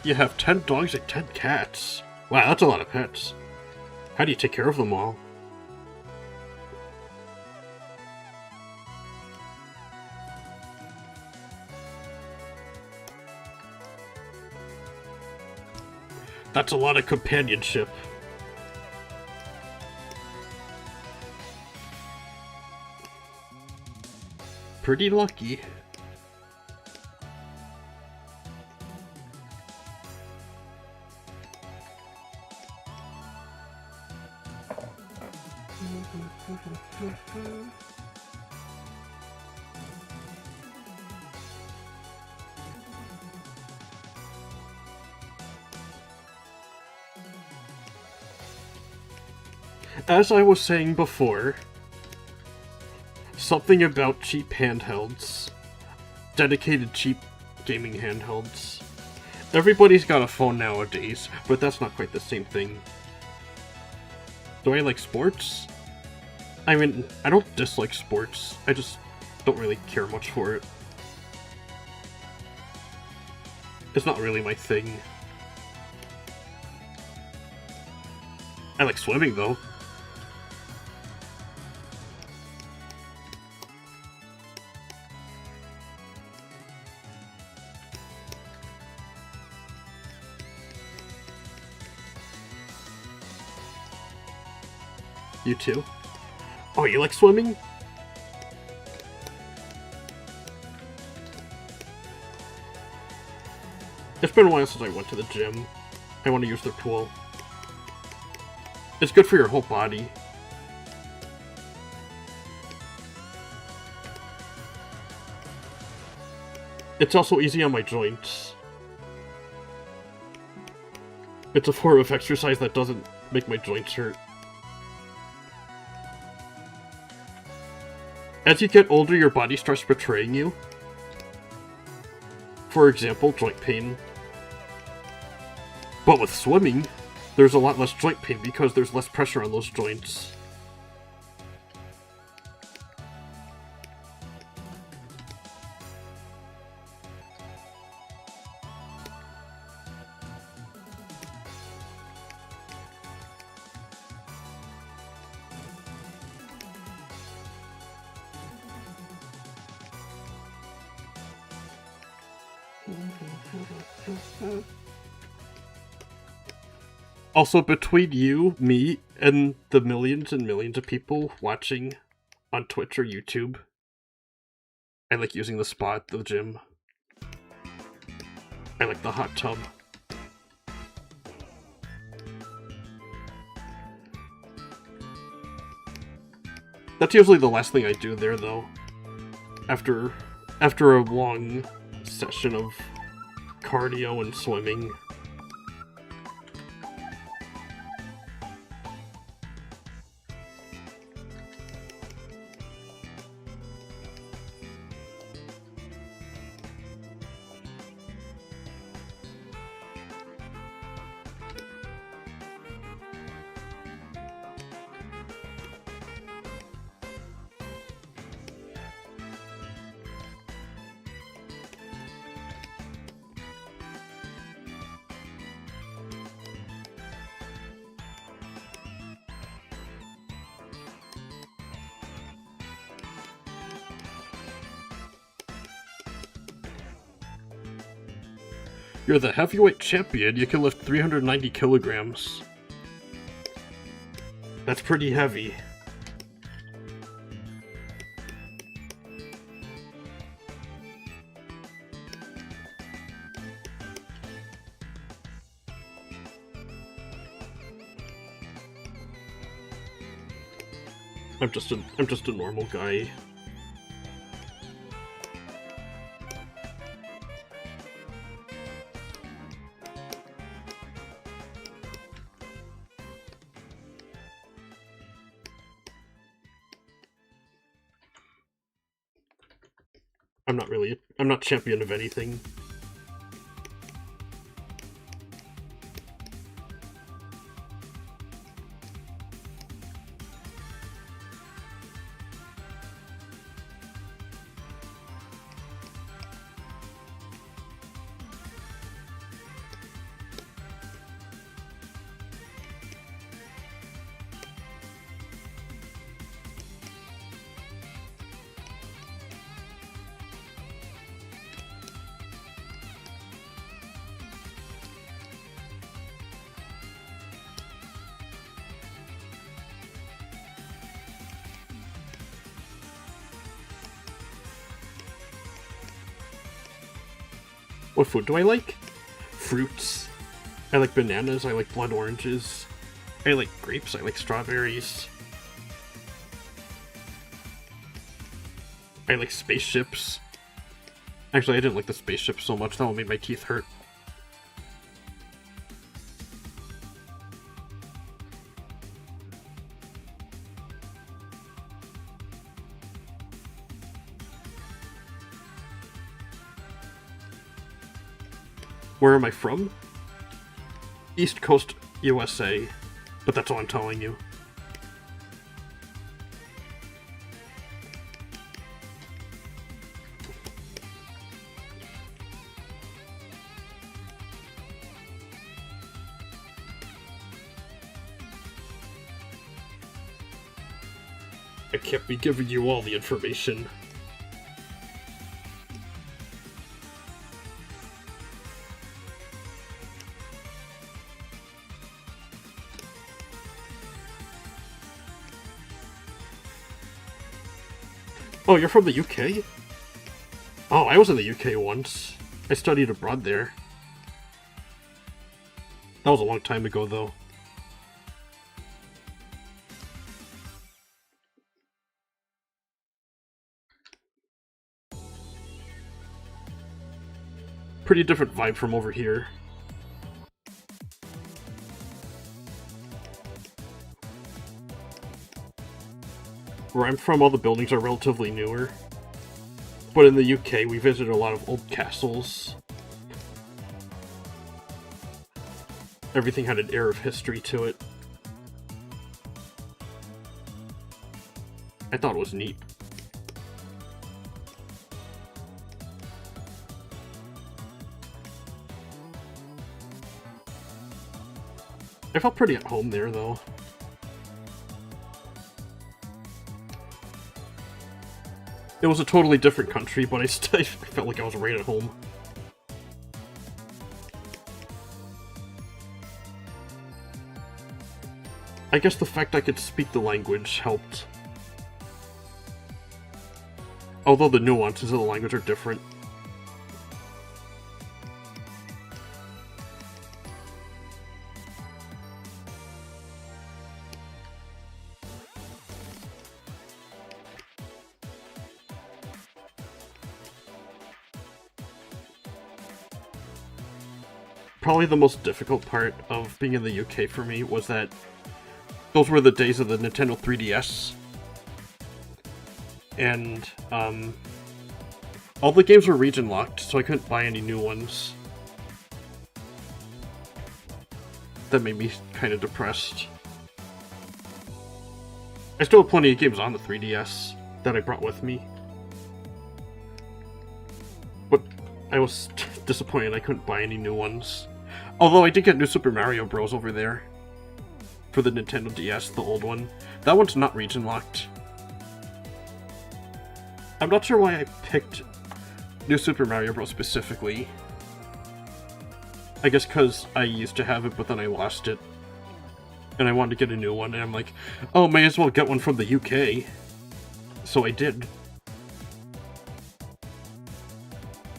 Speaker 1: You have 10 dogs and 10 cats. Wow, that's a lot of pets. How do you take care of them all? That's a lot of companionship. Pretty lucky. As I was saying before, something about cheap handhelds, dedicated cheap gaming handhelds. Everybody's got a phone nowadays, but that's not quite the same thing. Do I like sports? I mean, I don't dislike sports, I just don't really care much for it. It's not really my thing. I like swimming, though. You too? Oh, you like swimming? It's been a while since I went to the gym. I want to use their pool. It's good for your whole body. It's also easy on my joints. It's a form of exercise that doesn't make my joints hurt. As you get older, your body starts betraying you. For example, joint pain. But with swimming, there's a lot less joint pain because there's less pressure on those joints. Also, between you, me, and the millions and millions of people watching on Twitch or YouTube, I like using the spa at the gym. I like the hot tub. That's usually the last thing I do there, though. After a long session of cardio and swimming. You're the heavyweight champion, you can lift 390 kilograms. That's pretty heavy. I'm just a normal guy. I'm not champion of anything. What food do I like? Fruits. I like bananas, I like blood oranges. I like grapes, I like strawberries. I like spaceships. Actually, I didn't like the spaceship so much, that one made my teeth hurt. Where am I from? East Coast, USA. But that's all I'm telling you. I can't be giving you all the information. Oh, you're from the UK? Oh, I was in the UK once. I studied abroad there. That was a long time ago, though. Pretty different vibe from over here. Where I'm from, all the buildings are relatively newer. But in the UK, we visited a lot of old castles. Everything had an air of history to it. I thought it was neat. I felt pretty at home there, though. It was a totally different country, but I felt like I was right at home. I guess the fact I could speak the language helped. Although the nuances of the language are different. Probably the most difficult part of being in the UK for me was that those were the days of the Nintendo 3DS. And, all the games were region locked, so I couldn't buy any new ones. That made me kind of depressed. I still have plenty of games on the 3DS that I brought with me. But I was disappointed I couldn't buy any new ones. Although I did get New Super Mario Bros. Over there. For the Nintendo DS, the old one. That one's not region locked. I'm not sure why I picked New Super Mario Bros. Specifically. I guess because I used to have it, but then I lost it. And I wanted to get a new one, and I'm like, oh, may as well get one from the UK. So I did.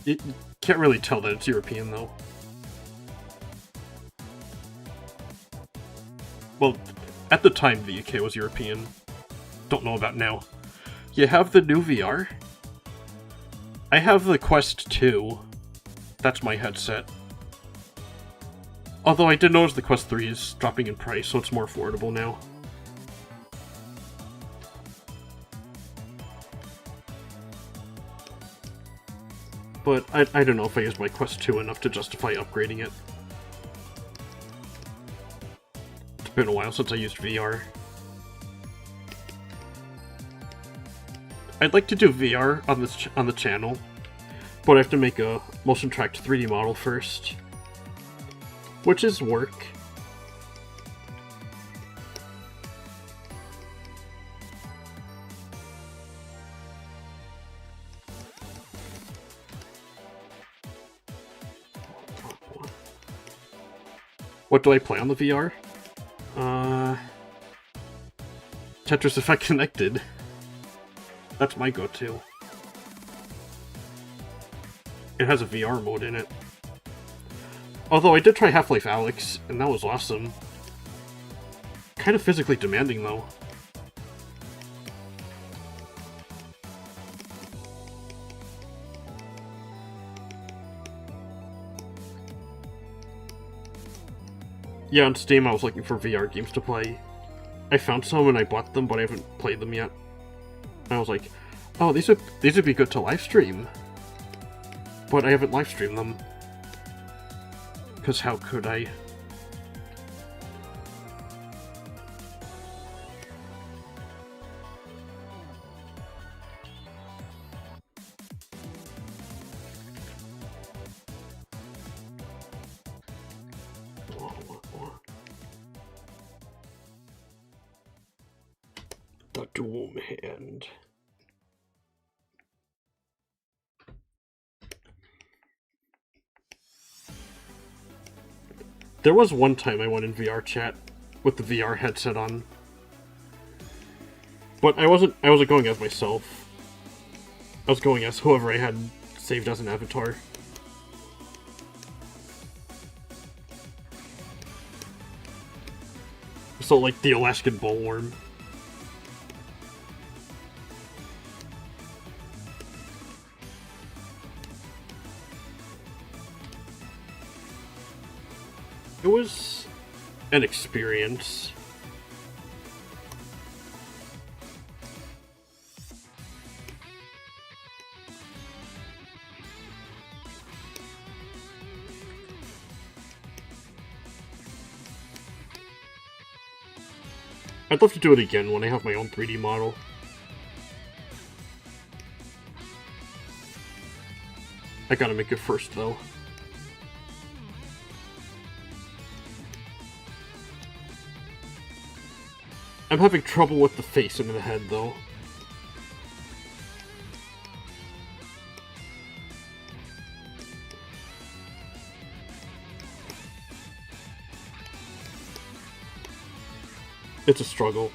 Speaker 1: You can't really tell that it's European, though. Well, at the time, the UK was European. Don't know about now. You have the new VR? I have the Quest 2. That's my headset. Although I did notice the Quest 3 is dropping in price, so it's more affordable now. But I don't know if I used my Quest 2 enough to justify upgrading it. It's been a while since I used VR. I'd like to do VR on the channel, but I have to make a motion-tracked 3D model first. Which is work. What do I play on the VR? Tetris Effect Connected. That's my go-to. It has a VR mode in it. Although I did try Half-Life Alyx, and that was awesome. Kind of physically demanding, though. Yeah, on Steam I was looking for VR games to play. I found some and I bought them, but I haven't played them yet. And I was like, oh, these would be good to live stream. But I haven't live streamed them. Because how could I? The Doom Hand. There was one time I went in VR chat with the VR headset on. But I wasn't going as myself. I was going as whoever I had saved as an avatar. So like the Alaskan bullworm. It was an experience. I'd love to do it again when I have my own 3D model. I gotta make it first, though. I'm having trouble with the face and the head, though. It's a struggle.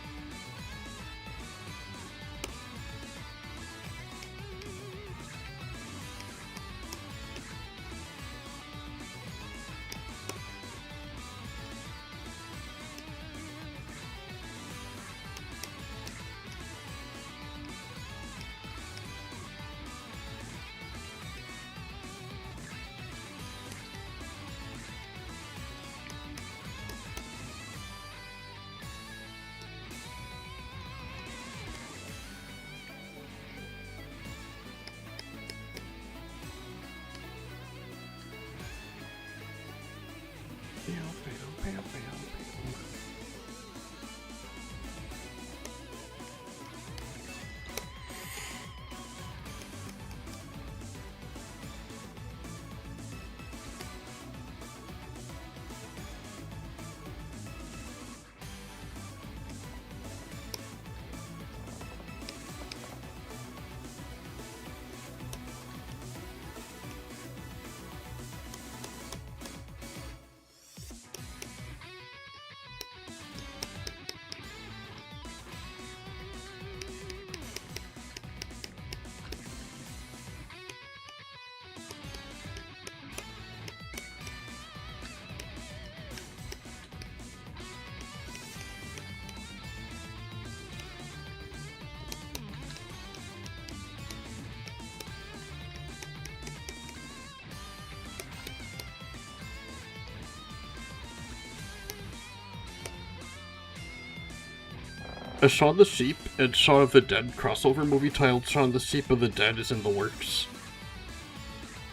Speaker 1: A Shaun the Sheep and Shaun of the Dead crossover movie titled Shaun the Sheep of the Dead is in the works.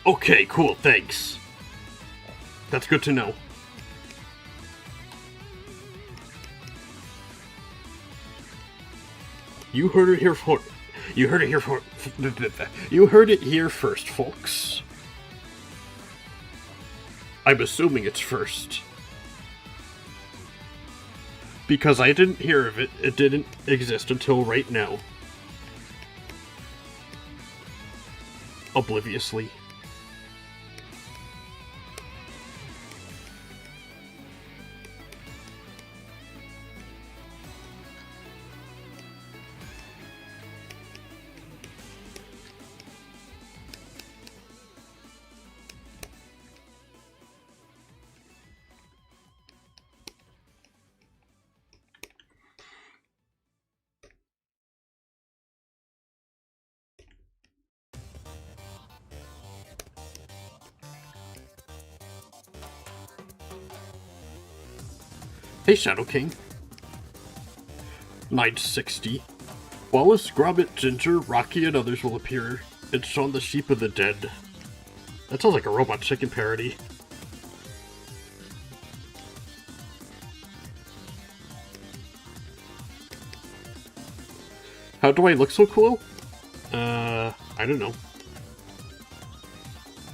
Speaker 1: Okay, cool, thanks. That's good to know. You heard it here for... You heard it here for... You heard it here first, folks. I'm assuming it's first. Because I didn't hear of it, it didn't exist until right now. Obliviously. Hey, Shadow King. 960. Wallace, Gromit, Ginger, Rocky, and others will appear in Shaun the Sheep of the Dead. That sounds like a Robot Chicken parody. How do I look so cool? I don't know.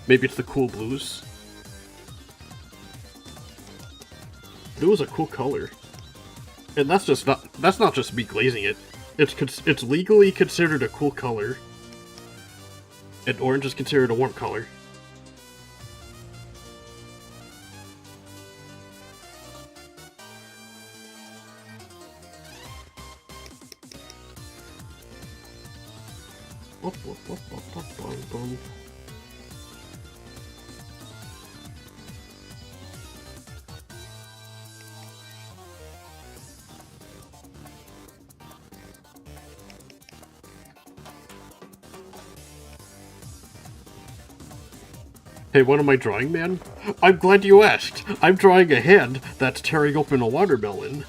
Speaker 1: Maybe it's the cool blues. Blue is a cool color. And that's not just me glazing it. It's legally considered a cool color. And orange is considered a warm color. Hey, what am I drawing, man? I'm glad you asked. I'm drawing a hand that's tearing open a watermelon.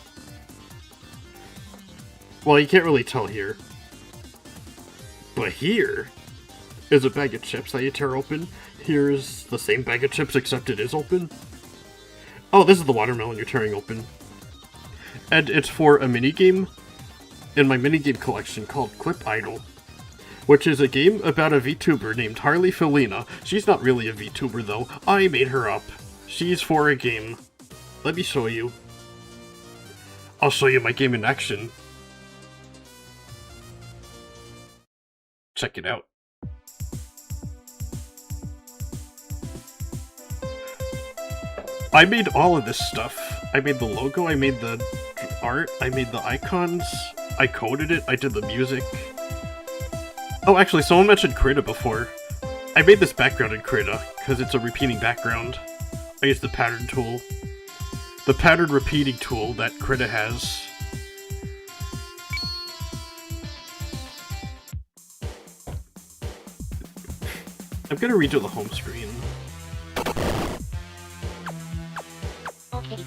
Speaker 1: Well, you can't really tell here. But here is a bag of chips that you tear open. Here's the same bag of chips, except it is open. Oh, this is the watermelon you're tearing open. And it's for a minigame in my minigame collection called Clip Idol, which is a game about a VTuber named Harley Felina. She's not really a VTuber though, I made her up. She's for a game. Let me show you. I'll show you my game in action. Check it out. I made all of this stuff. I made the logo, I made the art, I made the icons, I coded it, I did the music. Oh, actually, someone mentioned Krita before. I made this background in Krita, because it's a repeating background. I used the pattern tool. The pattern repeating tool that Krita has. I'm gonna redo the home screen.
Speaker 2: Okay.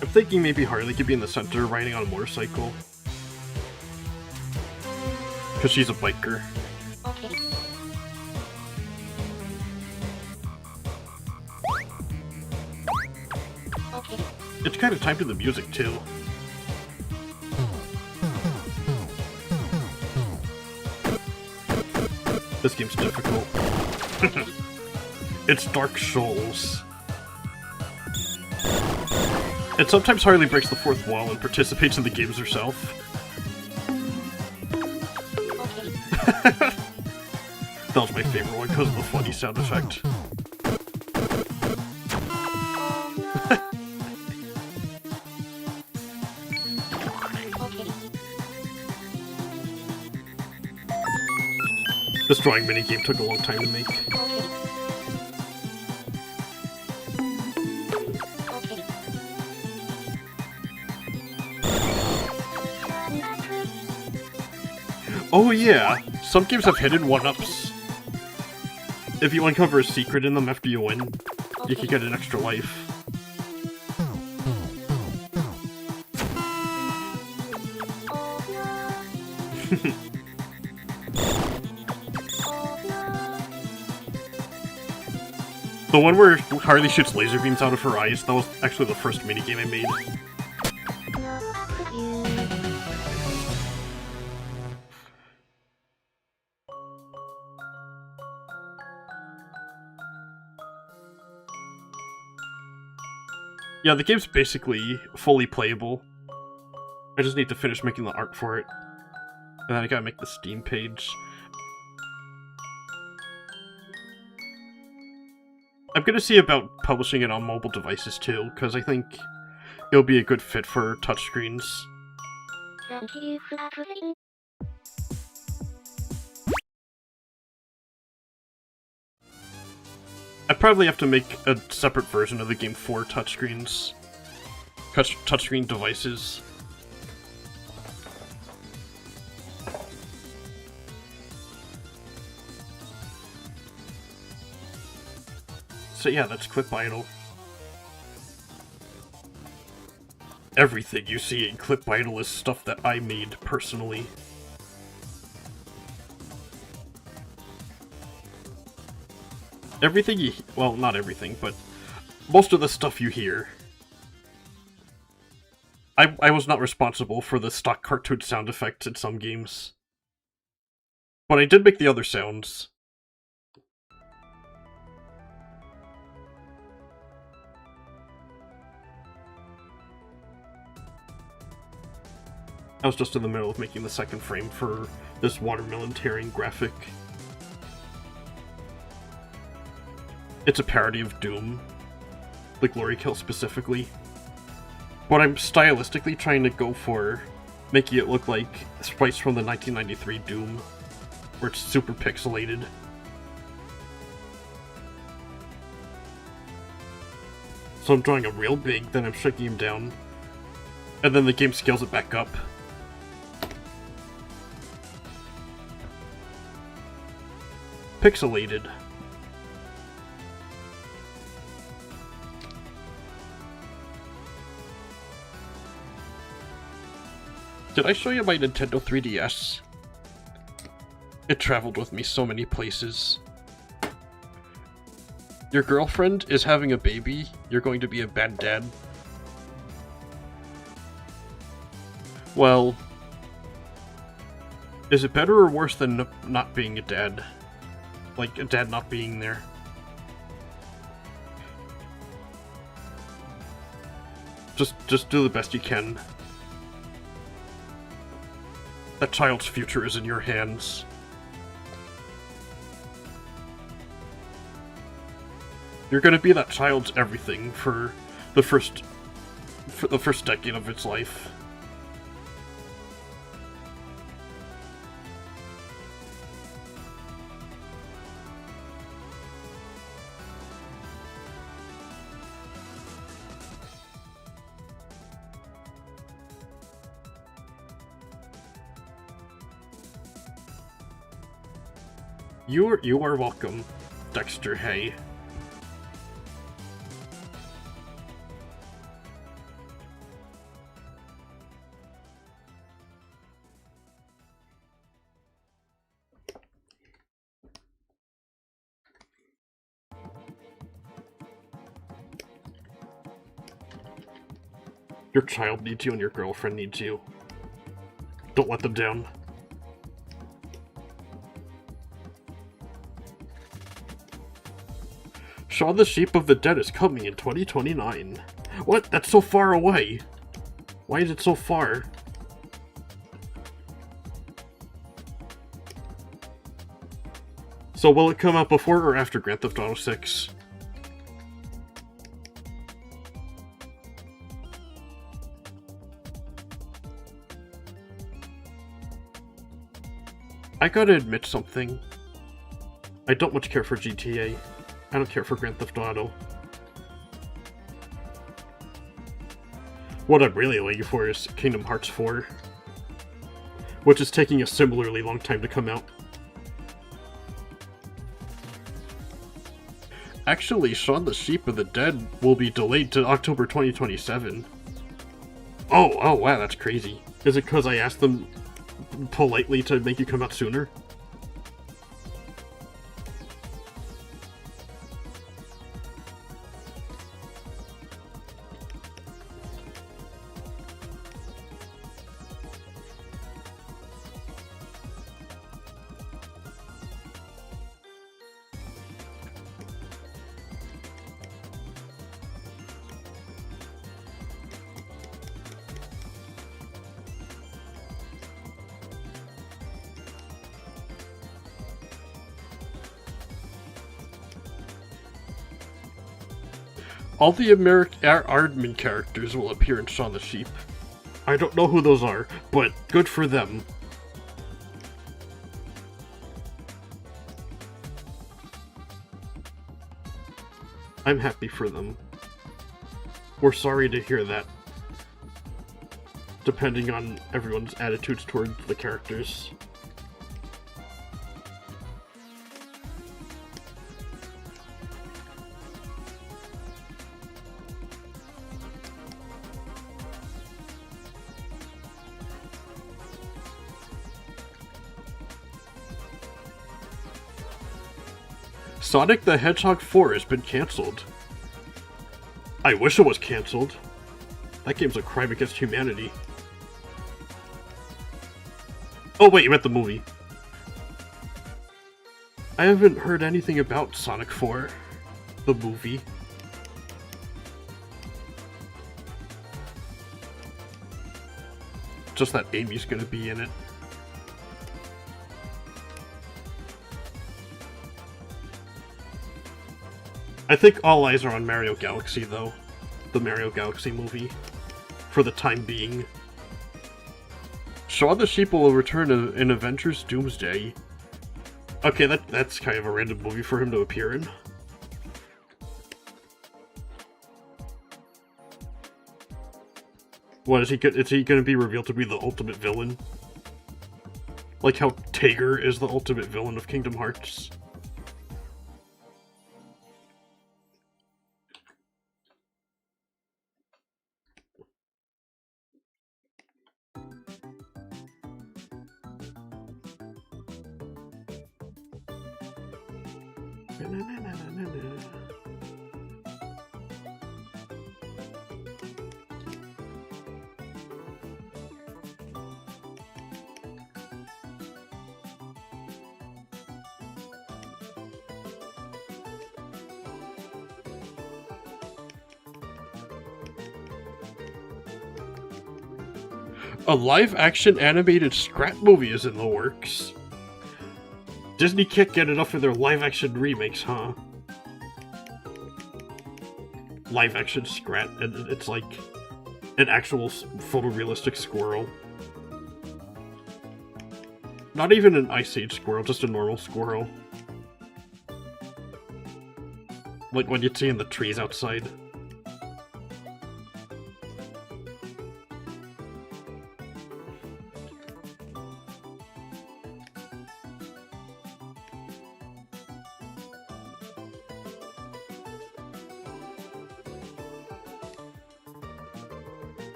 Speaker 1: I'm thinking maybe Harley could be in the center riding on a motorcycle. Because she's a biker.
Speaker 2: Okay. Okay.
Speaker 1: It's kind of timed to the music too. This game's difficult. It's Dark Souls. And sometimes Harley breaks the fourth wall and participates in the games herself.
Speaker 2: Okay.
Speaker 1: That was my favorite one because of the funny sound effect.
Speaker 2: Okay.
Speaker 1: This drawing minigame took a long time to make.
Speaker 2: Okay. Okay.
Speaker 1: Oh yeah, some games have hidden one-ups. If you uncover a secret in them after you win, you can get an extra life. The one where Harley shoots laser beams out of her eyes, that was actually the first minigame I made. Yeah, the game's basically fully playable. I just need to finish making the art for it. And then I gotta make the Steam page. I'm gonna see about publishing it on mobile devices too, because I think it'll be a good fit for touchscreens.
Speaker 2: Thank you for everything.
Speaker 1: I probably have to make a separate version of the game for touchscreens. Touchscreen devices. So yeah, that's Clip Idol. Everything you see in Clip Idol is stuff that I made personally. Everything you... well, not everything, but most of the stuff you hear. I was not responsible for the stock cartoon sound effects in some games. But I did make the other sounds. I was just in the middle of making the second frame for this watermelon tearing graphic. It's a parody of Doom, the Glory Kill specifically. But I'm stylistically trying to go for making it look like sprites from the 1993 Doom, where it's super pixelated. So I'm drawing him real big, then I'm shrinking him down, and then the game scales it back up. Pixelated. Did I show you my Nintendo 3DS? It traveled with me so many places. Your girlfriend is having a baby, you're going to be a bad dad. Well, is it better or worse than not being a dad? Like, a dad not being there? Just do the best you can. That child's future is in your hands. You're gonna be that child's everything for the first decade of its life. You are welcome, Dexter Hay. Your child needs you and your girlfriend needs you. Don't let them down. Shaun the Sheep of the Dead is coming in 2029. What? That's so far away. Why is it so far? So will it come out before or after Grand Theft Auto 6? I gotta admit something. I don't much care for GTA. I don't care for Grand Theft Auto. What I'm really waiting for is Kingdom Hearts 4, which is taking a similarly long time to come out. Actually, Shaun the Sheep of the Dead will be delayed to October 2027. Oh wow, that's crazy. Is it because I asked them politely to make you come out sooner? All the Aardman characters will appear in Shaun the Sheep. I don't know who those are, but good for them. I'm happy for them. We're sorry to hear that, depending on everyone's attitudes towards the characters. Sonic the Hedgehog 4 has been cancelled. I wish it was cancelled. That game's a crime against humanity. Oh wait, you meant the movie. I haven't heard anything about Sonic 4, the movie. Just that Amy's gonna be in it. I think all eyes are on Mario Galaxy, though. The Mario Galaxy movie. For the time being. Shaun the Sheep will return in Avengers Doomsday. Okay, that's kind of a random movie for him to appear in. What, is he gonna be revealed to be the ultimate villain? Like how Tager is the ultimate villain of Kingdom Hearts? A live-action animated Scrat movie is in the works. Disney can't get enough of their live-action remakes, huh? Live-action Scrat, and it's like an actual photorealistic squirrel. Not even an Ice Age squirrel, just a normal squirrel. Like what you'd see in the trees outside.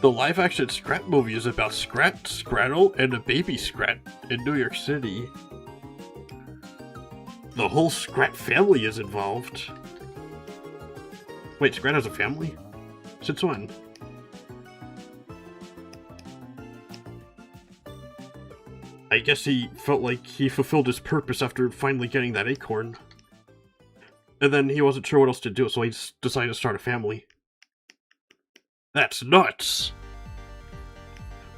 Speaker 1: The live-action Scrat movie is about Scrat, Scrattle, and a baby Scrat in New York City. The whole Scrat family is involved. Wait, Scrat has a family? Since when? I guess he felt like he fulfilled his purpose after finally getting that acorn. And then he wasn't sure what else to do, so he just decided to start a family. That's nuts!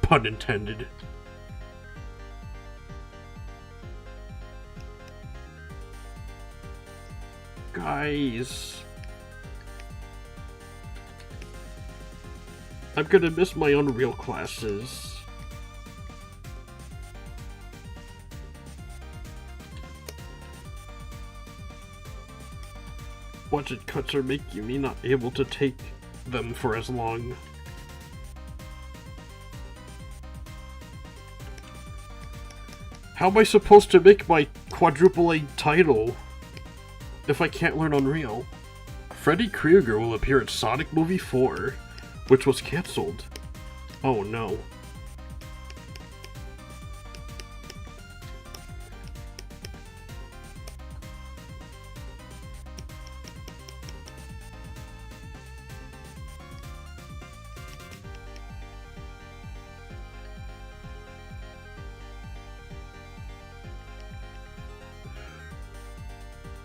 Speaker 1: Pun intended. Guys. I'm gonna miss my Unreal classes. Budget cuts are making me not able to take them for as long. How am I supposed to make my quadruple A title if I can't learn Unreal? Freddy Krueger will appear in Sonic Movie 4, which was cancelled. Oh no.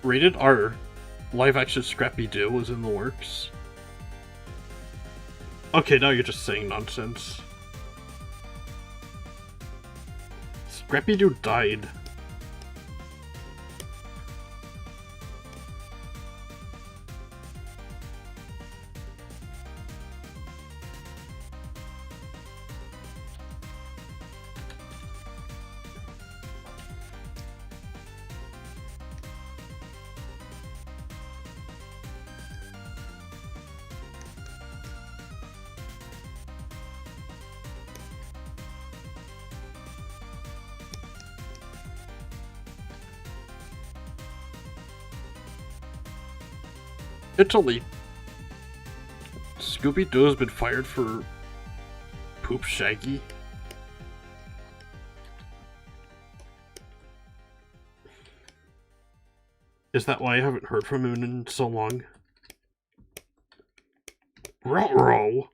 Speaker 1: Rated R live-action Scrappy-Doo is in the works. Okay, now you're just saying nonsense. Scrappy-Doo died. Italy. Scooby-Doo has been fired for Poop Shaggy. Is that why I haven't heard from him in so long? Ruh-roh.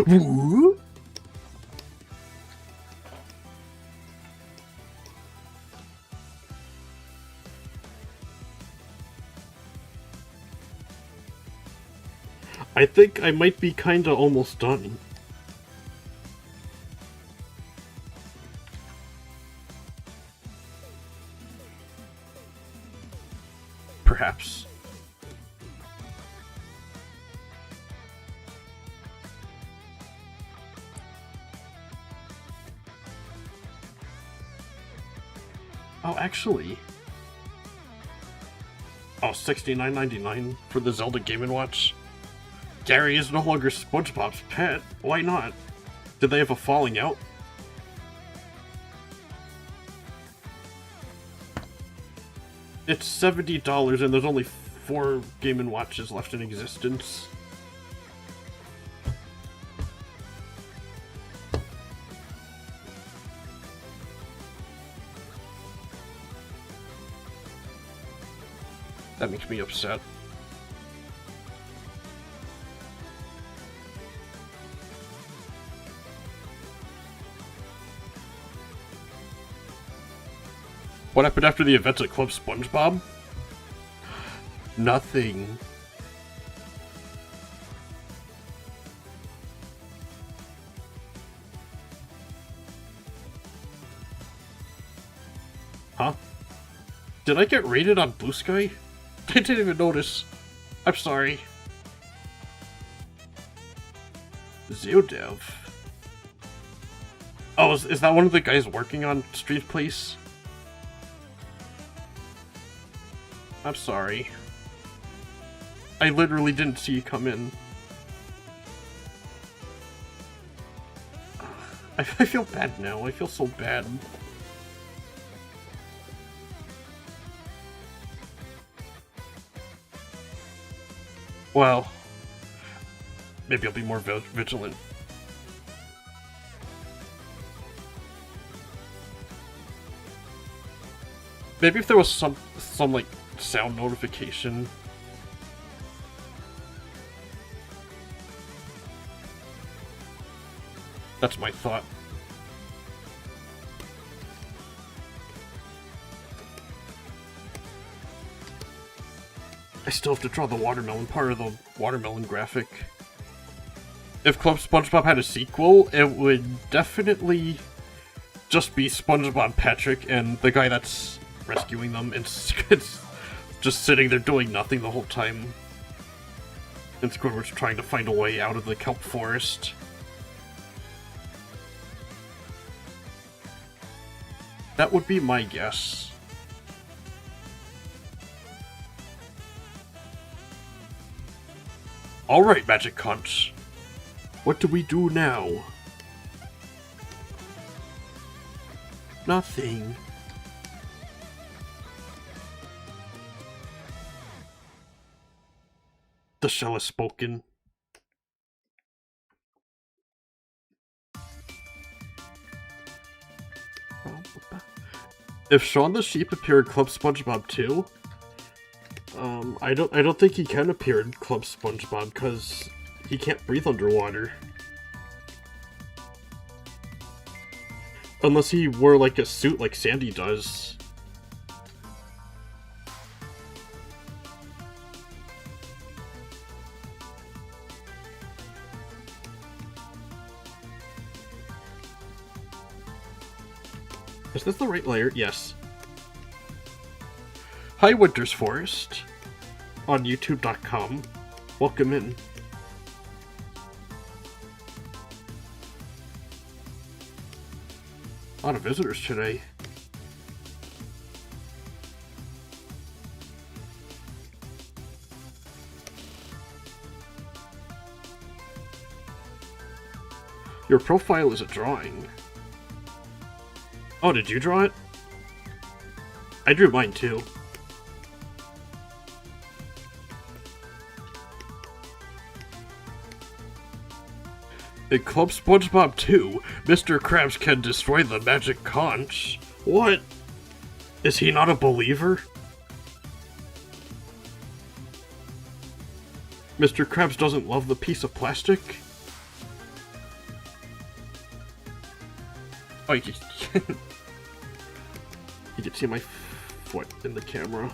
Speaker 1: Woo? I think I might be kinda almost done. Perhaps. Oh, actually. Oh, $69.99 for the Zelda Game & Watch? Gary is no longer SpongeBob's pet. Why not? Did they have a falling out? It's $70 and there's only 4 Game & Watches left in existence. That makes me upset. What happened after the events at Club SpongeBob? Nothing. Huh? Did I get rated on Blue Sky? I didn't even notice. I'm sorry. Zeodev. Oh, is that one of the guys working on Street Place? I'm sorry. I literally didn't see you come in. I feel bad now. I feel so bad. Well, maybe I'll be more vigilant. Maybe if there was some like sound notification. That's my thought. I still have to draw the watermelon part of the watermelon graphic. If Club SpongeBob had a sequel, it would definitely just be SpongeBob Patrick and the guy that's rescuing them, and it's just sitting there doing nothing the whole time. And Squidward's trying to find a way out of the kelp forest. That would be my guess. Alright, Magic Conch. What do we do now? Nothing. The shell has spoken. If Shaun the Sheep appeared in Club SpongeBob 2, I don't think he can appear in Club SpongeBob because he can't breathe underwater. Unless he wore like a suit like Sandy does. Is this the right layer? Yes. Hi, Winter's Forest. On YouTube.com. Welcome in. A lot of visitors today. Your profile is a drawing. Oh, did you draw it? I drew mine too. In Club SpongeBob 2, Mr. Krabs can destroy the magic conch. What? Is he not a believer? Mr. Krabs doesn't love the piece of plastic? Oh, you can see my foot in the camera.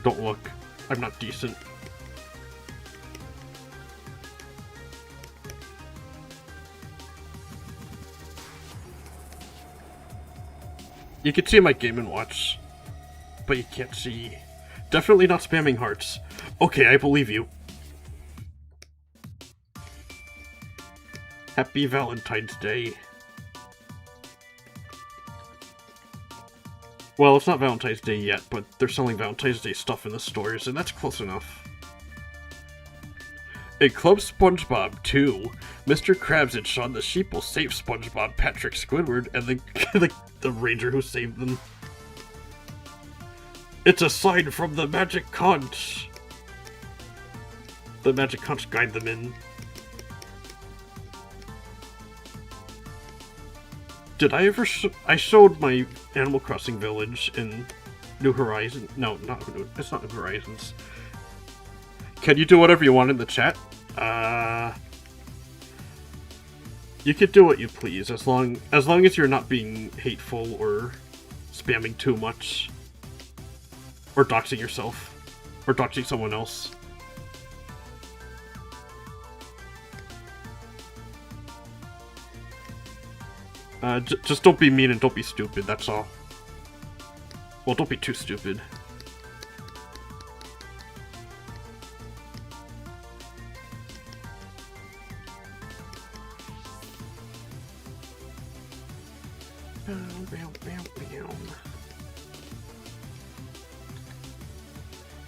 Speaker 1: Don't look. I'm not decent. You can see my Game & Watch, but you can't see. Definitely not spamming hearts. Okay, I believe you. Happy Valentine's Day. Well, it's not Valentine's Day yet, but they're selling Valentine's Day stuff in the stores, and that's close enough. In Club SpongeBob 2, Mr. Krabs and Shaun the Sheep will save SpongeBob, Patrick, Squidward, and the ranger who saved them. It's a sign from the magic conch. The magic conch guide them in. Did I ever I showed my Animal Crossing Village in New Horizons. No, it's not New Horizons. Can you do whatever you want in the chat? You could do what you please, as long as you're not being hateful or spamming too much. Or doxing yourself. Or doxing someone else. Just don't be mean and don't be stupid, that's all. Well, don't be too stupid.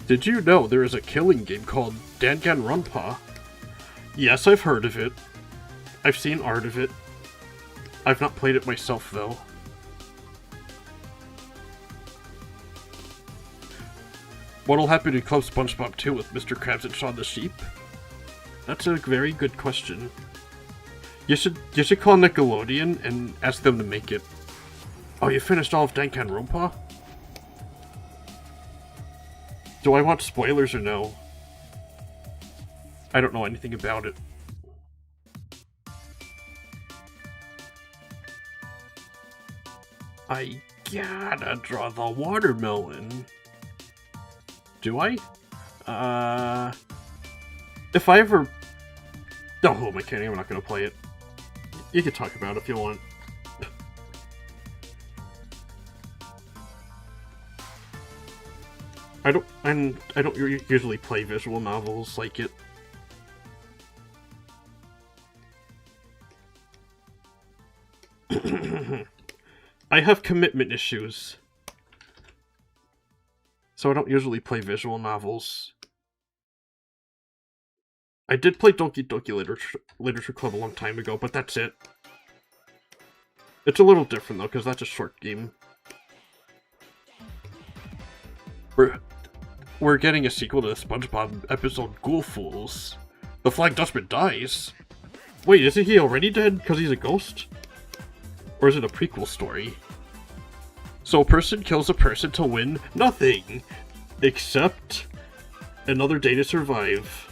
Speaker 1: Did you know there is a killing game called Danganronpa? Yes, I've heard of it. I've seen art of it. I've not played it myself, though. What'll happen in Club SpongeBob 2 with Mr. Krabs and Shaun the Sheep? That's a very good question. You should call Nickelodeon and ask them to make it. Oh, you finished all of Danganronpa? Do I want spoilers or no? I don't know anything about it. I gotta draw the watermelon. Do I? If I ever... Oh, who am I kidding? I'm not gonna play it. You can talk about it if you want. I don't usually play visual novels like it. I have commitment issues, so I don't usually play visual novels. I did play Doki Doki Literature Club a long time ago, but that's it. It's a little different though, because that's a short game. We're getting a sequel to the SpongeBob episode Ghoul Fools. The Flying Dutchman dies. Wait, isn't he already dead because he's a ghost? Or is it a prequel story? So a person kills a person to win nothing, except another day to survive.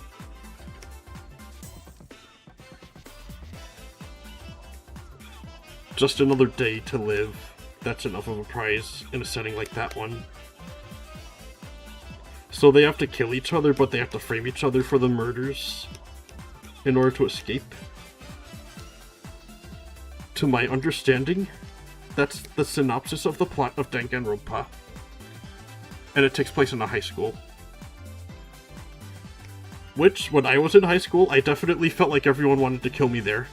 Speaker 1: Just another day to live. That's enough of a prize in a setting like that one. So they have to kill each other, but they have to frame each other for the murders in order to escape. To my understanding, that's the synopsis of the plot of Danganronpa. And it takes place in a high school. Which, when I was in high school, I definitely felt like everyone wanted to kill me there.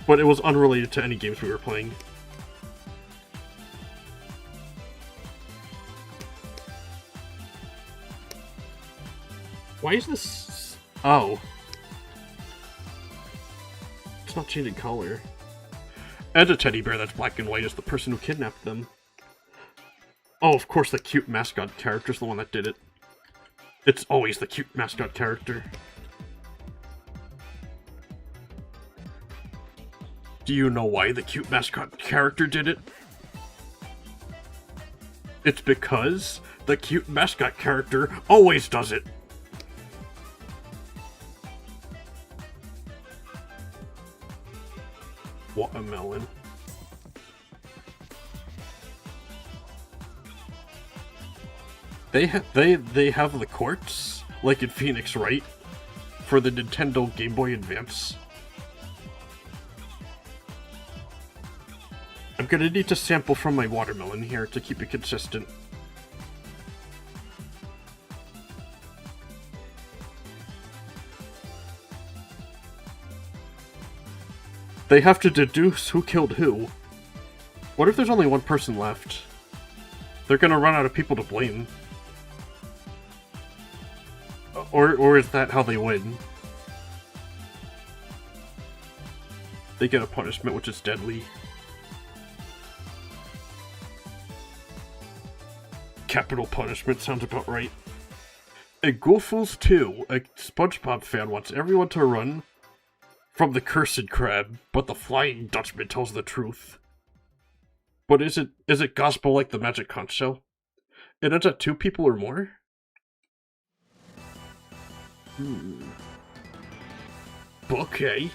Speaker 1: But it was unrelated to any games we were playing. Why is this... Oh. It's not changing color. And a teddy bear that's black and white is the person who kidnapped them. Oh, of course the cute mascot character's the one that did it. It's always the cute mascot character. Do you know why the cute mascot character did it? It's because the cute mascot character always does it. Watermelon. They have the courts, like in Phoenix, right? For the Nintendo Game Boy Advance. I'm gonna need to sample from my watermelon here to keep it consistent. They have to deduce who killed who. What if there's only one person left? They're gonna run out of people to blame. Or is that how they win? They get a punishment which is deadly. Capital punishment sounds about right. In Ghoul Fools 2, a SpongeBob fan wants everyone to run from the cursed crab, but the Flying Dutchman tells the truth. But is it gospel like the magic conch shell? It ends at 2 people or more? Okay.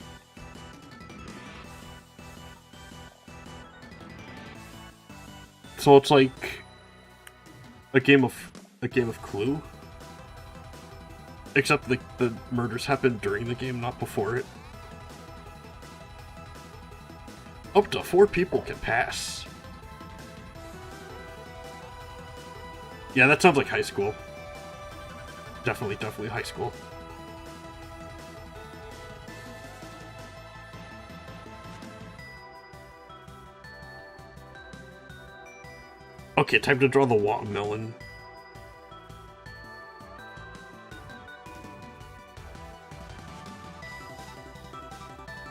Speaker 1: So it's like a game of Clue, except the murders happen during the game, not before it. Up to 4 people can pass. Yeah, that sounds like high school. Definitely high school. Okay, time to draw the watermelon.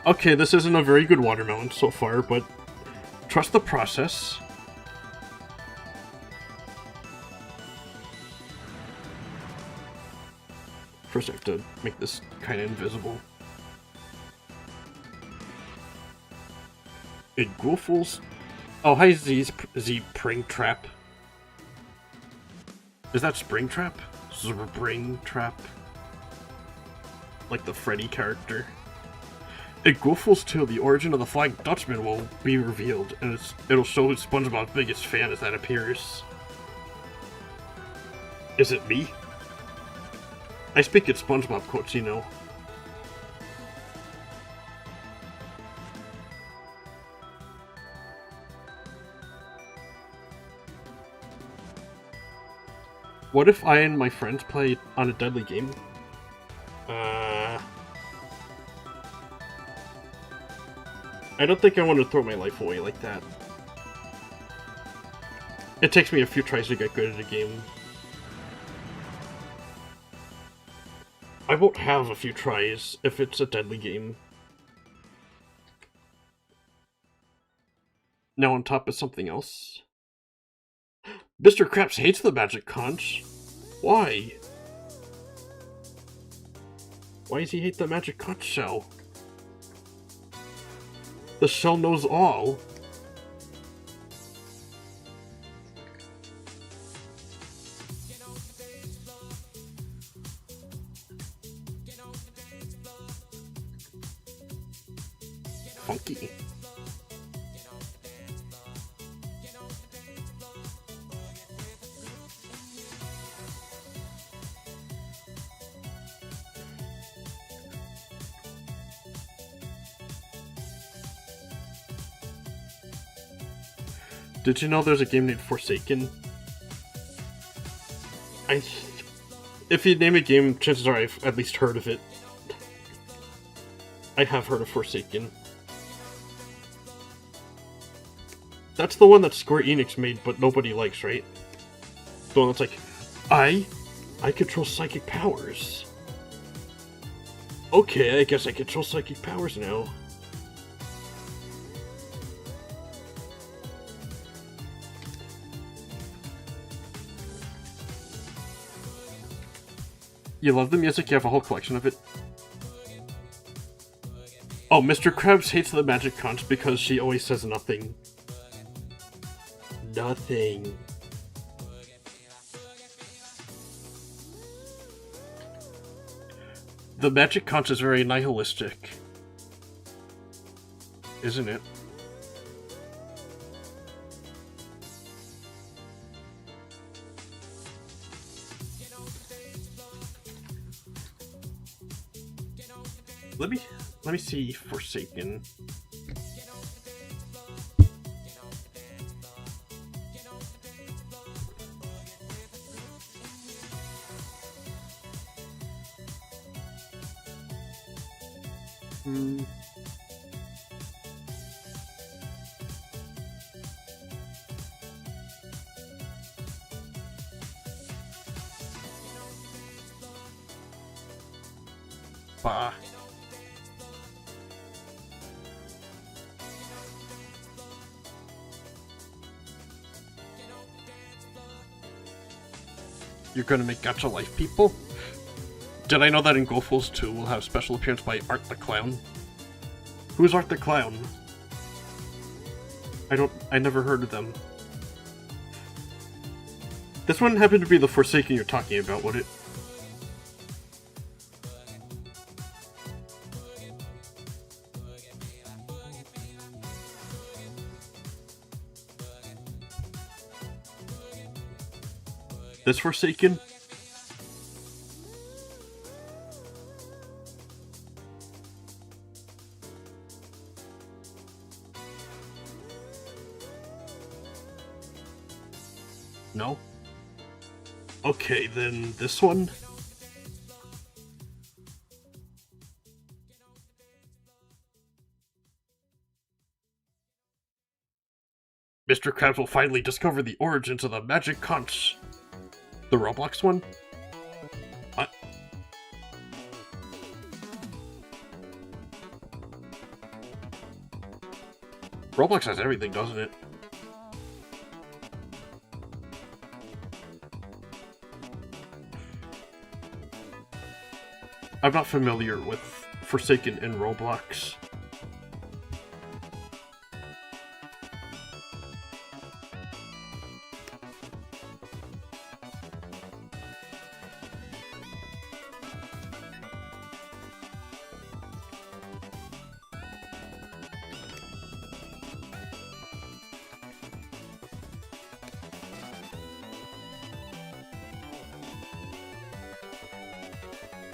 Speaker 1: Okay, this isn't a very good watermelon so far, but trust the process. First I have to make this kind of invisible. It Goofles. Oh, hi, Z Springtrap. Is that Springtrap? Springtrap. Like the Freddy character. It Goofles too. The origin of the Flying Dutchman will be revealed, and it'll show who SpongeBob's biggest fan as that appears. Is it me? I speak at SpongeBob quotes, you know. What if I and my friends play on a deadly game? I don't think I want to throw my life away like that. It takes me a few tries to get good at a game. I won't have a few tries if it's a deadly game. Now on top is something else. Mr. Krabs hates the magic conch. Why? Why does he hate the magic conch shell? The shell knows all. Funky. Did you know there's a game named Forsaken? If you name a game, chances are I've at least heard of it. I have heard of Forsaken. That's the one that Square Enix made, but nobody likes, right? The one that's like, I control psychic powers. Okay, I guess I control psychic powers now. You love the music? You have a whole collection of it? Oh, Mr. Krabs hates the magic conch because she always says nothing. Nothing. The magic conch is very nihilistic. Isn't it? Let me see Forsaken. Bah. You're gonna make Gacha Life people? Did I know that in GoFools 2 we'll have special appearance by Art the Clown? Who's Art the Clown? I never heard of them. This wouldn't happen to be the Forsaken you're talking about, would it? This Forsaken? No? Okay, then this one? Mr. Krabs will finally discover the origins of the magic conch. The Roblox one? What? Roblox has everything, doesn't it? I'm not familiar with Forsaken in Roblox.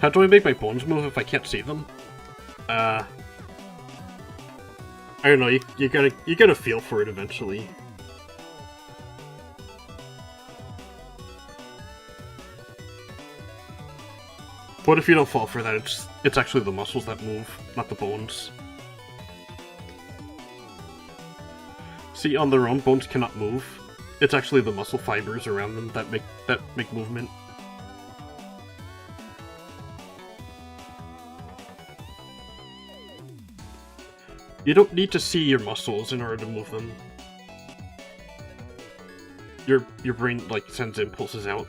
Speaker 1: How do I make my bones move if I can't see them? I don't know, you gotta feel for it eventually. What if you don't fall for that? It's actually the muscles that move, not the bones. See, on their own, bones cannot move. It's actually the muscle fibers around them that make movement. You don't need to see your muscles in order to move them. Your brain, like, sends impulses out.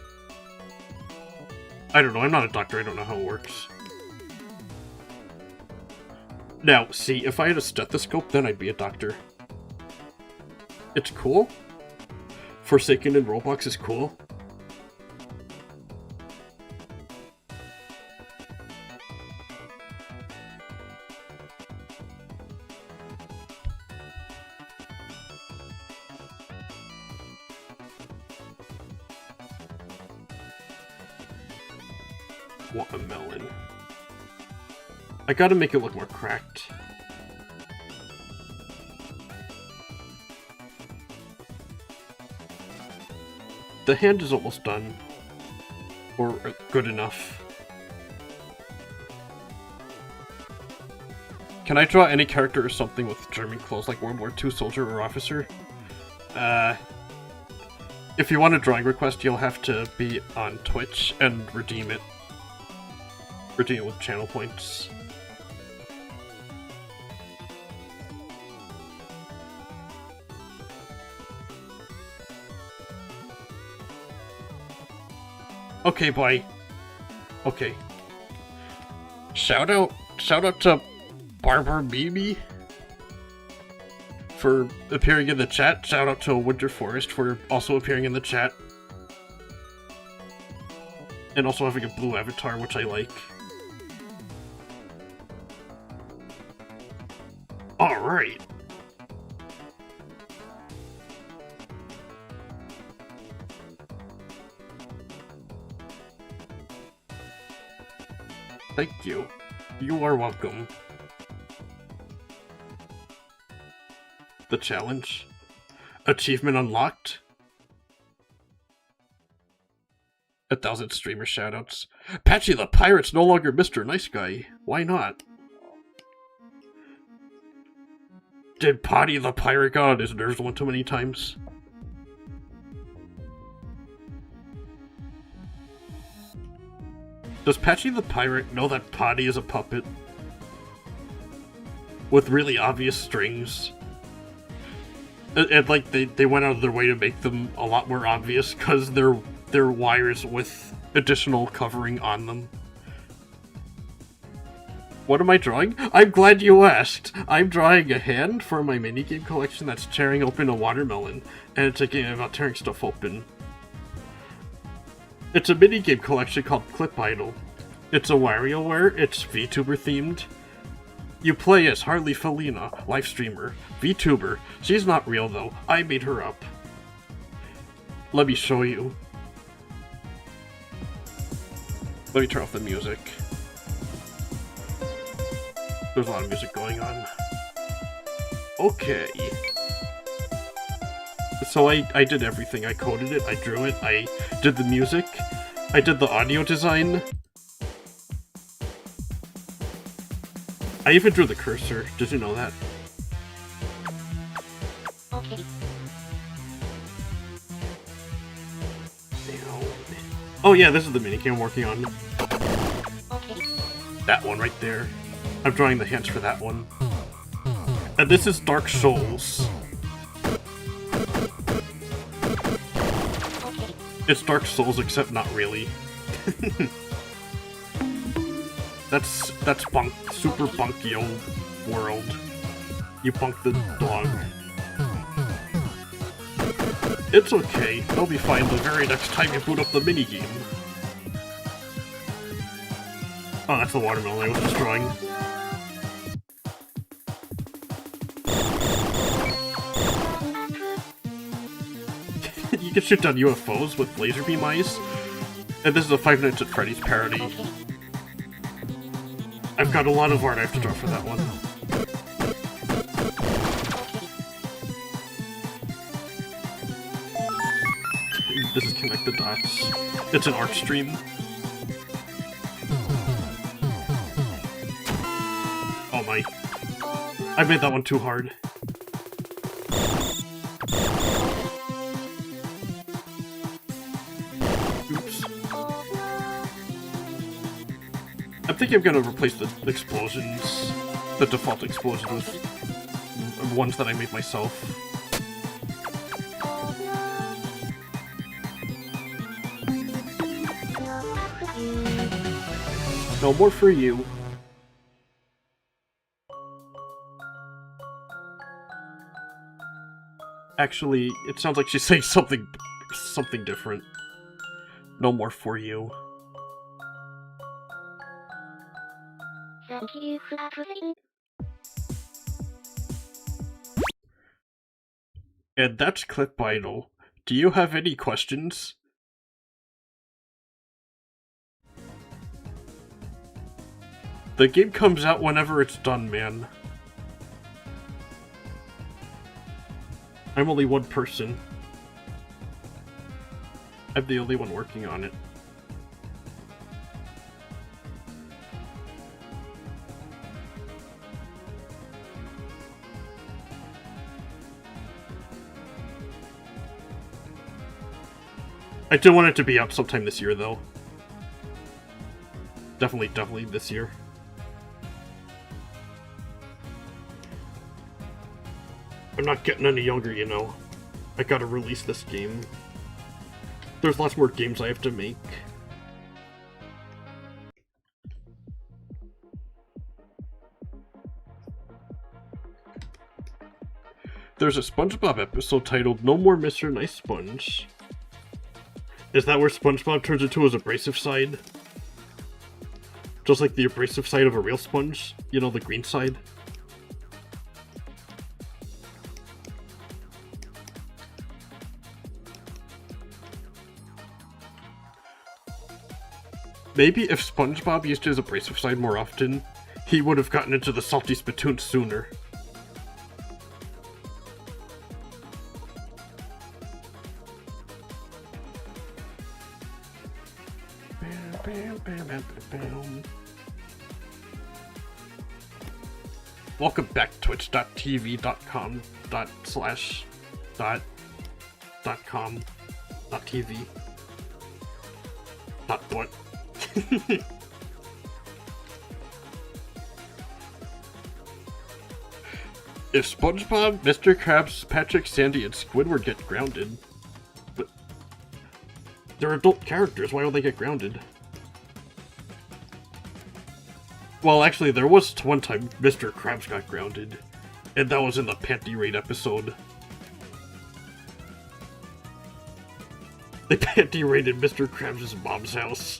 Speaker 1: I don't know, I'm not a doctor, I don't know how it works. Now, see, if I had a stethoscope, then I'd be a doctor. It's cool. Forsaken in Roblox is cool. Watermelon. I gotta make it look more cracked. The hand is almost done. Or good enough. Can I draw any character or something with German clothes like World War II soldier or officer? If you want a drawing request, you'll have to be on Twitch and redeem it. Redeem it with channel points. Okay, bye. Okay. Shout out to Barber Mimi for appearing in the chat. Shout out to Winter Forest for also appearing in the chat. And also having a blue avatar, which I like. Alright. Thank you. You are welcome. The challenge. Achievement unlocked. 1,000 streamer shoutouts. Patchy the Pirate's no longer Mr. Nice Guy. Why not? Did Potty the Pirate get on his nerves one too many times? Does Patchy the Pirate know that Potty is a puppet? With really obvious strings? And like, they went out of their way to make them a lot more obvious, because they're wires with additional covering on them. What am I drawing? I'm glad you asked! I'm drawing a hand for my minigame collection that's tearing open a watermelon, and it's a game about tearing stuff open. It's a minigame collection called Clip Idol. It's a WarioWare, it's VTuber themed. You play as Harley Felina, live streamer, VTuber. She's not real though, I made her up. Let me show you. Let me turn off the music. There's a lot of music going on. Okay. So I did everything. I coded it, I drew it, I did the music, I did the audio design. I even drew the cursor. Did you know that?
Speaker 2: Okay.
Speaker 1: Oh yeah, this is the minigame I'm working on.
Speaker 2: Okay.
Speaker 1: That one right there. I'm drawing the hands for that one. And this is Dark Souls.
Speaker 2: Okay.
Speaker 1: It's Dark Souls, except not really. That's super bunky old world. You bunk the dog. It's okay, they'll be fine the very next time you boot up the minigame. Oh, that's the watermelon I was just drawing. You can shoot down UFOs with laser beam eyes. And this is a Five Nights at Freddy's parody.
Speaker 2: Okay.
Speaker 1: I've got a lot of art I have to draw for that one. This is Connect the Dots. It's an art stream. Oh my. I made that one too hard. Oops. I think I'm gonna replace the explosions, the default explosions, with ones that I made myself. No more for you. Actually, it sounds like she's saying something different. No more for you.
Speaker 2: Thank you for everything.
Speaker 1: And that's Clip Idol. Do you have any questions? The game comes out whenever it's done, man. I'm only one person. I'm the only one working on it. I do want it to be out sometime this year, though. Definitely this year. I'm not getting any younger, you know. I gotta release this game. There's lots more games I have to make. There's a SpongeBob episode titled No More Mr. Nice Sponge. Is that where SpongeBob turns into his abrasive side? Just like the abrasive side of a real sponge? You know, the green side? Maybe if SpongeBob used his abrasive side more often, he would have gotten into the salty spittoon sooner. Welcome back, twitch.tv.com/.com.tv. Dot what? If SpongeBob, Mr. Krabs, Patrick, Sandy, and Squidward get grounded... But... they're adult characters, why would they get grounded? Well, actually, there was one time Mr. Krabs got grounded, and that was in the Panty Raid episode. They panty raided Mr. Krabs' mom's house.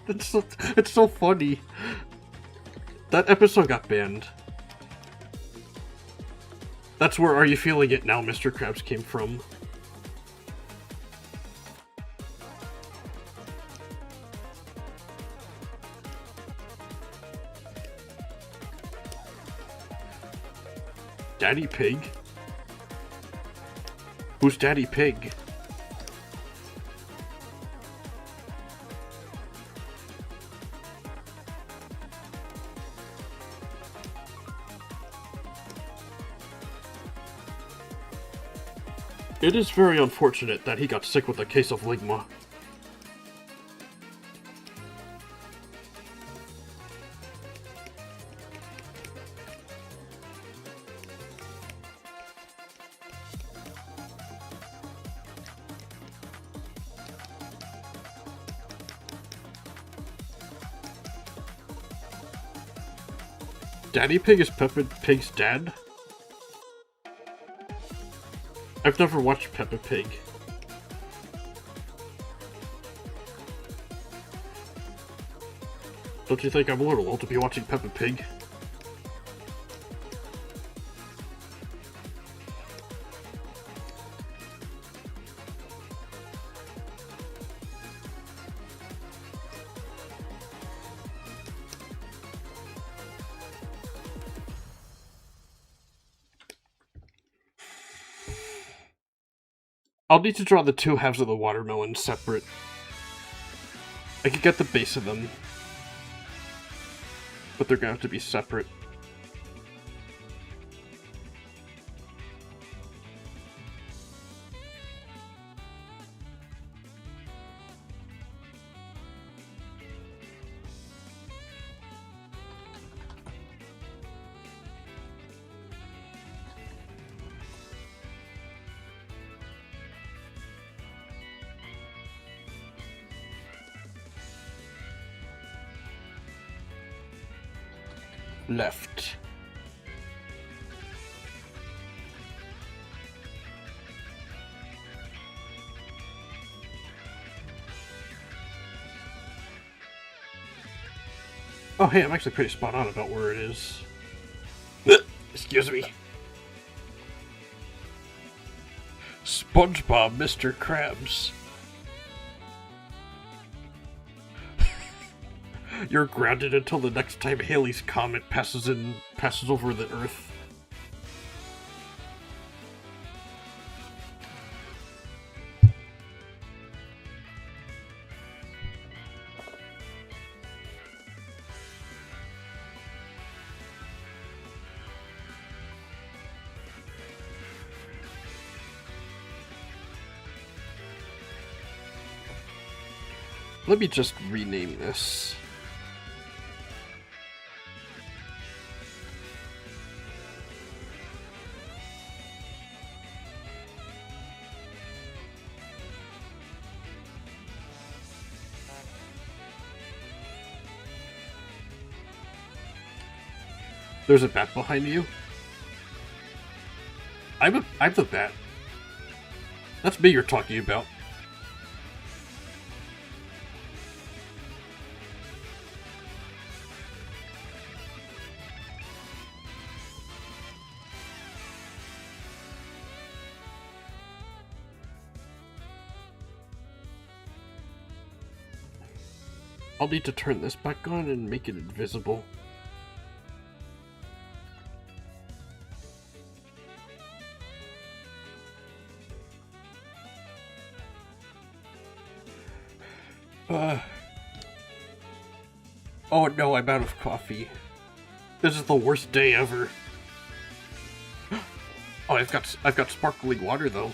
Speaker 1: It's so funny. That episode got banned. That's where Are You Feeling It Now, Mr. Krabs came from. Daddy Pig? Who's Daddy Pig? It is very unfortunate that he got sick with a case of ligma. Daddy Pig is Peppa Pig's dad? I've never watched Peppa Pig. Don't you think I'm a little old to be watching Peppa Pig? I'll need to draw the two halves of the watermelon separate. I could get the base of them, but they're gonna have to be separate. Left. Oh hey, I'm actually pretty spot on about where it is. Excuse me. SpongeBob, Mr. Krabs. You're grounded until the next time Halley's Comet passes over the Earth. Let me just rename this. There's a bat behind you? I'm the bat. That's me you're talking about. I'll need to turn this back on and make it invisible. Oh no, I'm out of coffee. This is the worst day ever. Oh, I've got sparkling water though.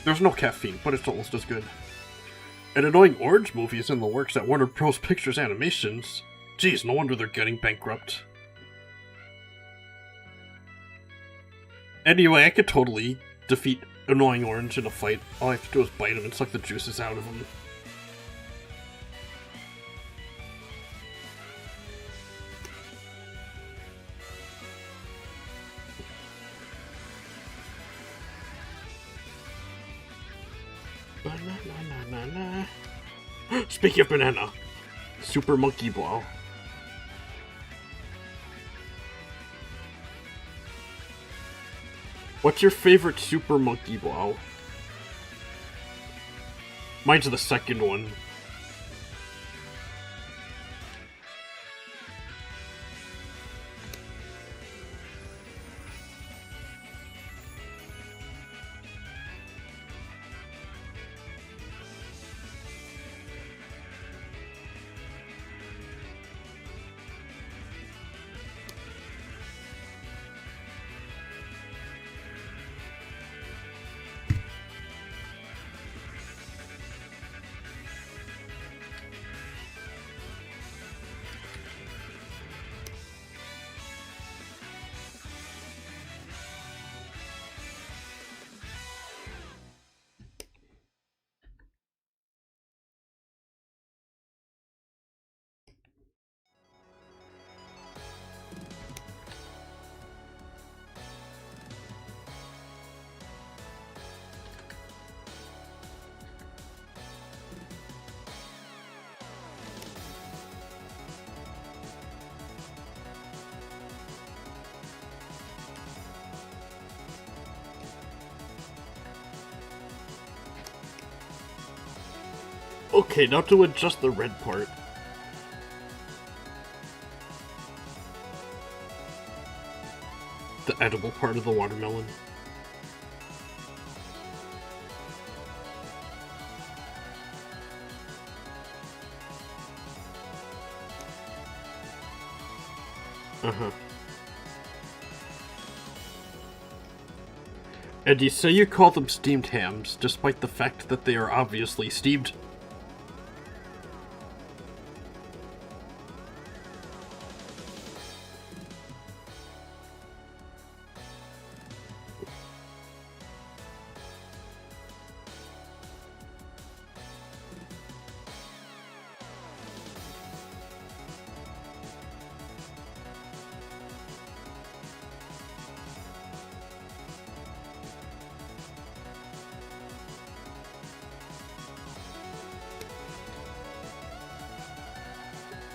Speaker 1: There's no caffeine, but it's almost as good. An annoying orange movie is in the works at Warner Bros. Pictures Animations. Geez, no wonder they're getting bankrupt. Anyway, I could totally defeat annoying orange in a fight. All I have to do is bite him and suck the juices out of him. Banana. Speaking of banana, Super Monkey Blow. What's your favorite Super Monkey Blow? Mine's the second one. Okay, now to adjust the red part. The edible part of the watermelon. Uh-huh. And you say you call them steamed hams, despite the fact that they are obviously steamed.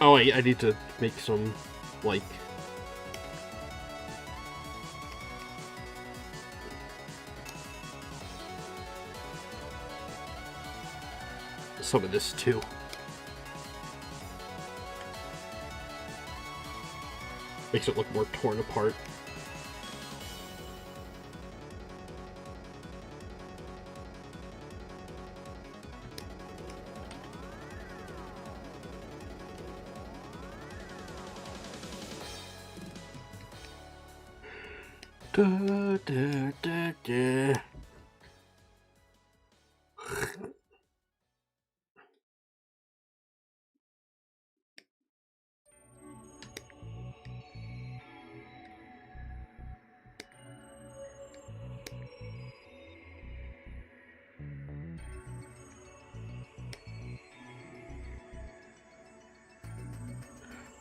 Speaker 1: Oh, I need to make some, like... some of this, too. Makes it look more torn apart. Da, da, da, da.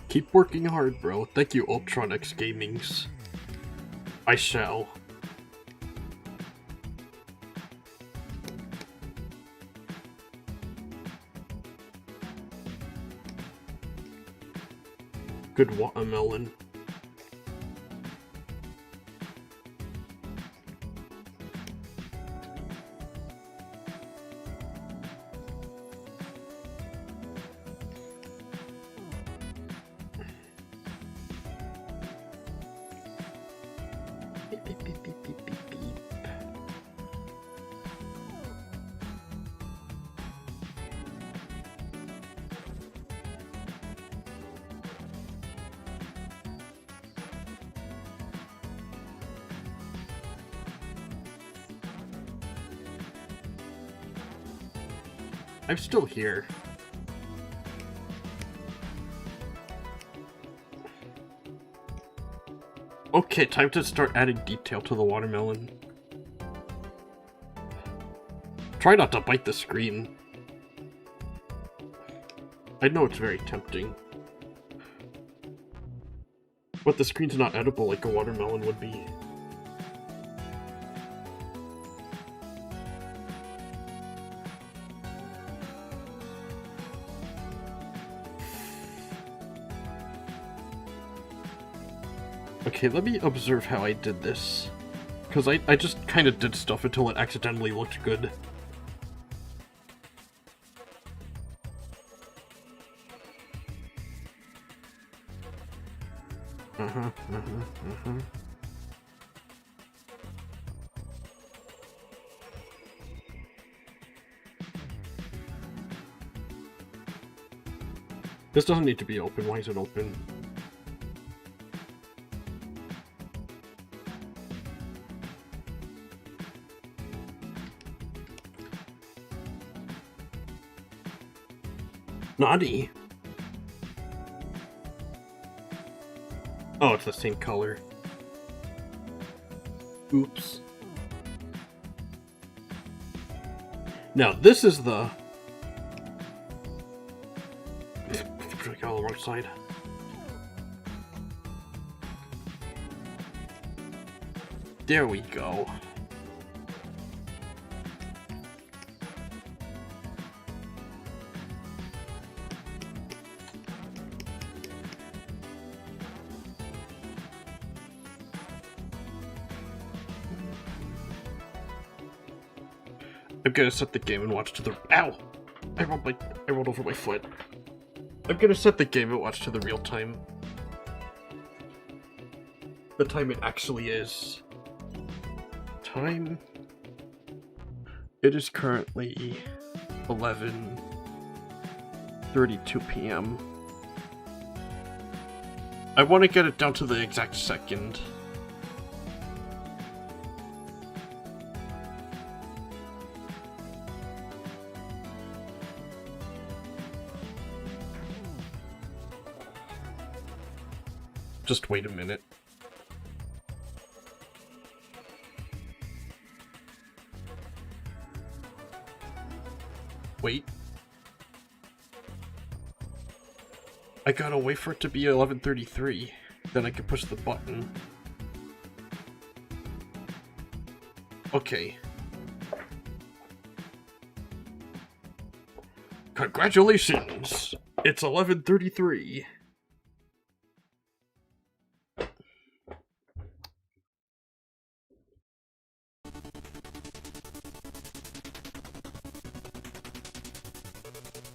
Speaker 1: Keep working hard, bro. Thank you, Ultronix Gamings. I shall. Good watermelon. Beep, beep, beep, beep, beep, beep, beep. I'm still here. Okay, time to start adding detail to the watermelon. Try not to bite the screen. I know it's very tempting. But the screen's not edible like a watermelon would be. Okay, let me observe how I did this. Because I just kind of did stuff until it accidentally looked good. This doesn't need to be open. Why is it open? Naughty. Oh, it's the same color. Oops. Now, this is the... I got on the wrong side. There we go. I'm gonna set the game and watch to the... Ow! I rolled over my foot. I'm gonna set the game and watch to the real time. The time it actually is. Time... It is currently 11:32 p.m. I want to get it down to the exact second. Just wait a minute. Wait. I gotta wait for it to be 11:33. Then I can push the button. Okay. Congratulations! It's 11:33.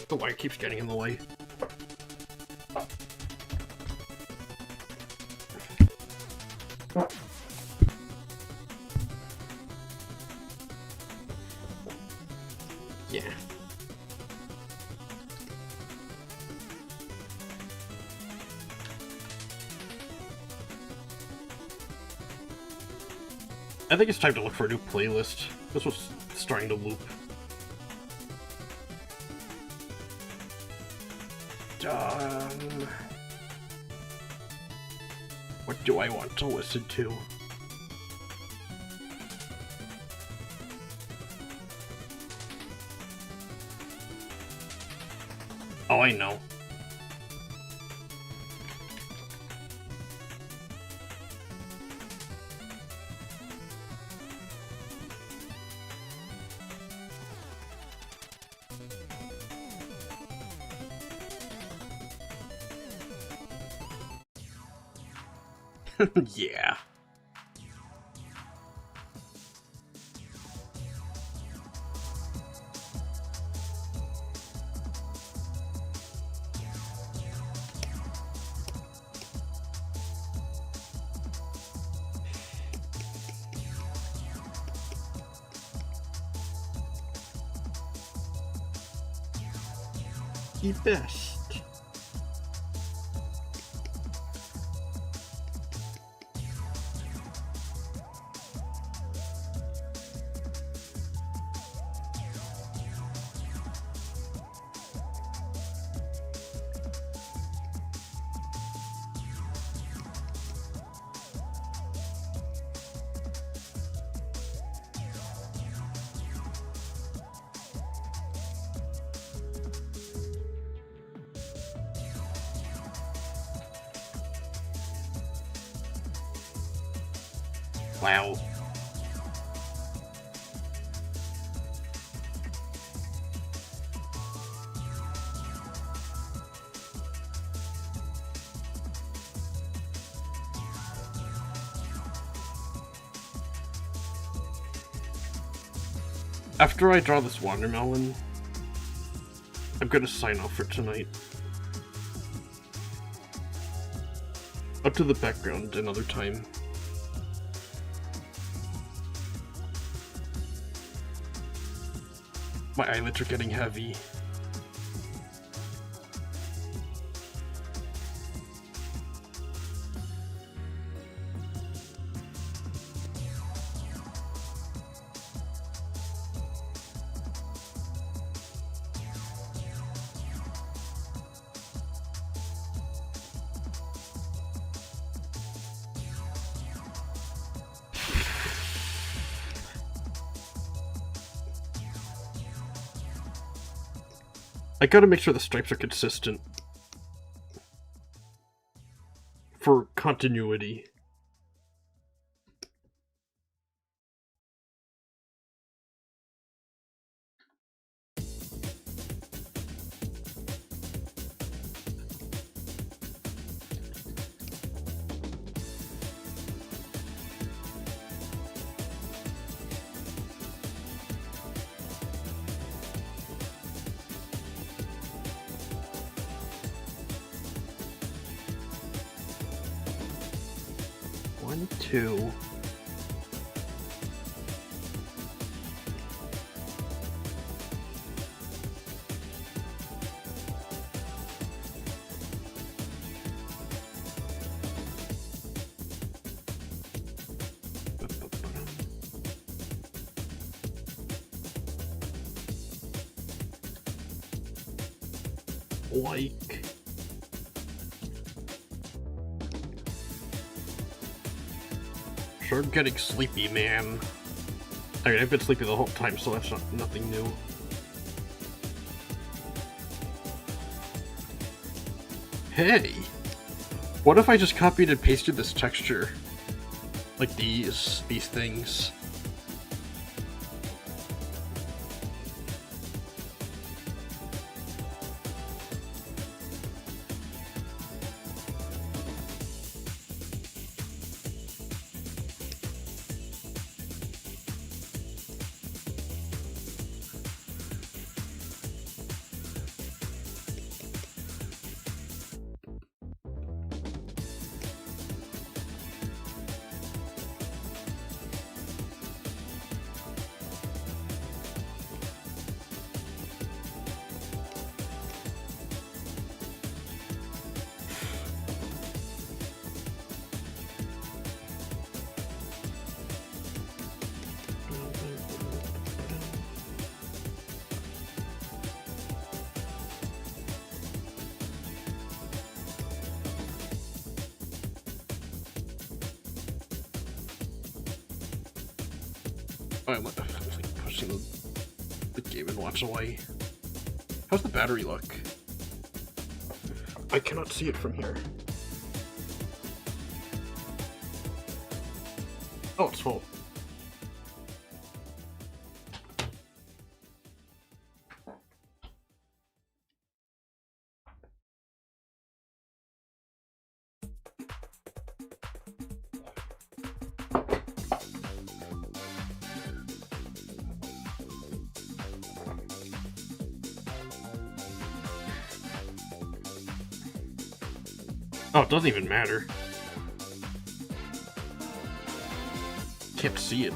Speaker 1: The wire keeps getting in the way. Yeah. I think it's time to look for a new playlist. This was starting to loop. What do I want to listen to? Oh, I know. Yeah. The best. Wow. After I draw this watermelon, I'm gonna sign off for tonight. Up to the background another time. My eyelids are getting heavy. I gotta make sure the stripes are consistent. For continuity. One, two. Like. Sure, I'm getting sleepy, man. I mean, I've been sleepy the whole time, so that's nothing new. Hey! What if I just copied and pasted this texture? Like these things. I'm like pushing the Game & Watch away. How's the battery look? I cannot see it from here. Oh, it's full. Oh, it doesn't even matter. Can't see it.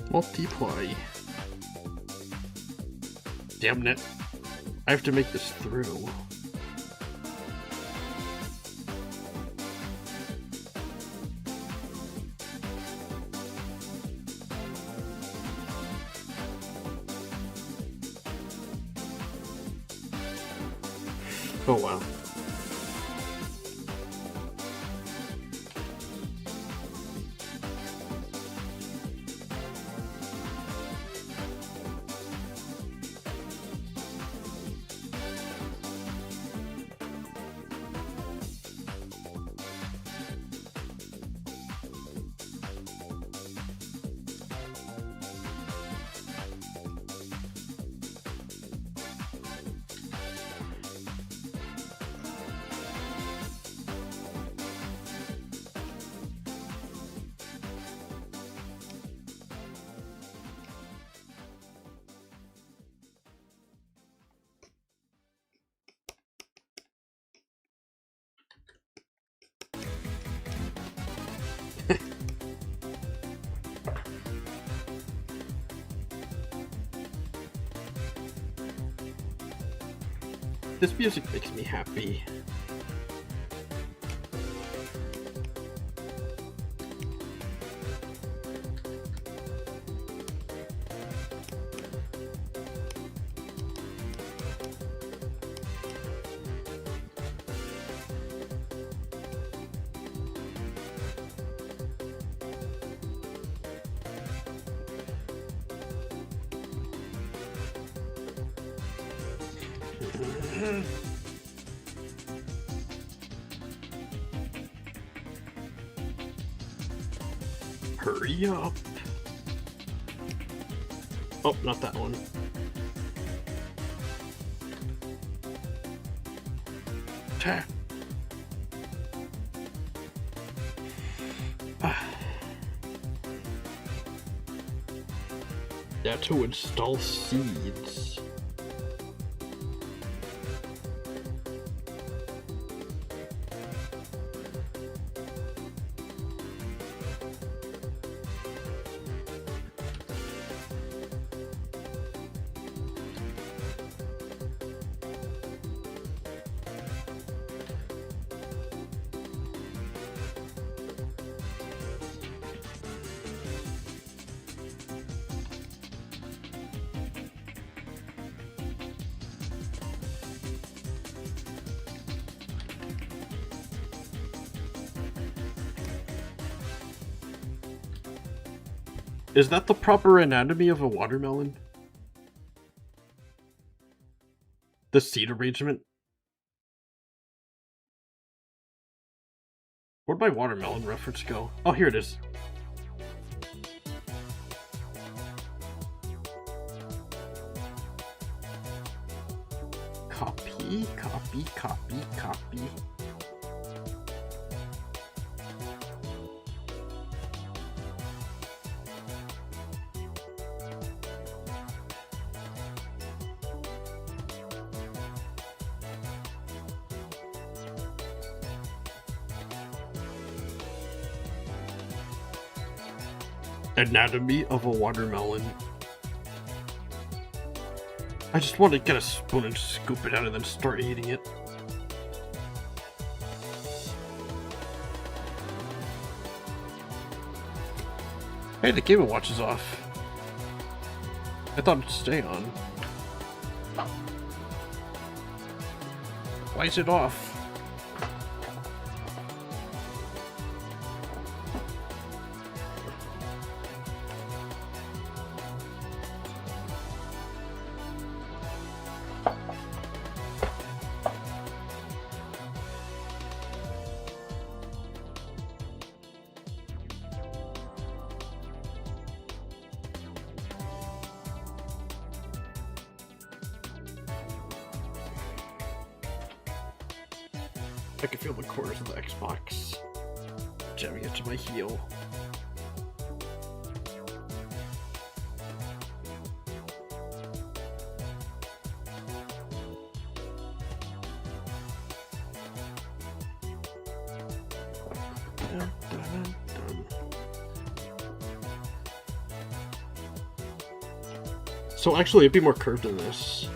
Speaker 1: Multiply. Damn it. I have to make this through. Oh wow. This music makes me happy. Hurry up. Oh, not that one. Ta. Yeah, to install seeds. Is that the proper anatomy of a watermelon? The seed arrangement? Where'd my watermelon reference go? Oh, here it is. Copy, copy, copy, copy. Anatomy of a watermelon. I just want to get a spoon and scoop it out and then start eating it. Hey, the Game & Watch is off. I thought it'd stay on. Why is it off? I can feel the corners of the Xbox jamming into my heel. Dun, dun, dun. So actually, it'd be more curved than this.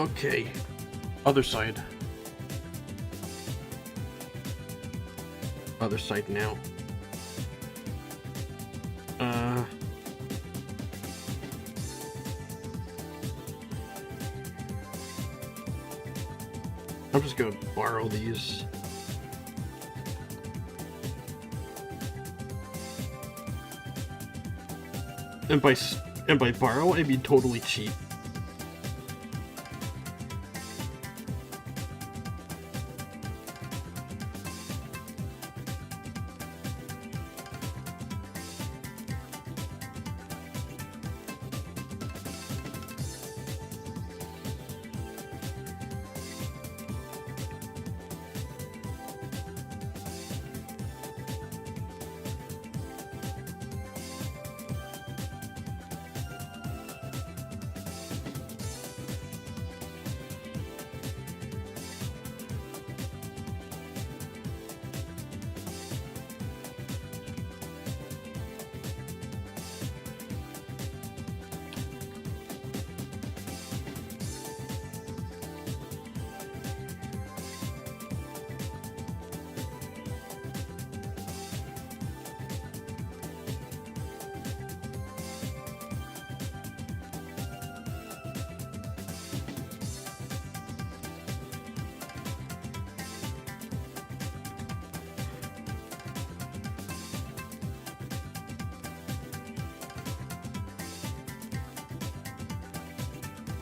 Speaker 1: Okay. Other side. Other side now. I'm just gonna borrow these. And by borrow, I mean totally cheap.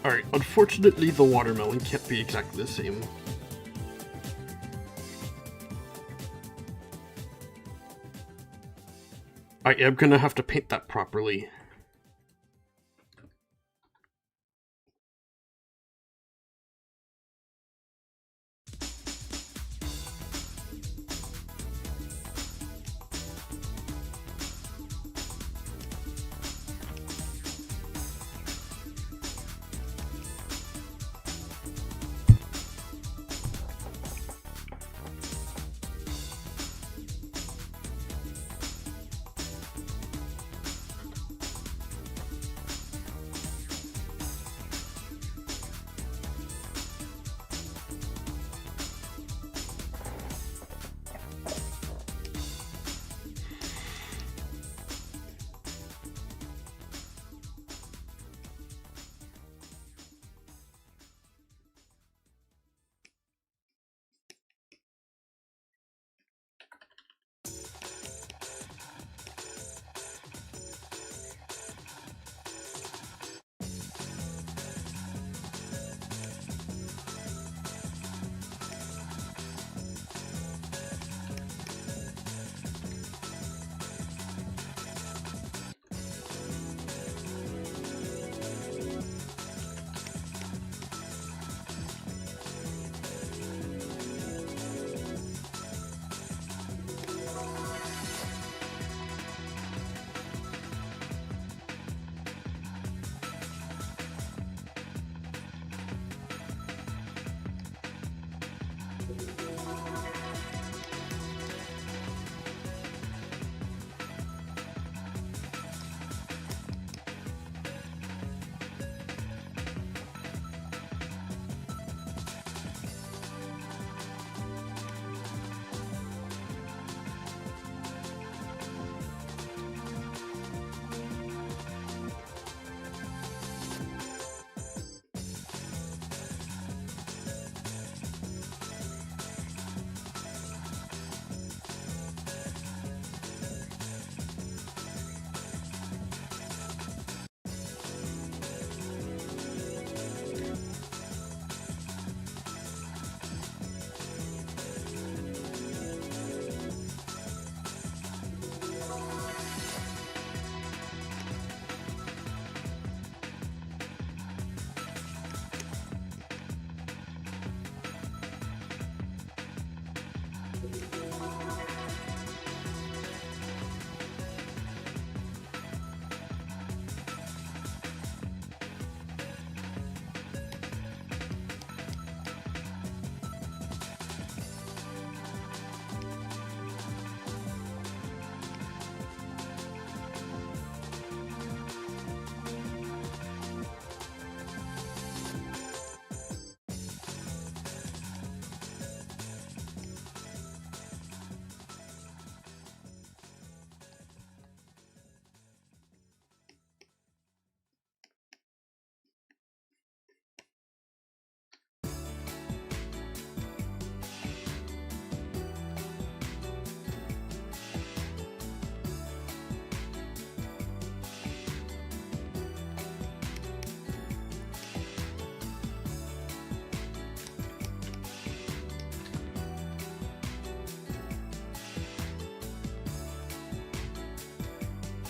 Speaker 1: Alright, unfortunately the watermelon can't be exactly the same. I am gonna have to paint that properly.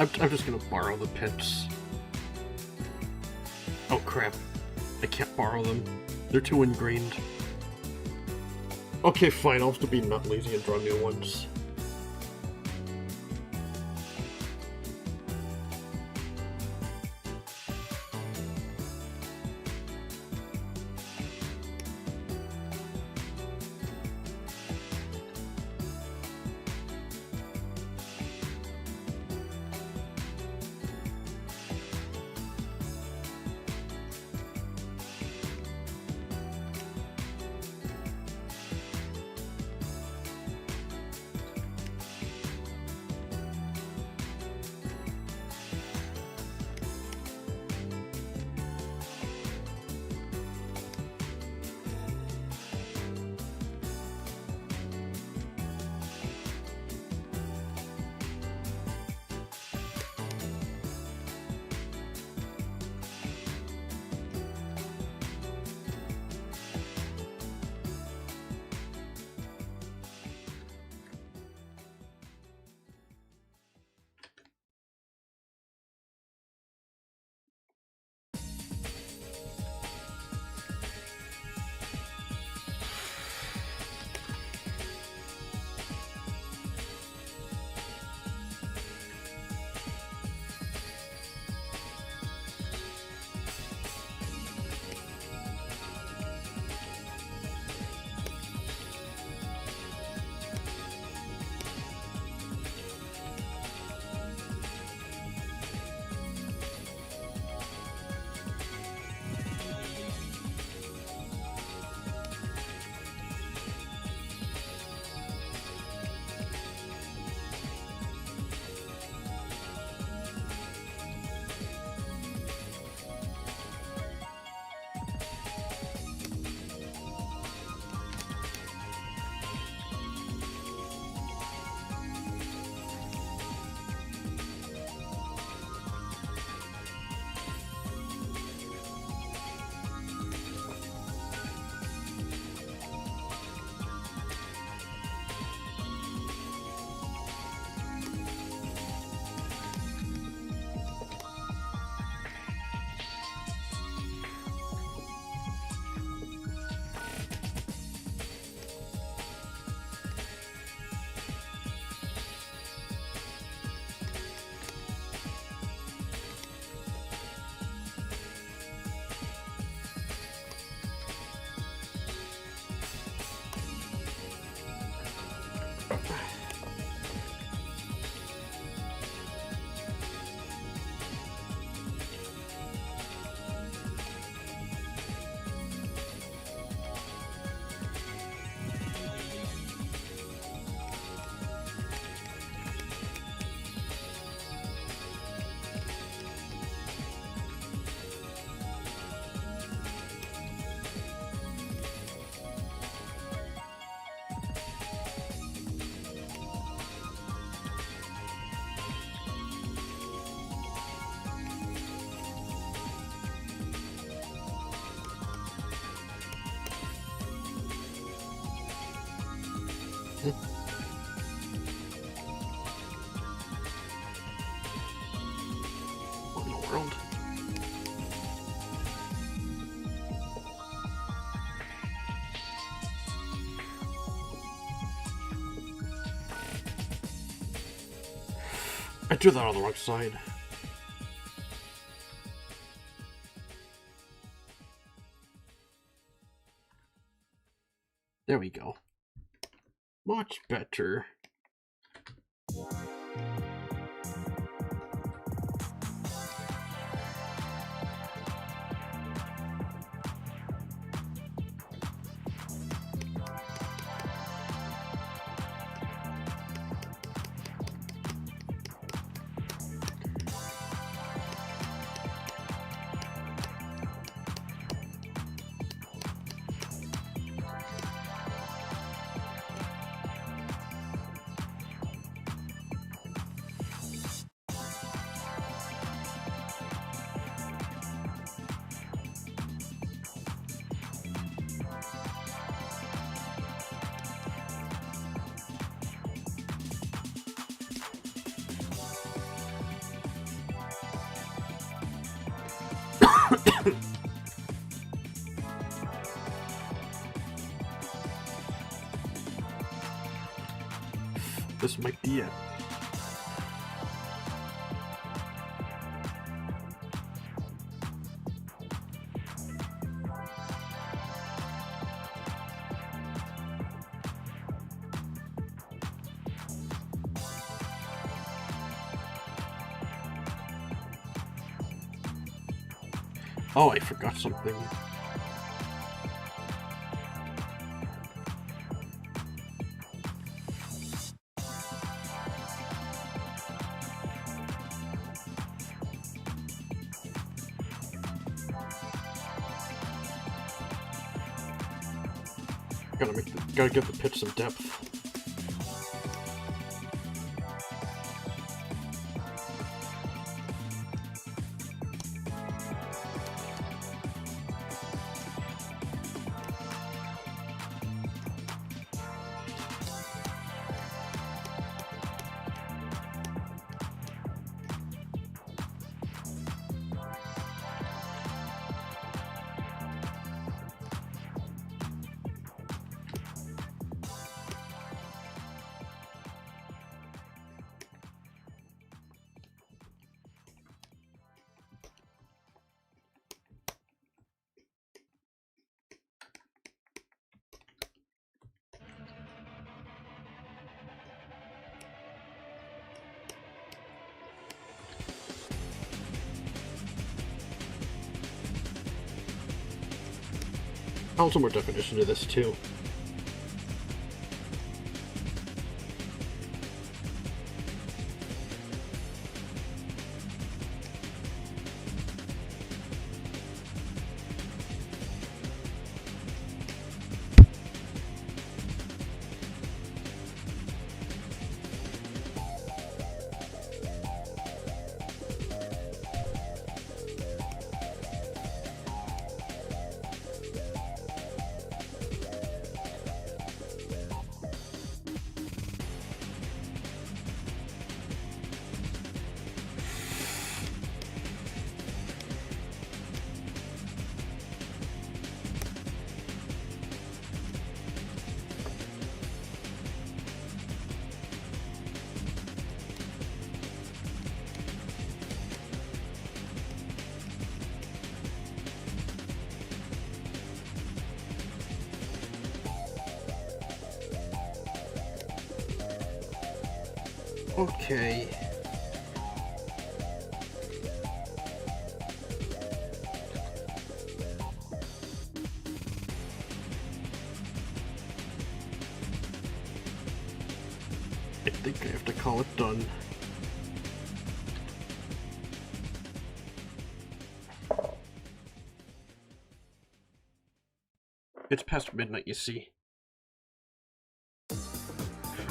Speaker 1: I'm just gonna borrow the pits. Oh crap. I can't borrow them. They're too ingrained. Okay, fine, I'll have to be not lazy and draw new ones. What in the world? I drew that on the wrong side. There we go. Much better. This might be it. Oh, I forgot something. Gotta give the pitch some depth. Also more definition to this too. Okay. I think I have to call it done. It's past midnight, you see.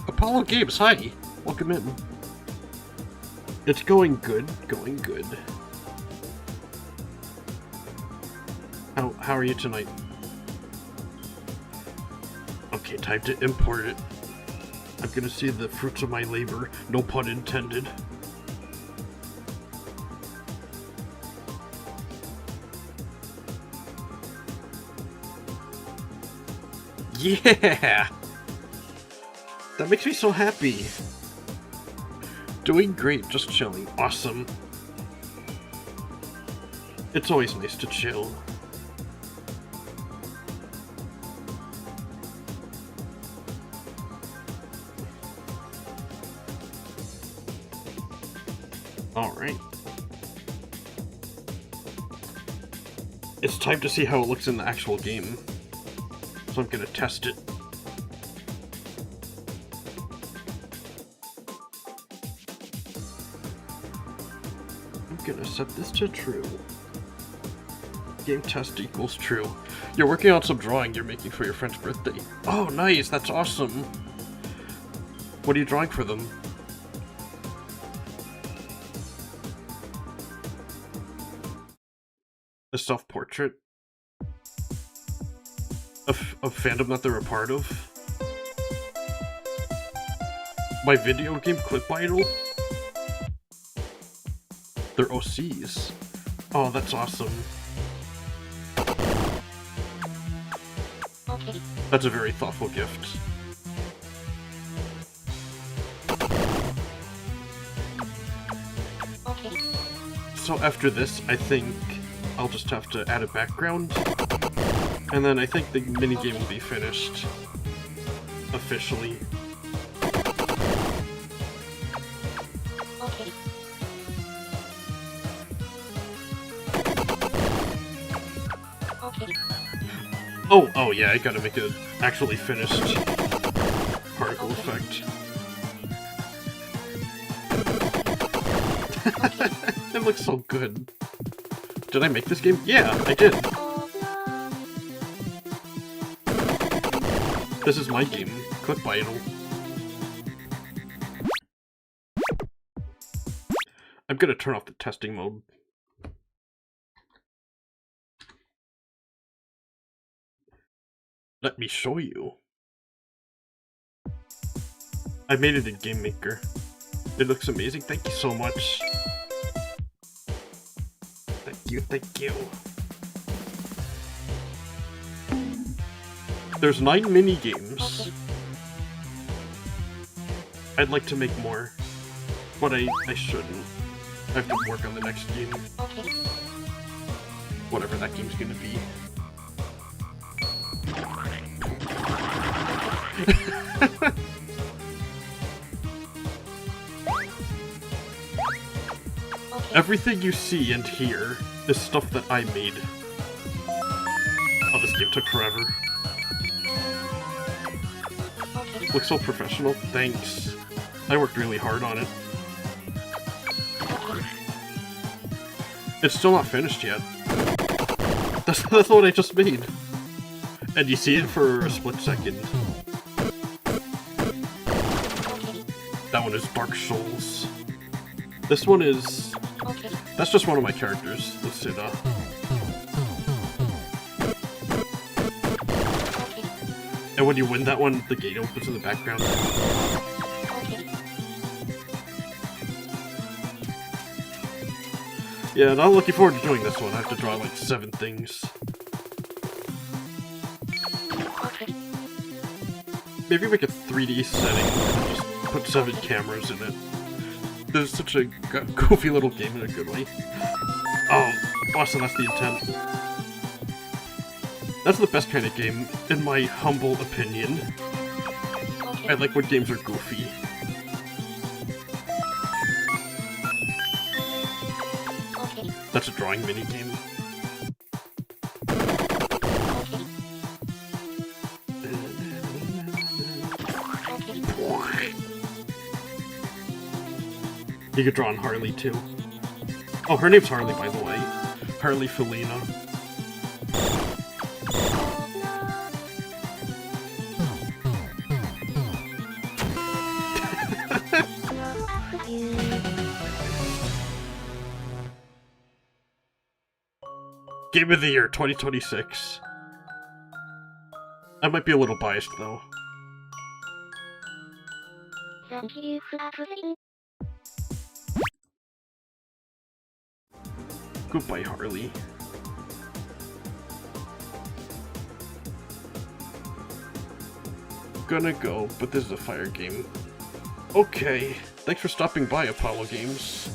Speaker 1: Apollo Games, hi! Welcome in. It's going good, going good. How are you tonight? Okay, time to import it. I'm gonna see the fruits of my labor, no pun intended. Yeah! That makes me so happy. Doing great, just chilling. Awesome. It's always nice to chill. Alright. It's time to see how it looks in the actual game. So I'm gonna test it. I'm gonna set this to true. Game test equals true. You're working on some drawing you're making for your friend's birthday. Oh, nice! That's awesome! What are you drawing for them? A self-portrait? Of fandom that they're a part of? My video game clip idol? They're OCs. Oh, that's awesome.
Speaker 2: Okay.
Speaker 1: That's a very thoughtful gift. So after this, I think I'll just have to add a background. And then I think the minigame will be finished. Officially.
Speaker 2: Okay. Okay.
Speaker 1: Oh yeah, I gotta make it actually finished particle effect. It looks so good. Did I make this game? Yeah, I did. This is my game, Clip Idol. I'm gonna turn off the testing mode. Let me show you. I made it in Game Maker. It looks amazing. Thank you so much. Thank you, thank you. There's 9 mini-games. I'd like to make more, but I shouldn't. I have to work on the next game.
Speaker 2: Okay.
Speaker 1: Whatever that game's gonna be. Everything you see and hear is stuff that I made. Oh, this game took forever.
Speaker 2: Okay.
Speaker 1: Looks so professional. Thanks. I worked really hard on it. It's still not finished yet. That's what I just made. And you see it for a split second. That one is Dark Souls. This one is...
Speaker 2: Okay.
Speaker 1: That's just one of my characters, Lucida. And when you win that one, the gate opens in the background.
Speaker 2: Okay.
Speaker 1: Yeah, and I'm looking forward to doing this one. I have to draw like 7 things.
Speaker 2: Okay.
Speaker 1: Maybe make a 3D setting and just put 7 cameras in it. This is such a goofy little game in a good way. Oh, awesome, that's the intent. That's the best kind of game, in my humble opinion. I like when games are goofy.
Speaker 2: Okay.
Speaker 1: That's a drawing minigame.
Speaker 2: Okay.
Speaker 1: You could draw on Harley, too. Oh, her name's Harley, by the way. Harley Felina. Game of the Year 2026. I might be a little biased, though.
Speaker 2: Thank you for everything.
Speaker 1: Goodbye, Harley. Gonna go, but this is a fire game. Okay, thanks for stopping by, Apollo Games.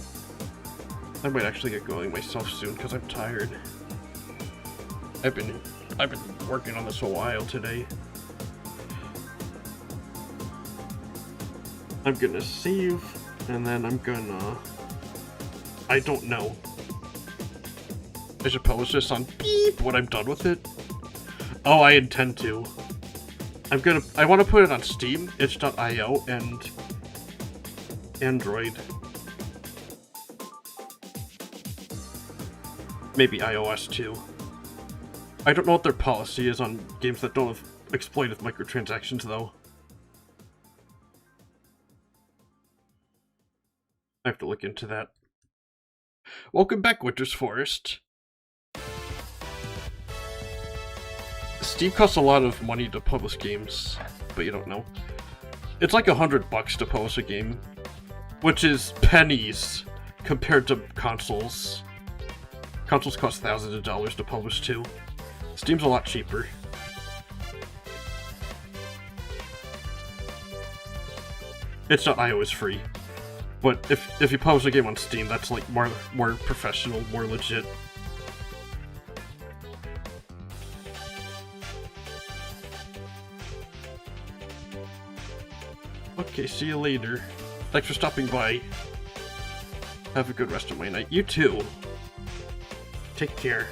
Speaker 1: I might actually get going myself soon, because I'm tired. I've been working on this a while today. I'm gonna save, and then I'm gonna... I don't know. I should publish this on beep when I'm done with it. Oh, I intend to. I want to put it on Steam, itch.io, and Android. Maybe iOS too. I don't know what their policy is on games that don't have exploitive microtransactions, though. I have to look into that. Welcome back, Winter's Forest. Steam costs a lot of money to publish games, but you don't know. It's like $100 to publish a game, which is pennies compared to consoles. Consoles cost thousands of dollars to publish too. Steam's a lot cheaper. Itch.io is free. But if you publish a game on Steam, that's like more professional, more legit. Okay, see you later. Thanks for stopping by. Have a good rest of my night. You too. Take care.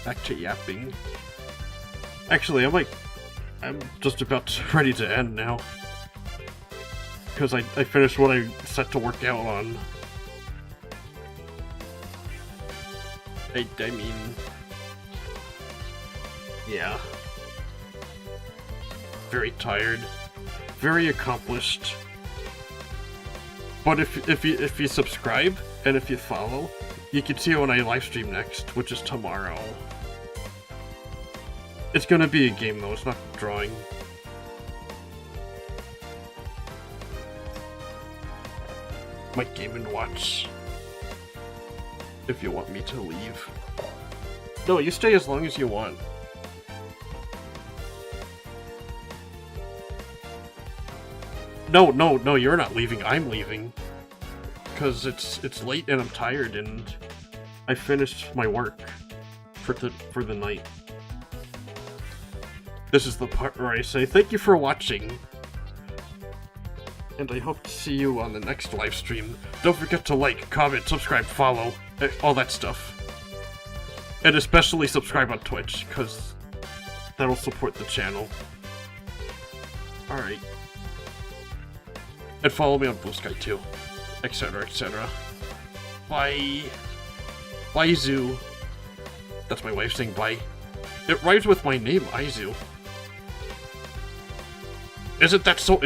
Speaker 1: Back to yapping. Actually, I'm just about ready to end now. Because I finished what I set to work out on. I mean... yeah. Very tired. Very accomplished. But if you subscribe, and if you follow, you can see when I livestream next, which is tomorrow. It's gonna be a game though, it's not drawing. Might game and watch. If you want me to leave. No, you stay as long as you want. No, you're not leaving, I'm leaving. Because it's late and I'm tired and I finished my work for the night. This is the part where I say thank you for watching. And I hope to see you on the next live stream. Don't forget to like, comment, subscribe, follow, all that stuff. And especially subscribe on Twitch, because that'll support the channel. Alright. And follow me on Blue Sky too. Etc, etc. Bye. Bye, Zoo. That's my wife saying bye. It rhymes with my name, Izu. Isn't that so